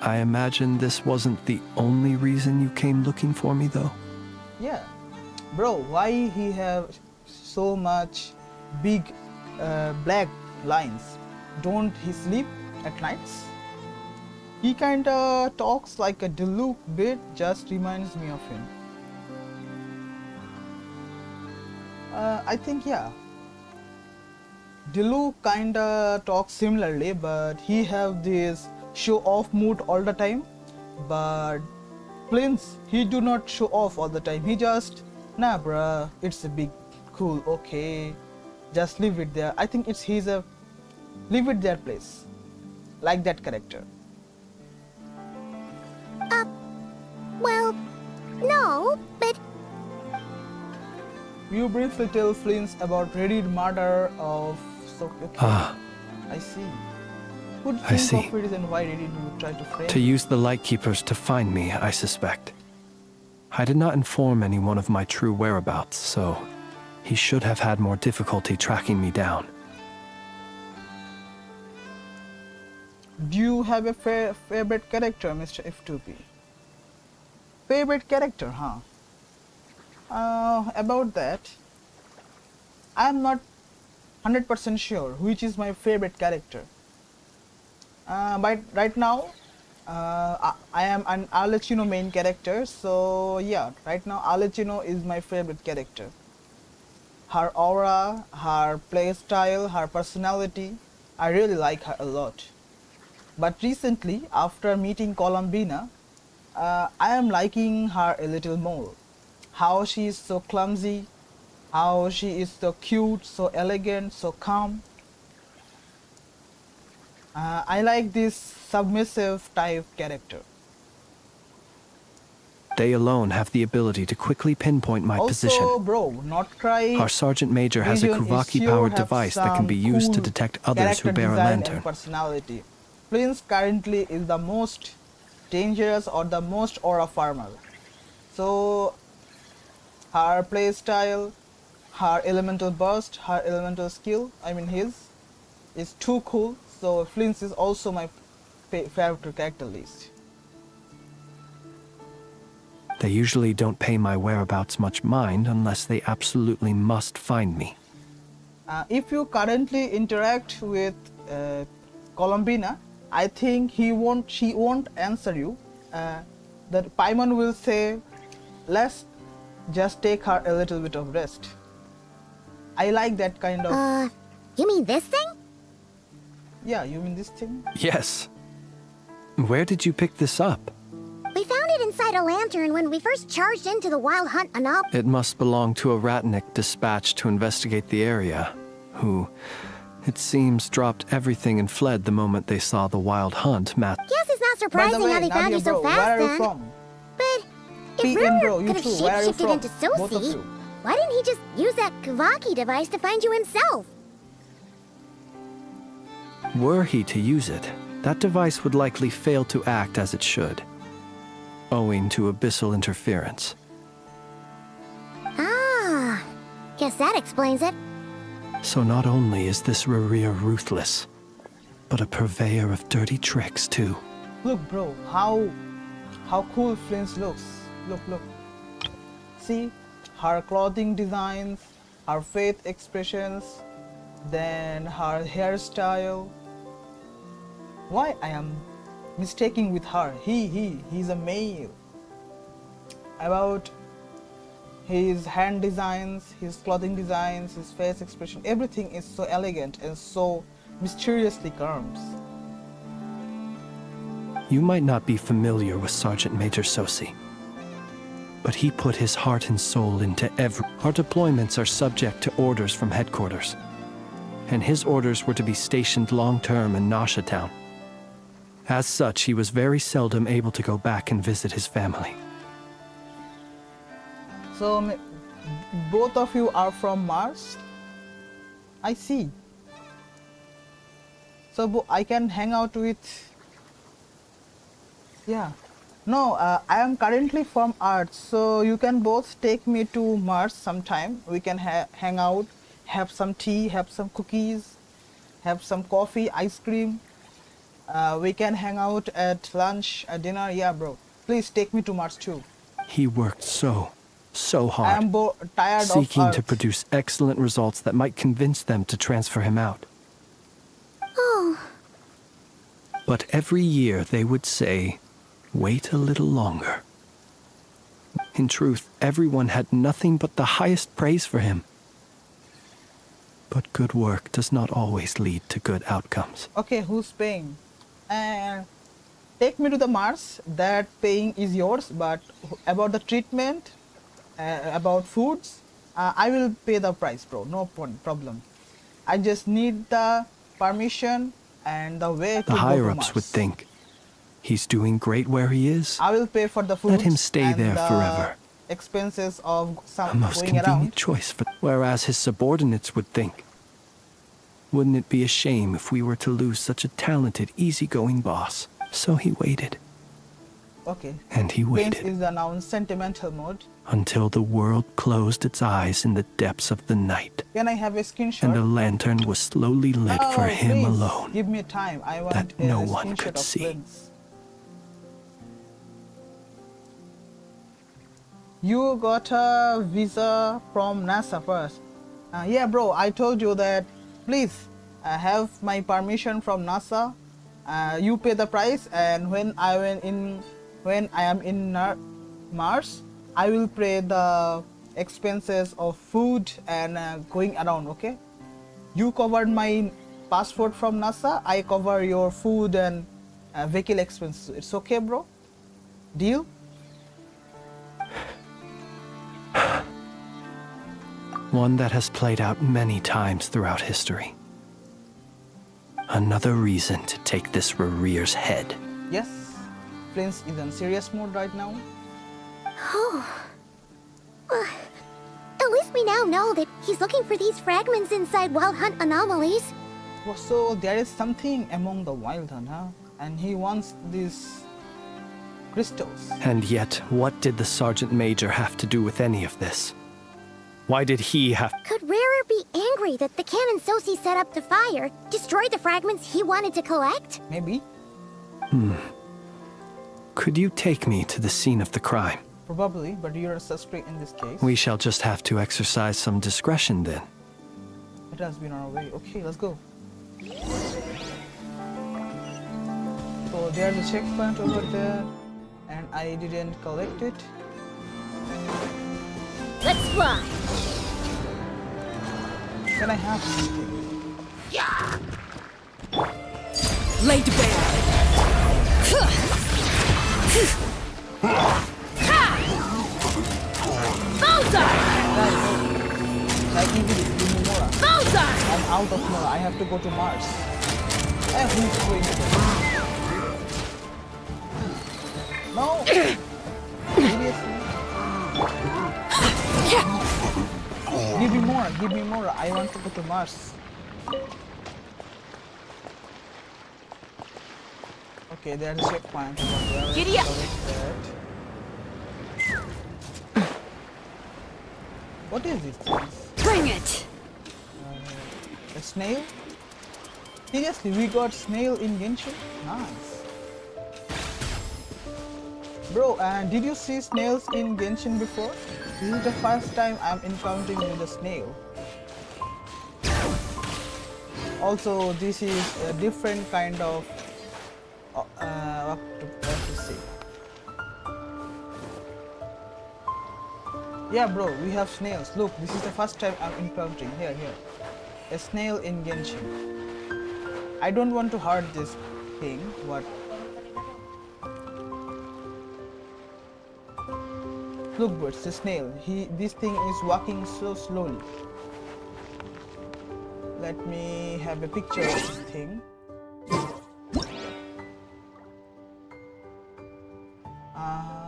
I imagine this wasn't the only reason you came looking for me, though. Yeah. Bro, why he have so much big black lines? Don't he sleep at nights? He kinda talks like a Diluc bit, just reminds me of him. I think, yeah. Diluc kinda talks similarly, but he have this show-off mood all the time. But Flins, he do not show off all the time. He just, nah bruh, it's a big, cool, okay. Just leave it there. I think he's a leave it there place. Like that character. Well, no, but... You briefly tell Flins about Reddit murder of... I see. Who'd think of it and why did you try to frame To use the Lightkeepers to find me, I suspect. I did not inform anyone of my true whereabouts, so he should have had more difficulty tracking me down. Do you have a favorite character, Mr. F2P? Favorite character, huh? About that, I'm not 100% sure which is my favorite character. But right now, I am an arlecchino main character, so yeah, right now arlecchino is my favorite character. Her aura, her play style, her personality, I really like her a lot. But recently, after meeting Columbina, I am liking her a little more. How she is so clumsy, how she is so cute, so elegant, so calm. I like this submissive type character. They alone have the ability to quickly pinpoint my position. Also, bro, Nod-Krai Our Sergeant Major has a Kuvaki-powered device that can be used to detect others who bear a lantern. Personality. Flins currently is the most dangerous or the most aura farmer. So her play style, her elemental burst, her elemental skill, is too cool. So Flins is also my favorite character list. They usually don't pay my whereabouts much mind unless they absolutely must find me. If you currently interact with Columbina, I think she won't answer you. That Paimon will say, let's just take her a little bit of rest. I like that kind of... you mean this thing? Yeah, you mean this thing? Yes. Where did you pick this up? We found it inside a lantern when we first charged into the wild hunt Anop. It must belong to a ratnik dispatched to investigate the area, who, it seems, dropped everything and fled the moment they saw the wild hunt map. Guess it's not surprising how they found you so fast, where are you then. from? But if Ruler could have shapeshifted into Sosi, why didn't he just use that Kuvaki device to find you himself? Were he to use it, that device would likely fail to act as it should, owing to abyssal interference. Ah, guess that explains it. So not only is this Raria ruthless, but a purveyor of dirty tricks too. Look bro, how cool Flins looks. Look. See, her clothing designs, her face expressions, then her hairstyle. Why I am mistaking with her? He's a male. About his hand designs, his clothing designs, his face expression, everything is so elegant and so mysteriously calm. You might not be familiar with Sergeant Major Sosi, but he put his heart and soul into every... Our deployments are subject to orders from headquarters, and his orders were to be stationed long-term in Nasha Town. As such, he was very seldom able to go back and visit his family. So, both of you are from Mars? I see. So, I can hang out with... Yeah, No, I am currently from Earth, so you can both take me to Mars sometime. We can hang out, have some tea, have some cookies, have some coffee, ice cream. We can hang out at lunch, dinner. Yeah, bro. Please take me to Mars too. He worked so hard, I am tired seeking of to Earth. produce excellent results that might convince them to transfer him out. Oh, But every year they would say, wait a little longer. In truth, everyone had nothing but the highest praise for him. But good work does not always lead to good outcomes. Okay, who's paying? Take me to the Mars. That paying is yours, but about the treatment, about foods, I will pay the price, bro. No problem. I just need the permission and the way to The go to higher-ups Mars. would think, he's doing great where he is. I will pay for the food. Let him stay there forever. Expenses of A some most going convenient around. choice for... Whereas his subordinates would think, wouldn't it be a shame if we were to lose such a talented, easygoing boss? So he waited. Okay. And he waited. Flins is now in sentimental mode. Until the world closed its eyes in the depths of the night, Can I have a screenshot? and a lantern was slowly lit for him please, alone, give me time. I want that a no one screenshot could of see. Flins. You got a visa from NASA first. Yeah, bro. I told you that. Please have my permission from NASA. You pay the price, and when I am in Mars, I will pay the expenses of food and going around. Okay? You covered my passport from NASA. I cover your food and vehicle expenses. It's okay, bro? Deal? One that has played out many times throughout history. Another reason to take this Rerere's head. Yes. Flins is in serious mode right now. Oh. At least we now know that he's looking for these fragments inside Wild Hunt anomalies. Oh, so there is something among the Wild Hunt, huh? And he wants these crystals. And yet, what did the Sergeant Major have to do with any of this? Why did he have... Could Rarer be angry that the cannon Sosi set up to fire destroyed the fragments he wanted to collect? Maybe. Could you take me to the scene of the crime? Probably, but you're a suspect in this case. We shall just have to exercise some discretion then. It has been on our way. Okay, let's go. So there's a checkpoint over there, and I didn't collect it. Let's fly. Can I have something? Yeah. Laid bare. Bullseye! Like easily, give me more. Bullseye! I'm out of more. I have to go to Mars. Who's going to No! Seriously? Give me more. I want to go to Mars. Okay, there's a checkpoint. Giddy up! What is this? Bring it! A snail? Seriously, we got snail in Genshin? Nice. Bro, did you see snails in Genshin before? This is the first time I'm encountering with a snail. Also, this is a different kind of what to say. Yeah, bro, we have snails. Look, this is the first time I'm encountering. Here. A snail in Genshin. I don't want to hurt this thing, but... Look, bro, it's a snail. This thing is walking so slowly. Let me have a picture of this thing.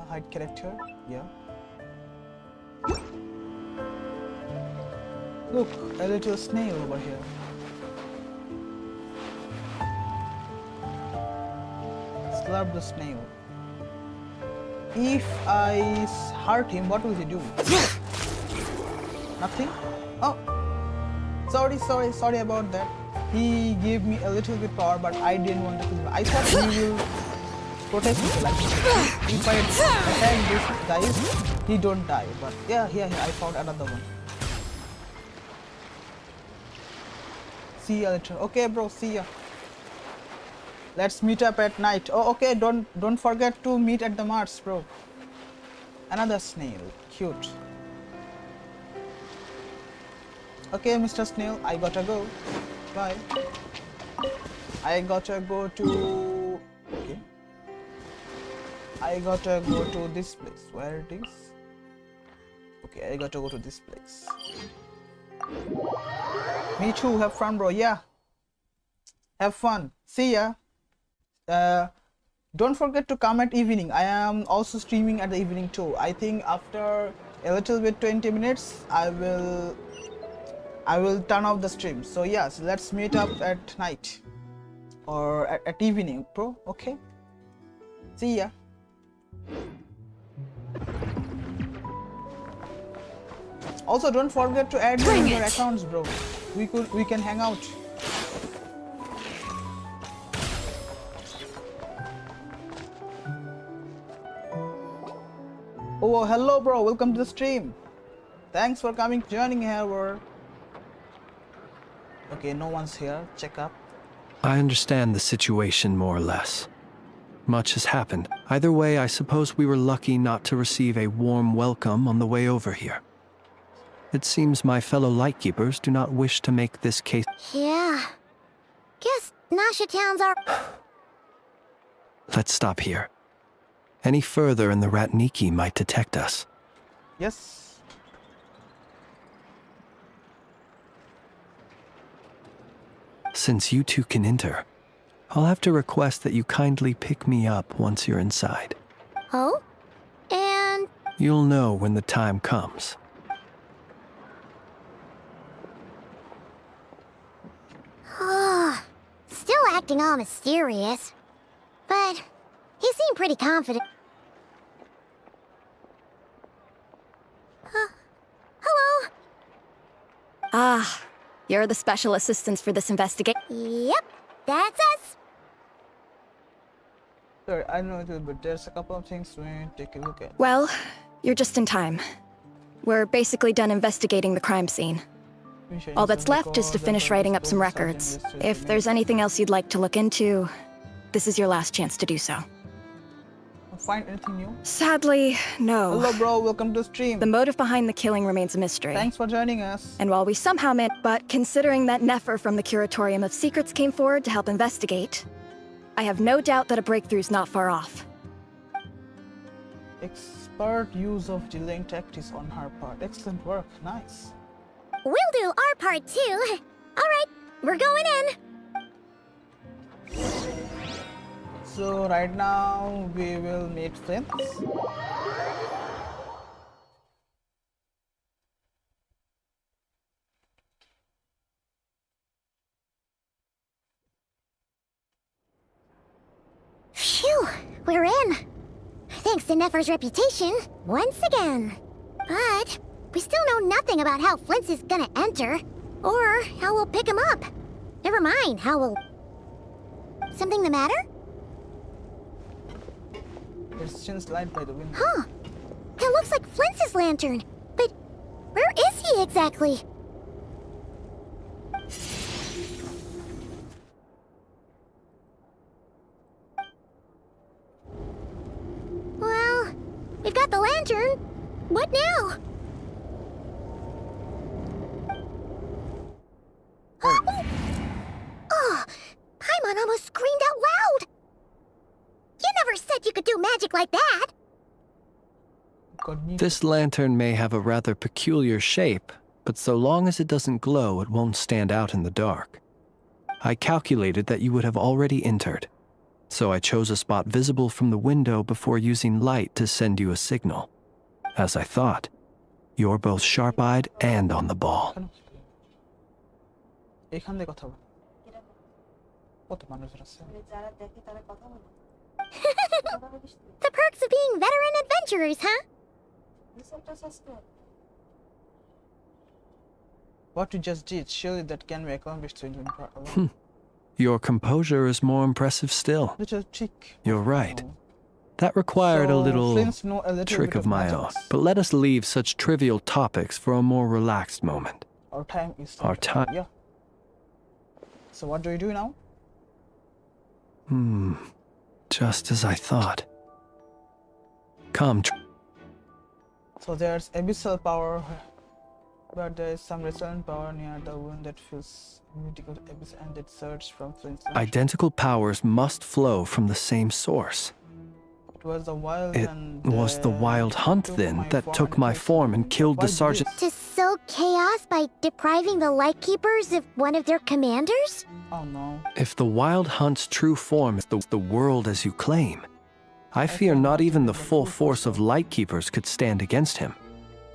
Hide character, yeah. Look, a little snail over here. Slurp the snail. if I hurt him, what will he do? Nothing? Oh, sorry about that. He gave me a little bit power, but I didn't want to kill him. I thought he will protect me. Like, if I attack this guys, he don't die. But yeah, I found another one. See ya later. Okay, bro. See ya. Let's meet up at night. Oh, okay. Don't forget to meet at the Mars, bro. Another snail. Cute. Okay, Mr. Snail. I gotta go. Bye. I gotta go to. Okay. I gotta go to this place. Where it is? Okay, I gotta go to this place. Me too. Have fun, bro. Yeah. Have fun. See ya. Don't forget to come at evening. I am also streaming at the evening too. I think after a little bit 20 minutes I will turn off the stream. So yes, let's meet up at night or at evening, bro. Okay, see ya. Also, don't forget to add me in your accounts, bro. We can hang out. Oh, hello, bro. Welcome to the stream. Thanks for joining here, bro. Okay, no one's here. Check up. I understand the situation more or less. Much has happened. Either way, I suppose we were lucky not to receive a warm welcome on the way over here. It seems my fellow lightkeepers do not wish to make this case. Yeah. Guess Nasha towns are. Let's stop here. Any further and the Ratniki might detect us. Yes. Since you two can enter, I'll have to request that you kindly pick me up once you're inside. Oh? And... You'll know when the time comes. Still acting all mysterious. But he seemed pretty confident. Hello? Ah, you're the special assistants for this investigation. Yep, that's us. Sorry, I know it, but there's a couple of things we take a look at. Well, you're just in time. We're basically done investigating the crime scene. All that's left is to finish writing up some records. If there's anything else you'd like to look into, this is your last chance to do so. Find anything new? Sadly, no. Hello, bro. Welcome to the stream. The motive behind the killing remains a mystery. Thanks for joining us. And while we somehow but considering that Nefer from the Curatorium of Secrets came forward to help investigate, I have no doubt that a breakthrough's not far off. Expert use of delaying tactics on her part. Excellent work. Nice. We'll do our part too. Alright, we're going in. So right now we will meet Flins. Phew, we're in. Thanks to Nefer's reputation, once again. But we still know nothing about how Flins is gonna enter, or how we'll pick him up. Never mind how we'll... Something the matter? It's Shin's light by the window. Huh. It looks like Flint's lantern. But where is he exactly? Well, we've got the lantern. What now? Oh, Paimon almost screamed out loud. You never said you could do magic like that! This lantern may have a rather peculiar shape, but so long as it doesn't glow, it won't stand out in the dark. I calculated that you would have already entered, so I chose a spot visible from the window before using light to send you a signal. As I thought, you're both sharp-eyed and on the ball. The perks of being veteran adventurers, huh? What you just did, surely that can be accomplished so alone. Your composure is more impressive still. Little trick. You're right. That required a little Flins know a little trick bit of my own. magics. But let us leave such trivial topics for a more relaxed moment. Our time is Our time. Yeah. So what do we do now? Just as I thought. Come. So there's abyssal power, but there is some resonant power near the wound that fills mythical abyss and that surge from Flint's. Identical powers must flow from the same source. It was the wild hunt then that took my form and killed the sergeant. To sow chaos by depriving the Lightkeepers of one of their commanders? Oh no. If the wild hunt's true form is the world as you claim, I fear not even the full force of Lightkeepers could stand against him,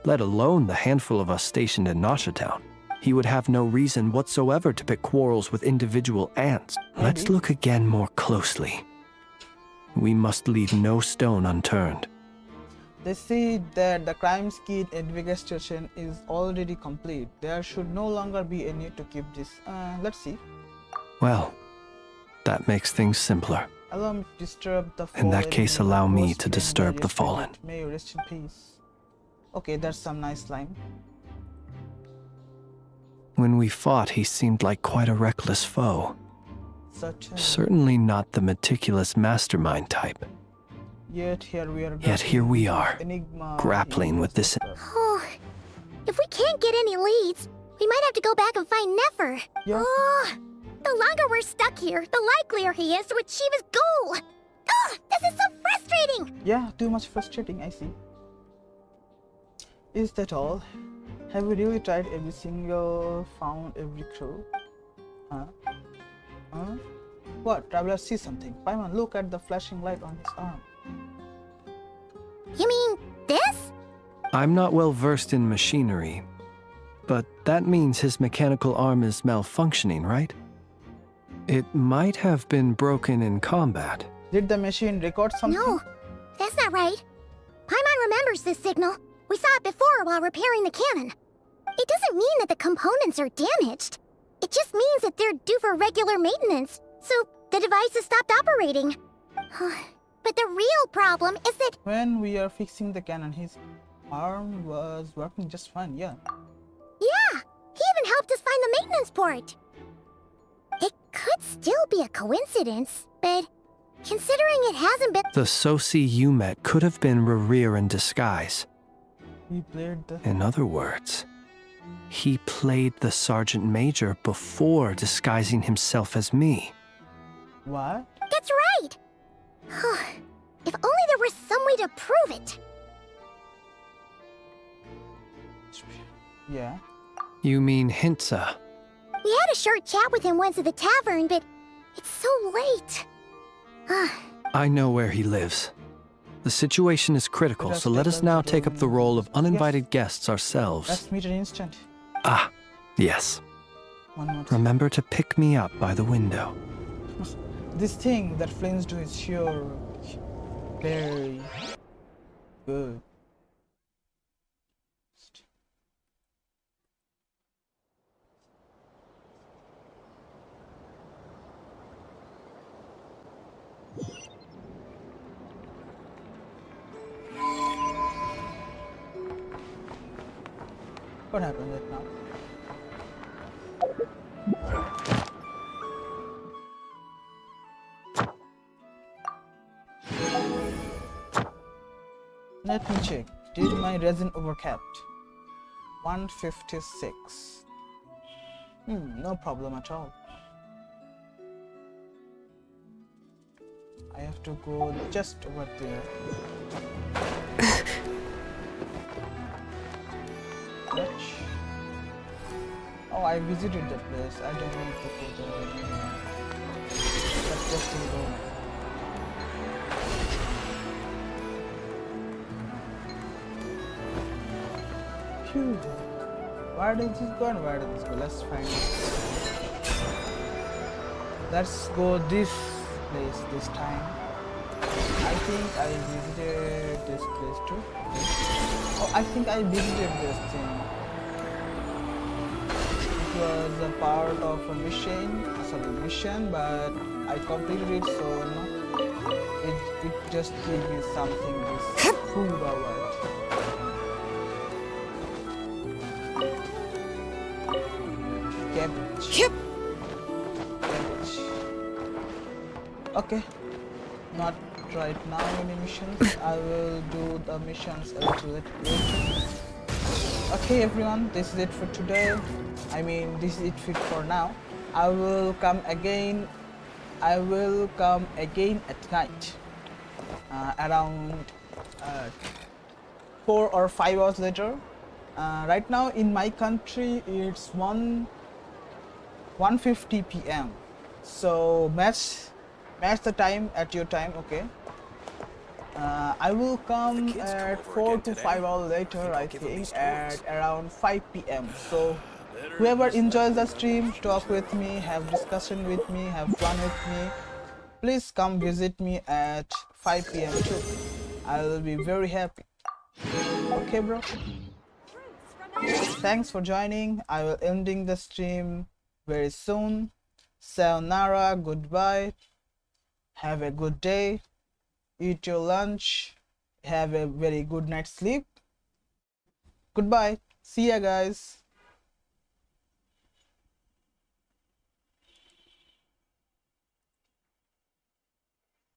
let alone the handful of us stationed in Nashatown. He would have no reason whatsoever to pick quarrels with individual ants. Let's look again more closely. We must leave no stone unturned. They say that the crime scene investigation is already complete. There should no longer be a need to keep this. Let's see. Well, that makes things simpler. Allow me to disturb the fallen. In that case, allow me to disturb the fallen. May you rest in peace. Okay, that's some nice line. When we fought, he seemed like quite a reckless foe. Certainly not the meticulous mastermind type. Yet here we are, grappling with this. Oh, if we can't get any leads, we might have to go back and find Nefer. Yeah. Oh, the longer we're stuck here, the likelier he is to achieve his goal. Oh, this is so frustrating. Yeah, too much frustrating, I see. Is that all? Have we really tried every single, found every clue? Huh? What? Traveler sees something. Paimon, look at the flashing light on his arm. You mean this? I'm not well versed in machinery, but that means his mechanical arm is malfunctioning, right? It might have been broken in combat. Did the machine record something? No, that's not right. Paimon remembers this signal. We saw it before while repairing the cannon. It doesn't mean that the components are damaged. It just means that they're due for regular maintenance, so the device has stopped operating. But the real problem is that when we are fixing the cannon, his arm was working just fine, yeah. Yeah, he even helped us find the maintenance port. It could still be a coincidence, but considering it hasn't been... The Soci you met could have been Rerir in disguise. He played the... In other words, he played the Sergeant Major before disguising himself as me. What? That's right! If only there was some way to prove it. Yeah. You mean Hintsa? We had a short chat with him once at the tavern, but it's so late. I know where he lives. The situation is critical, so let us now take up the role of uninvited guests ourselves. Let's meet an instant. Ah, yes. One more. Remember to pick me up by the window. This thing that Flins do is sure very good. What happened right now? Let me check. Did my resin overcapped? 156. No problem at all. I have to go just over there. Oh, I visited the place. I don't want to go there anymore. Let's just go. Phew. Where did this go and where did this go? Let's find it. Let's go this place this time. I think I visited this place too. Oh, I think I visited this thing. It was a part of a mission, but I completed it, so no, it just gave me something, this food or what. Cabbage. Okay, not right now any missions. I will do the missions a little bit later. Okay everyone, this is it for today. I mean, this is it for now. I will come again at night, around 4 or 5 hours later. Right now in my country it's 1:50 p.m. so match the time at your time, okay? I will come at 4 to 5 hours later, I think, at around 5 p.m. So whoever enjoys the stream, talk with me, have discussion with me, have fun with me, please come visit me at 5 p.m. too. I will be very happy. Okay bro? Thanks for joining. I will ending the stream very soon. Sayonara, goodbye. Have a good day. Eat your lunch. Have a very good night's sleep. Goodbye. See ya guys.